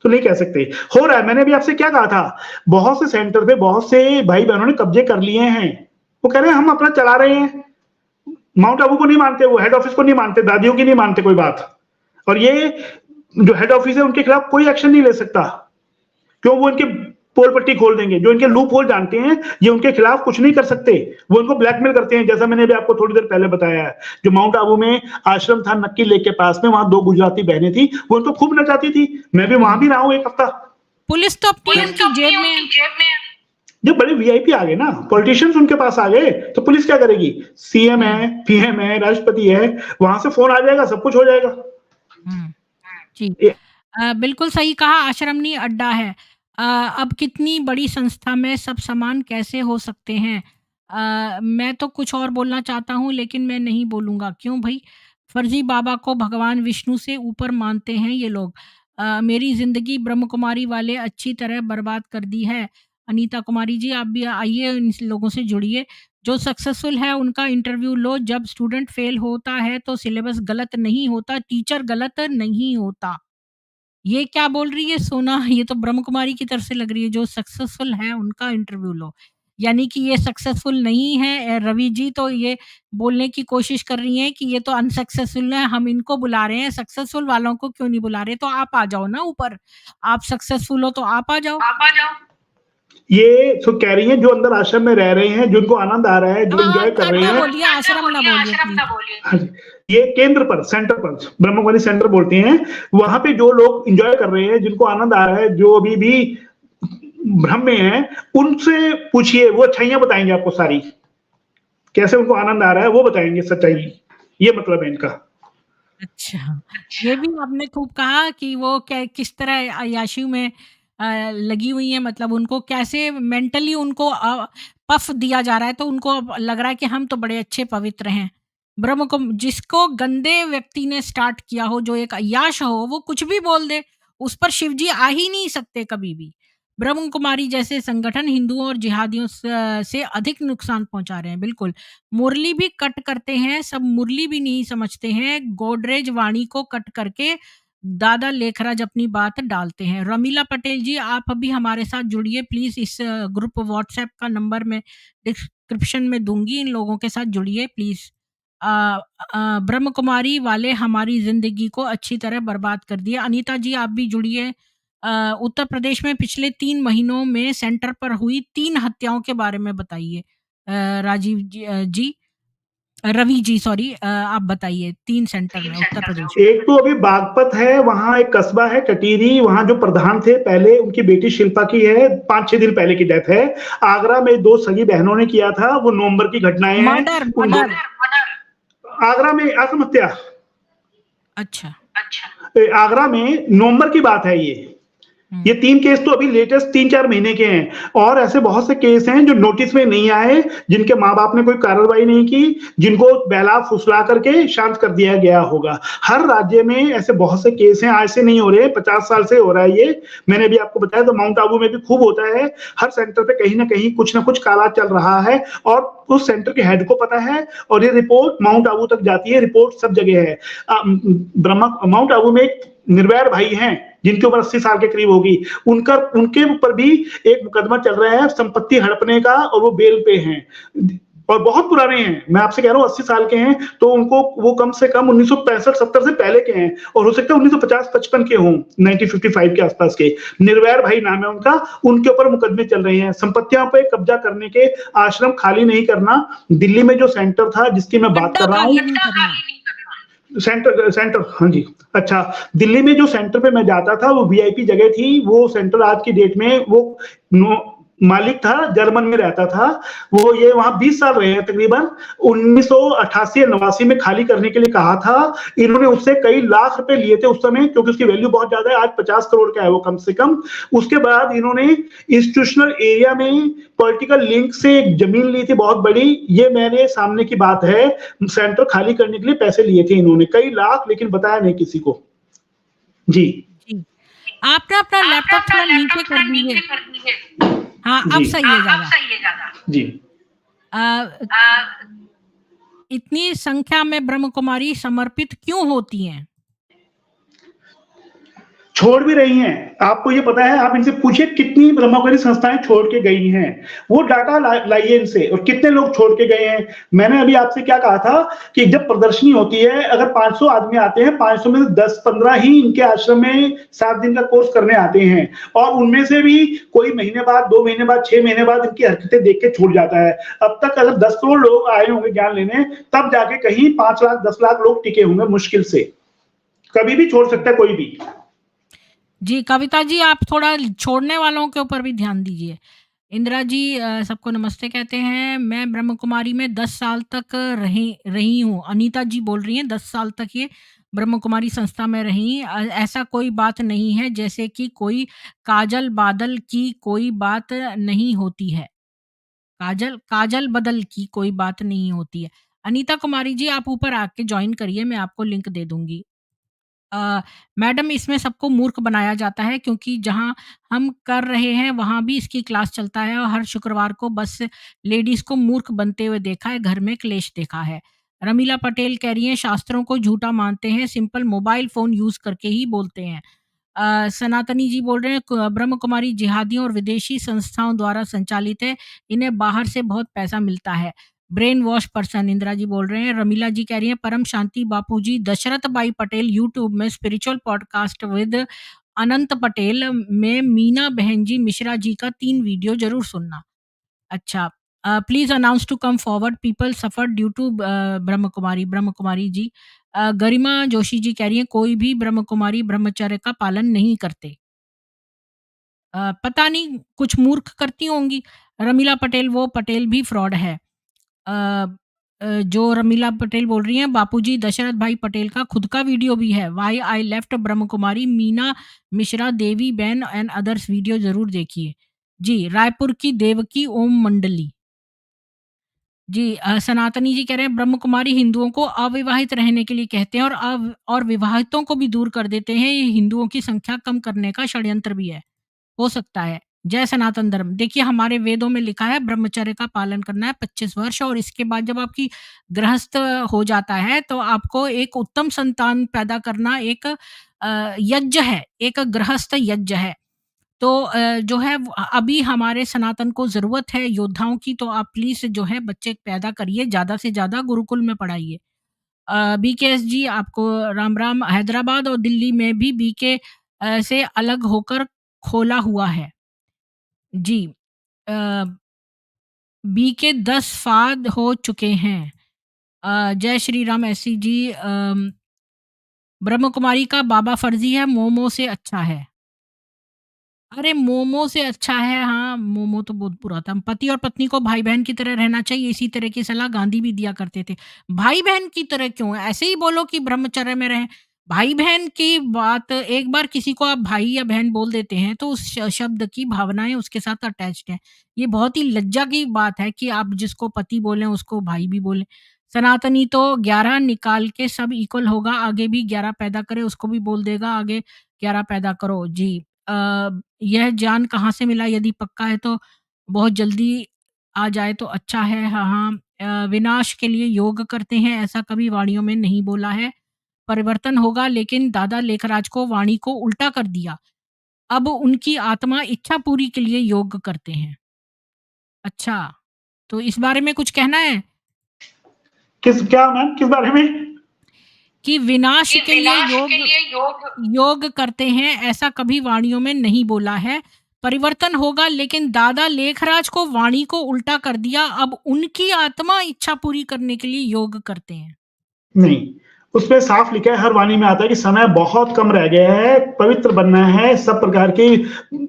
तो नहीं कह सकते। हो रहा है, मैंने अभी आपसे क्या कहा था? बहुत से सेंटर पे बहुत से भाई-बहनों ने कब्जे कर लिए हैं। वो कह रहे हैं हम अपना चला रहे हैं। माउंट आबू को नहीं मानते, वो हेड ऑफिस को नहीं मानते, दादियों की नहीं मानते कोई बात। और ये जो हेड ऑफिस है उनके खिलाफ कोई एक्शन नहीं ले सकता। क्यों? वो इनके पोल पट्टी खोल देंगे। जो इनके लूप होल जानते हैं, ये उनके खिलाफ कुछ नहीं कर सकते। वो इनको ब्लैकमेल करते हैं, जैसा मैंने अभी आपको थोड़ी देर पहले बताया है। जो माउंट आबू में आश्रम था नक्की लेक के पास में, वहां 2 गुजराती बहनें थी, वो उनको खूब नचाती थी। मैं भी वहां भी रहा हूं 1 हफ्ता। पुलिस तो अपनी उनकी जेब में है। जो बड़े वीआईपी आ गए ना, पॉलिटिशियंस उनके पास आ गए, तो पुलिस क्या करेगी? सीएम है, पीएम है, राष्ट्रपति है, वहां से फोन आ जाएगा, सब कुछ हो जाएगा। जी। ए- बिल्कुल सही कहा, आश्रमनी अड्डा है। अब कितनी बड़ी संस्था में सब समान कैसे हो सकते हैं? मैं तो कुछ और बोलना चाहता हूँ लेकिन मैं नहीं बोलूँगा। क्यों भई? फर्जी बाबा को भगवान विष्णु से ऊपर मानते हैं ये लोग। मेरी ज़िंदगी ब्रह्म कुमारी वाले अच्छी तरह बर्बाद कर दी है। अनीता कुमारी जी, आप भी आइए, इन लोगों से जुड़िए। जो सक्सेसफुल है उनका इंटरव्यू लो। जब स्टूडेंट फेल होता है तो सिलेबस गलत नहीं होता, टीचर गलत नहीं होता। ये क्या बोल रही है सोना? ये तो ब्रह्म कुमारी की तरफ से लग रही है। जो सक्सेसफुल है उनका इंटरव्यू लो। यानी कि ये सक्सेसफुल नहीं है। रवि जी तो ये बोलने की कोशिश कर रही हैं कि ये तो अनसक्सेसफुल है, हम इनको बुला रहे हैं, सक्सेसफुल वालों को क्यों नहीं बुला रहे? तो आप आ जाओ ना ऊपर। आप सक्सेसफुल हो तो आप आ जाओ। ये तो कह रही है जो अंदर आश्रम में रह रहे हैं, जिनको आनंद आ रहा है, जो एंजॉय कर रहे अड्डा हैं। बोलिए, आश्रम ना बोलिए प्लीज़। हाँ जी, ये केंद्र पर, सेंटर पर, ब्रह्मकुमारी सेंटर बोलते हैं। वहां पे जो लोग एंजॉय कर रहे हैं, जिनको आनंद आ रहा है, जो अभी भी भ्रम में है, उनसे पूछिए, वो अच्छाइयां बताएंगे आपको सारी। कैसे उनको आनंद आ रहा है वो बताएंगे सच्चाई। ये मतलब है इनका। अच्छा, ये भी आपने खूब कहा कि वो क्या किस तरह अय्याशी में लगी हुई हैं, मतलब उनको कैसे मेंटली उनको पफ़ दिया जा रहा है, तो उनको अब लग रहा है कि हम तो बड़े अच्छे पवित्र हैं। ब्रह्म को जिसको गंदे व्यक्ति ने स्टार्ट किया हो, जो एक अय्याश हो, वो कुछ भी बोल दे, उस पर शिव जी आ ही नहीं सकते कभी भी। ब्रह्म कुमारी जैसे संगठन हिंदुओं और जिहादियों से अधिक नुकसान पहुँचा रहे हैं, बिल्कुल। मुरली भी कट करते हैं, सब मुरली भी नहीं समझते हैं। गोडरेज वाणी को कट करके दादा लेखराज अपनी बात डालते हैं। रमीला पटेल जी, आप अभी हमारे साथ जुड़िए प्लीज़। इस ग्रुप व्हाट्सएप का नंबर मैं डिस्क्रिप्शन में दूँगी, इन लोगों के साथ जुड़िए प्लीज़। ब्रह्म कुमारी वाले हमारी ज़िंदगी को अच्छी तरह बर्बाद कर दिया। अनीता जी, आप भी जुड़िए। उत्तर प्रदेश में पिछले 3 महीनों में सेंटर पर हुई 3 हत्याओं के बारे में बताइए। राजीव जी, रवि जी, सॉरी, आप बताइए 3 सेंटर में उत्तर प्रदेश में। एक तो अभी बागपत है, वहां एक कस्बा है कटीरी, वहां जो प्रधान थे पहले, उनकी बेटी शिल्पा की है, 5-6 दिन पहले की डेथ है। आगरा में 2 सगी बहनों ने किया था, वो नवंबर की घटनाएं हैं। Murder, murder. आगरा में आत्महत्या, अच्छा। आगरा में नवंबर की बात है ये। हुँ। ये 3 केस तो अभी लेटेस्ट 3-4 महीने के हैं। और ऐसे बहुत से केस हैं जो नोटिस में नहीं आए, जिनके माँ बाप ने कोई कार्रवाई नहीं की, जिनको बहला फुसला करके शांत कर दिया गया होगा। हर राज्य में ऐसे बहुत से केस हैं, आज से नहीं हो रहे, 50 साल से हो रहा है ये। मैंने भी आपको बताया, तो माउंट आबू में भी खूब होता है। हर सेंटर पे कहीं ना कहीं कुछ ना कुछ काला चल रहा है, और उस सेंटर के हेड को पता है, और ये रिपोर्ट माउंट आबू तक जाती है। रिपोर्ट सब जगह है। माउंट आबू में एक निर्वैर भाई हैं, जिनकी उम्र 80 साल के करीब होगी। उनके ऊपर भी एक मुकदमा चल रहा है संपत्ति हड़पने का, और वो बेल पे हैं, और बहुत पुराने हैं। मैं आपसे कह रहा हूँ 80 साल के हैं, तो उनको वो कम से कम 1965-70 से पहले के हैं, और हो सकता है 1950-55 के हों, 1955 के आसपास के। निर्वैर भाई नाम है उनका। उनके ऊपर मुकदमे चल रहे हैं, संपत्तियों पे कब्जा करने के, आश्रम खाली नहीं करना। दिल्ली में जो सेंटर था जिसकी मैं बात अड्डा कर रहा हूँ, खाली नहीं करना। सेंटर, हाँ जी। अच्छा, दिल्ली में जो सेंटर पे मैं जाता था, वो वीआईपी जगह थी। वो सेंटर आज की डेट में वो मालिक था, जर्मन में रहता था। वो ये वहाँ 20 साल रहे हैं तकरीबन। 1988 या 89 में खाली करने के लिए कहा था। इन्होंने उससे कई लाख रुपए लिए थे उस समय, क्योंकि उसकी वैल्यू बहुत ज़्यादा है, आज 50 करोड़ का है वो कम से कम। उसके बाद इन्होंने इंस्टीट्यूशनल एरिया में पॉलिटिकल लिंक से एक ज़मीन ली थी बहुत बड़ी। ये मेरे सामने की बात है। सेंटर खाली करने के लिए पैसे लिए थे इन्होंने, कई लाख, लेकिन बताया नहीं किसी को। जी। जी। आप ना अपना लैपटॉप थोड़ा नीचे कर दीजिए। हाँ, अब जी। सही है ज़्यादा। जी। अ, इतनी संख्या में ब्रह्म कुमारी समर्पित क्यों होती हैं? छोड़ भी रही हैं। आपको ये पता है, आप इनसे पूछिए कितनी ब्रह्मकुमारी संस्थाएँ छोड़ के गई हैं। वो डाटा लाइए इनसे, और कितने लोग छोड़ के गए हैं। मैंने अभी आपसे क्या कहा था कि जब प्रदर्शनी होती है, अगर 500 आदमी आते हैं, 500 में से 10-15 ही इनके आश्रम में 7 दिन का कोर्स करने आते हैं, और उनमें से भी कोई महीने बाद, 2 महीने बाद, 6 महीने बाद इनकी हरकतें देख के छूट जाता है। अब तक अगर 10 करोड़ लोग आए होंगे ज्ञान लेने, तब जाके कहीं 5 लाख, 10 लाख लोग टिके होंगे मुश्किल से। कभी भी छोड़ सकता है कोई भी। जी, कविता जी, आप थोड़ा छोड़ने वालों के ऊपर भी ध्यान दीजिए। इंदिरा जी सबको नमस्ते कहते हैं। मैं ब्रह्म कुमारी में 10 साल तक रही हूँ। अनीता जी बोल रही हैं 10 साल तक ये ब्रह्म कुमारी संस्था में रही। ऐसा कोई बात नहीं है, जैसे कि कोई काजल बादल की कोई बात नहीं होती है। काजल काजल बदल की कोई बात नहीं होती है। अनीता कुमारी जी, आप ऊपर आके जॉइन करिए, मैं आपको लिंक दे दूँगी। मैडम, इसमें सबको मूर्ख बनाया जाता है, क्योंकि जहाँ हम कर रहे हैं वहाँ भी इसकी क्लास चलता है, और हर शुक्रवार को बस लेडीज़ को मूर्ख बनते हुए देखा है, घर में क्लेश देखा है। रमीला पटेल कह रही हैं शास्त्रों को झूठा मानते हैं, सिंपल मोबाइल फ़ोन यूज़ करके ही बोलते हैं। सनातनी जी बोल रहे हैं ब्रह्म कुमारी जिहादियों और विदेशी संस्थाओं द्वारा संचालित है, इन्हें बाहर से बहुत पैसा मिलता है। Brain wash person Indira ji बोल रहे हैं। रमीला जी कह रही हैं परम शांति बापूजी दशरथ भाई पटेल यूट्यूब में स्पिरिचुअल पॉडकास्ट विद अनंत पटेल में मीना बहन जी मिश्रा जी का 3 वीडियो जरूर सुनना। अच्छा, please announce to come forward people suffer due to Brahma Kumari जी। गरिमा जोशी जी कह रही हैं कोई भी ब्रह्म कुमारी ब्रह्मचर्य का पालन नहीं करते। पता नहीं, कुछ मूर्ख करती होंगी। रमीला पटेल, वो पटेल भी फ्रॉड है। अ जो रमीला पटेल बोल रही हैं, बापूजी दशरथ भाई पटेल का खुद का वीडियो भी है, why I left Brahma Kumari, Meena Mishra, Devi ban and others video जरूर देखिए। जी, रायपुर की देवकी ओम मंडली। जी, सनातनी जी कह रहे हैं ब्रह्म कुमारी हिंदुओं को अविवाहित रहने के लिए कहते हैं, और विवाहितों को भी दूर कर देते हैं। ये हिंदुओं की संख्या कम करने का षड्यंत्र भी है। हो सकता है। जय सनातन धर्म। देखिए, हमारे वेदों में लिखा है ब्रह्मचर्य का पालन करना है 25 वर्ष, और इसके बाद जब आपकी गृहस्थ हो जाता है तो आपको एक उत्तम संतान पैदा करना एक यज्ञ है, एक गृहस्थ यज्ञ है। तो जो है अभी हमारे सनातन को ज़रूरत है योद्धाओं की, तो आप प्लीज़ जो है बच्चे पैदा करिए, ज़्यादा से ज़्यादा गुरुकुल में पढ़ाइए। बीकेएस जी, आपको राम-राम। हैदराबाद और दिल्ली में भी बीके से अलग होकर खोला हुआ है। जी, अ, बीके 10 फ़ाद हो चुके हैं। जय श्री राम ऐसी जी। ब्रह्म कुमारी का बाबा फर्जी है, मोमो से अच्छा है। अरे! मोमो से अच्छा है, हाँ, मोमो तो बहुत बुरा था। पति और पत्नी को भाई-बहन की तरह रहना चाहिए, इसी तरह की सलाह गांधी भी दिया करते थे। भाई-बहन की तरह क्यों? ऐसे ही बोलो कि ब्रह्मचर्य में रहें। भाई-बहन की बात, एक बार किसी को आप भाई या बहन बोल देते हैं, तो उस शब्द की भावनाएँ उसके साथ अटैच्ड हैं। ये बहुत ही लज्जा की बात है कि आप जिसको पति बोलें, उसको भाई भी बोलें। सनातनी तो 11 निकाल के सब इक्वल होगा, आगे भी 11 पैदा करे, उसको भी बोल देगा, आगे 11 पैदा करो। जी। यह ज्ञान कहाँ से मिला? यदि पक्का है तो बहुत जल्दी आ जाए तो अच्छा है। हाँ, हाँ। विनाश के लिए योग करते हैं, ऐसा कभी वाणियों में नहीं बोला है। परिवर्तन होगा, लेकिन दादा लेखराज को वाणी को उल्टा कर दिया। अब उनकी आत्मा इच्छा पूरी के लिए योग करते हैं। अच्छा, तो इस बारे में कुछ कहना है? क्या मैम, किस बारे में? कि विनाश के लिए योग करते हैं, ऐसा कभी वाणियों में नहीं बोला है। परिवर्तन होगा, लेकिन दादा लेखराज को वाणी को उल्टा कर दिया। अब उनकी आत्मा इच्छा पूरी करने के लिए योग करते हैं। नहीं, उसपे साफ लिखा है, हर वाणी में आता है कि समय बहुत कम रह गया है, पवित्र बनना है, सब प्रकार की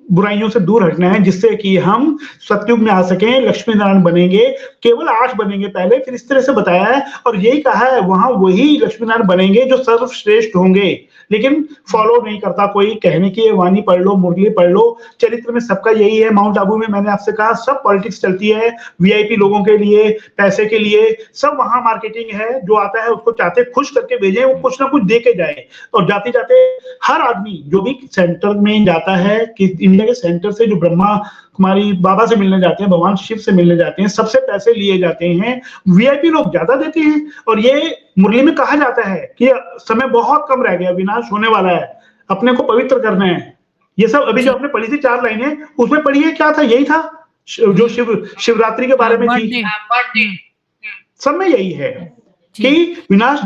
बुराइयों से दूर हटना है जिससे कि हम सतयुग में आ सकें, लक्ष्मी नारायण बनेंगे, केवल 8 बनेंगे पहले, फिर इस तरह से बताया है और यही कहा है वहाँ वही लक्ष्मी नारायण बनेंगे जो सर्वश्रेष्ठ होंगे। लेकिन फॉलो नहीं करता कोई, कहने की वाणी पढ़ लो, मुरली पढ़ लो, चरित्र में सबका यही है। माउंट आबू में मैंने आपसे कहा सब पॉलिटिक्स चलती है, वीआईपी लोगों के लिए, पैसे के लिए, सब वहाँ मार्केटिंग है, जो आता है उसको चाहते हैं खुश करके भेजें, वो कुछ ना कुछ दे के जाए। और जाते-जाते हर आदमी जो भी सेंटर में जाता है कि इंडिया के सेंटर से जो ब्रह्मा कुमारी बाबा से मिलने जाते हैं, भगवान शिव से मिलने जाते हैं, सबसे पैसे लिए जाते हैं, वीआईपी लोग ज़्यादा देते हैं और ये मुरली में कहा जाता है कि समय बहुत कम रह गया, विनाश होने वाला है, अपने को पवित्र करना है। ये सब अभी जो जी। आपने पढ़ी थी 4 लाइनें, उसमें पढ़िए क्या था? यही था जो शिवरात्रि के बारे में थी। बर्थडे। हुँ, सब में यही है कि जी। विनाश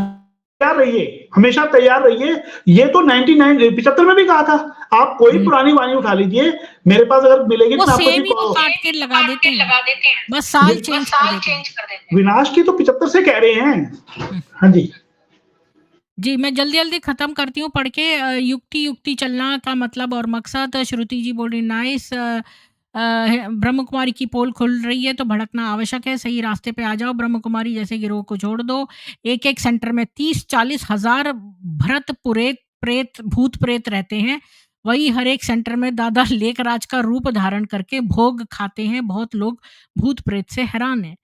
तैयार रहिए, हमेशा तैयार रहिए। ये तो 99 75 में भी कहा था। आप कोई हुँ। पुरानी वाणी उठा लीजिए, मेरे पास अगर मिलेगी वो तो मैं आपको सेम ही तो काट के लगा देते हैं, बस साल चेंज कर देते हैं। विनाश की तो 75 से कह रहे हैं। हुँ। हाँ जी। जी, मैं जल्दी-जल्दी ख़त्म करती हूँ पढ़ के युक्ति-युक्ति चलना का मतलब और मकसद श्रुति जी बोल रही नाइस ब्रह्म कुमारी की पोल खुल रही है तो भड़कना आवश्यक है, सही रास्ते पे आ जाओ, ब्रह्म कुमारी जैसे गिरोह को छोड़ दो। एक-एक सेंटर में 30-40 हज़ार भृत पुरेत प्रेत भूत-प्रेत रहते हैं। वही हर एक सेंटर में दादा लेकराज का रूप धारण करके भोग खाते हैं, बहुत लोग भूत-प्रेत से हैरान हैं।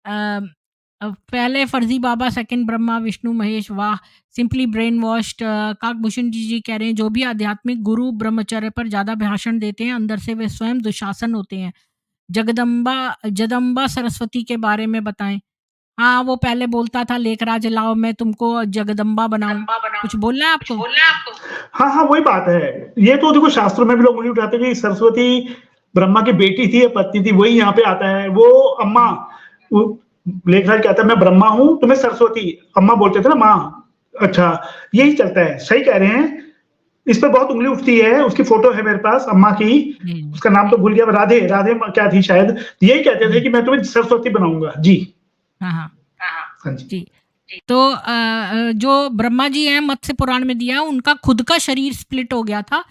अ पहले फर्जी बाबा, सेकंड ब्रह्मा, विष्णु, महेश, वाह! सिंपली ब्रेन वॉश्ड काकभूषण जी कह रहे हैं, जो भी आध्यात्मिक गुरु ब्रह्मचर्य पर ज़्यादा भाषण देते हैं, अंदर से वे स्वयं दुशासन होते हैं। जगदम्बा सरस्वती के बारे में बताएँ। हाँ, वो पहले बोलता था लेकराज लाओ मैं तुमको जगदम्बा बनाऊँ। कुछ बोलना है आपको? हाँ, हाँ, वही बात है। ये तो देखो शास्त्रों में भी लोग वही उठाते हैं कि सरस्वती ब्रह्मा की बेटी थी या पत्नी थी, वही यहाँ पे आता है। वो अम्मा हुँ, वो लेखराज कहता है मैं ब्रह्मा हूँ, तो मैं सरस्वती। अम्मा बोलते थे ना माँ। अच्छा, यही चलता है। सही कह रहे हैं। इस पे बहुत उँगली उठती है, उसकी फ़ोटो है मेरे पास अम्मा की, जी, उसका नाम तो भूल गया राधे राधे क्या थी शायद। यही कहते थे जी। कि मैं तुम्हें सरस्वती बनाऊँगा। जी। हाँ, हाँ। हाँ जी। जी। तो जो ब्रह्मा जी हैं मत्स्य पुराण में दिया है उनका खुद का शरीर स्प्लिट हो गया था।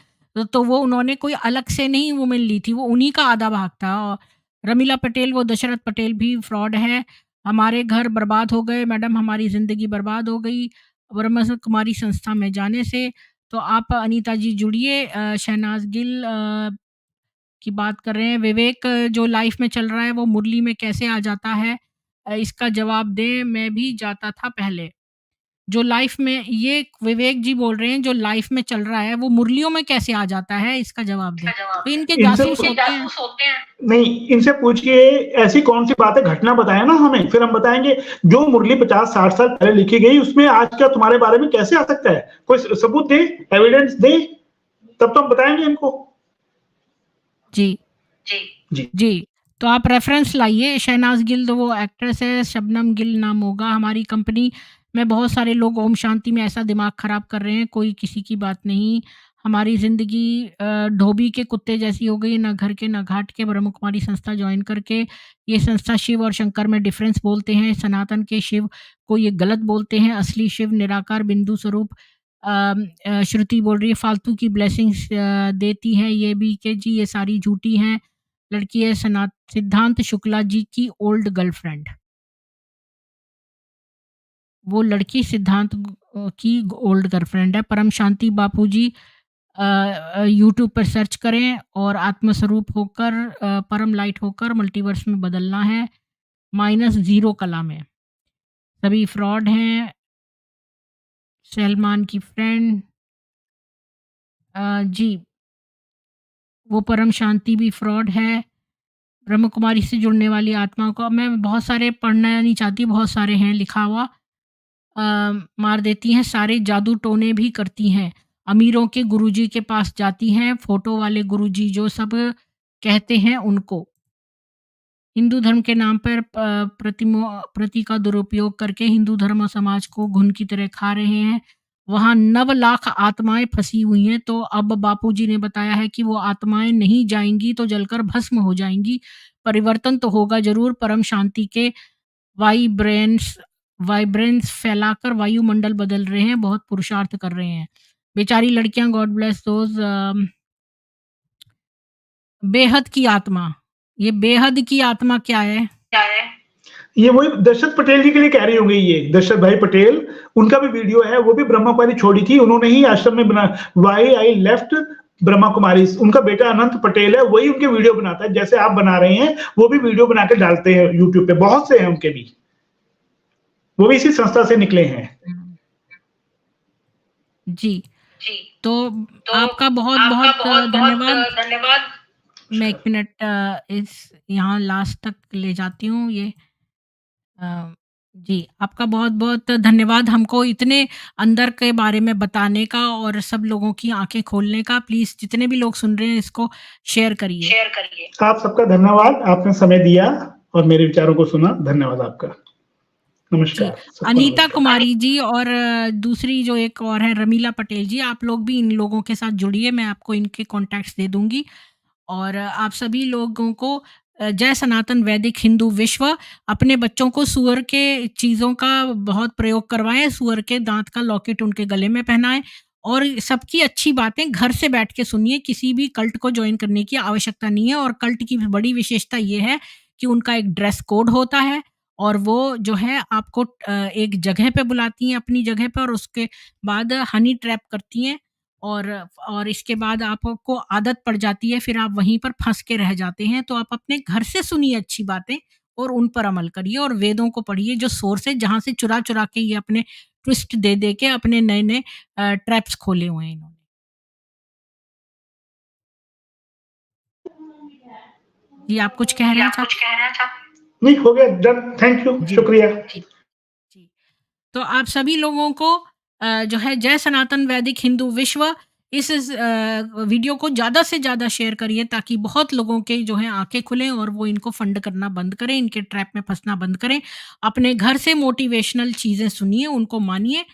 तो वो उन्होंने कोई अलग से नहीं वुमन ली थी, वो उन्हीं का आधा भाग था। और रमीला पटेल वो दशरथ पटेल भी फ्रॉड है। हमारे घर बर्बाद हो गए मैडम, हमारी ज़िंदगी बर्बाद हो गई ब्रह्म कुमारी संस्था में जाने से। तो आप अनीता जी जुड़िए। शहनाज़ गिल की बात कर रहे हैं। विवेक जो लाइफ़ में चल रहा है वो मुरली में कैसे आ जाता है? इसका जवाब दें, मैं भी जाता था पहले। जो लाइफ में ये विवेक जी बोल रहे हैं जो लाइफ में चल रहा है वो मुरलियों में कैसे आ जाता है इसका जवाब दें। तो इनके इनसे जासूस होते हैं। नहीं, इनसे पूछिए ऐसी कौन-सी बातें घटना बताएँ ना हमें, फिर हम बताएँगे जो मुरली 50-60 साल पहले लिखी गई उसमें आज का तुम्हारे बारे में कैसे आ सकता है? कोई सबूत दे, एविडेंस दे, तब तो हम बताएँगे इनको। जी, जी। जी। तो आप रेफ़रेंस लाइए। शहनाज़ गिल तो वो एक्ट्रेस है, शबनम गिल नाम होगा। हमारी कंपनी में बहुत सारे लोग ओम शांति में ऐसा दिमाग ख़राब कर रहे हैं, कोई किसी की बात नहीं। हमारी ज़िंदगी धोबी के कुत्ते जैसी हो गई, ना घर के ना घाट के। ब्रह्म कुमारी संस्था जॉइन करके ये संस्था शिव और शंकर में डिफ़रेंस बोलते हैं। सनातन के शिव को ये गलत बोलते हैं, असली शिव निराकार बिंदु स्वरूप। श्रुति बोल रही है फालतू की ब्लेसिंग्स देती हैं ये भी कि जी ये सारी झूठी हैं। लड़की है सिद्धांत शुक्ला जी की ओल्ड गर्लफ्रेंड। वो लड़की सिद्धांत की ओल्ड गर्लफ्रेंड है। परम शांति बापू जी यूट्यूब पर सर्च करें और आत्मस्वरूप होकर परम लाइट होकर मल्टीवर्स में बदलना है। -0 कला में। सभी फ्रॉड हैं। सलमान की फ्रेंड जी, वो परम शांति भी फ्रॉड है। ब्रह्म कुमारी से जुड़ने वाली आत्माओं को मैं बहुत सारे पढ़ना नहीं चाहती, बहुत सारे हैं लिखा हुआ। मार देती हैं, सारे जादू टोने भी करती हैं। अमीरों के गुरुजी के पास जाती हैं, फ़ोटो वाले गुरुजी जो सब कहते हैं उनको। हिंदू धर्म के नाम पर प्रति का दुरुपयोग करके हिंदू धर्म और समाज को घुन की तरह खा रहे हैं। वहाँ 9 लाख आत्माएँ फँसी हुई हैं, तो अब बापूजी ने बताया है कि वो आत्माएँ नहीं जाएँगी तो जलकर भस्म हो जाएँगी। परिवर्तन तो होगा ज़रूर, परम शांति के वाइब्रेंस वाइब्रेंस फैलाकर वायुमंडल बदल रहे हैं, बहुत पुरुषार्थ कर रहे हैं। बेचारी लड़कियाँ गॉड ब्लेस दोज़ बेहद की आत्मा, ये बेहद की आत्मा क्या है? क्या है? ये वही दशरथ पटेल जी के लिए कह रही होंगी ये, दशरथ भाई पटेल, उनका भी वीडियो है, वो भी ब्रह्मा कुमारी छोड़ी थी, उन्होंने ही आश्रम में बना why I left Brahma Kumari, उनका बेटा अनंत पटेल है, वही उनके वीडियो बनाता है, जैसे आप बना रहे हैं, वो भी वीडियो बना के डालते हैं यूट्यूब पे, बहुत से हैं उनके भी। वो भी इसी संस्था से निकले हैं। हुँ। जी, जी, तो तो आपका आपका बहुत-बहुत बहुत-बहुत धन्यवाद। धन्यवाद। मैं 1 मिनट इस यहाँ लास्ट तक ले जाती हूँ ये जी, आपका बहुत-बहुत धन्यवाद हमको इतने अंदर के बारे में बताने का और सब लोगों की आँखें खोलने का। प्लीज़ जितने भी लोग सुन रहे हैं इसको शेयर करिए। शेयर करिए। आप सबका धन्यवाद, आपने समय दिया और मेरे विचारों को सुना, धन्यवाद आपका। जी, नमस्कार, सबको अनीता नमस्कार। कुमारी जी और दूसरी जो एक और है रमीला पटेल जी, आप लोग भी इन लोगों के साथ जुड़िए, मैं आपको इनके कॉन्टैक्ट्स दे दूँगी। और आप सभी लोगों को जय सनातन वैदिक हिंदू विश्व, अपने बच्चों को सूअर के चीज़ों का बहुत प्रयोग करवाएँ, सूअर के दाँत का लॉकेट उनके गले में पहनाएँ और सबकी अच्छी बातें घर से बैठ के सुनिए, किसी भी कल्ट को जॉइन करने की आवश्यकता नहीं है और कल्ट की बड़ी विशेषता ये है कि उनका एक ड्रेस कोड होता है और वो जो है आपको एक जगह पे बुलाती हैं, अपनी जगह पे और उसके बाद हनी ट्रैप करती हैं और इसके बाद आपको आदत पड़ जाती है, फिर आप वहीं पर फँस के रह जाते हैं। तो आप अपने घर से सुनिए अच्छी बातें और उन पर अमल करिए और वेदों को पढ़िए जो सोर्स है, जहाँ से चुरा-चुरा के ये अपने ट्विस्ट दे-दे के अपने नए-नए ट्रैप्स खोले हुए हैं इन्होंने। जी, आप कुछ कह जी, रहे हैं आप कुछ चाहते कह रहे हैं साहब? नहीं, हो गया, डन, थैंक यू, हैं? जी, शुक्रिया। जी, जी। तो आप सभी लोगों को जो है जय सनातन वैदिक हिंदू विश्व इस वीडियो को ज़्यादा से ज़्यादा शेयर करिए ताकि बहुत लोगों के जो है आँखें खुलें और वो इनको फंड करना बंद करें, इनके ट्रैप में फँसना बंद करें। अपने घर से मोटिवेशनल चीज़ें सुनिए, उनको मानिए,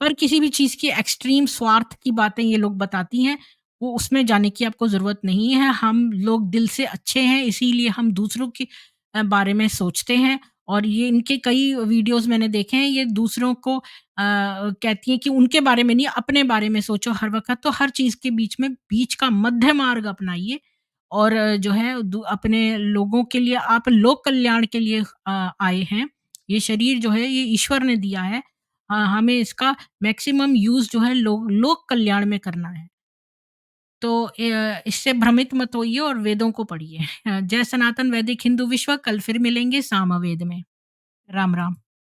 पर किसी भी चीज़ की एक्सट्रीम स्वार्थ की बातें ये लोग बताती हैं, वो उसमें जाने की आपको ज़रूरत नहीं है। हम लोग दिल से अच्छे हैं, इसीलिए हम दूसरों के बारे में सोचते हैं और ये इनके कई वीडियोज़ मैंने देखे हैं, ये दूसरों को कहती हैं कि उनके बारे में नहीं, अपने बारे में सोचो हर वक़्त। तो हर चीज़ के बीच में बीच का मध्य मार्ग अपनाइए और जो है अपने लोगों के लिए आप लोक कल्याण के लिए आए हैं। ये शरीर जो है ये ईश्वर ने दिया है। हमें इसका मैक्सिमम यूज़ जो है लोक कल्याण में करना है। तो इससे भ्रमित मत होइए और वेदों को पढ़िए। जय सनातन वैदिक हिंदू विश्व, कल फिर मिलेंगे सामवेद में। राम, राम।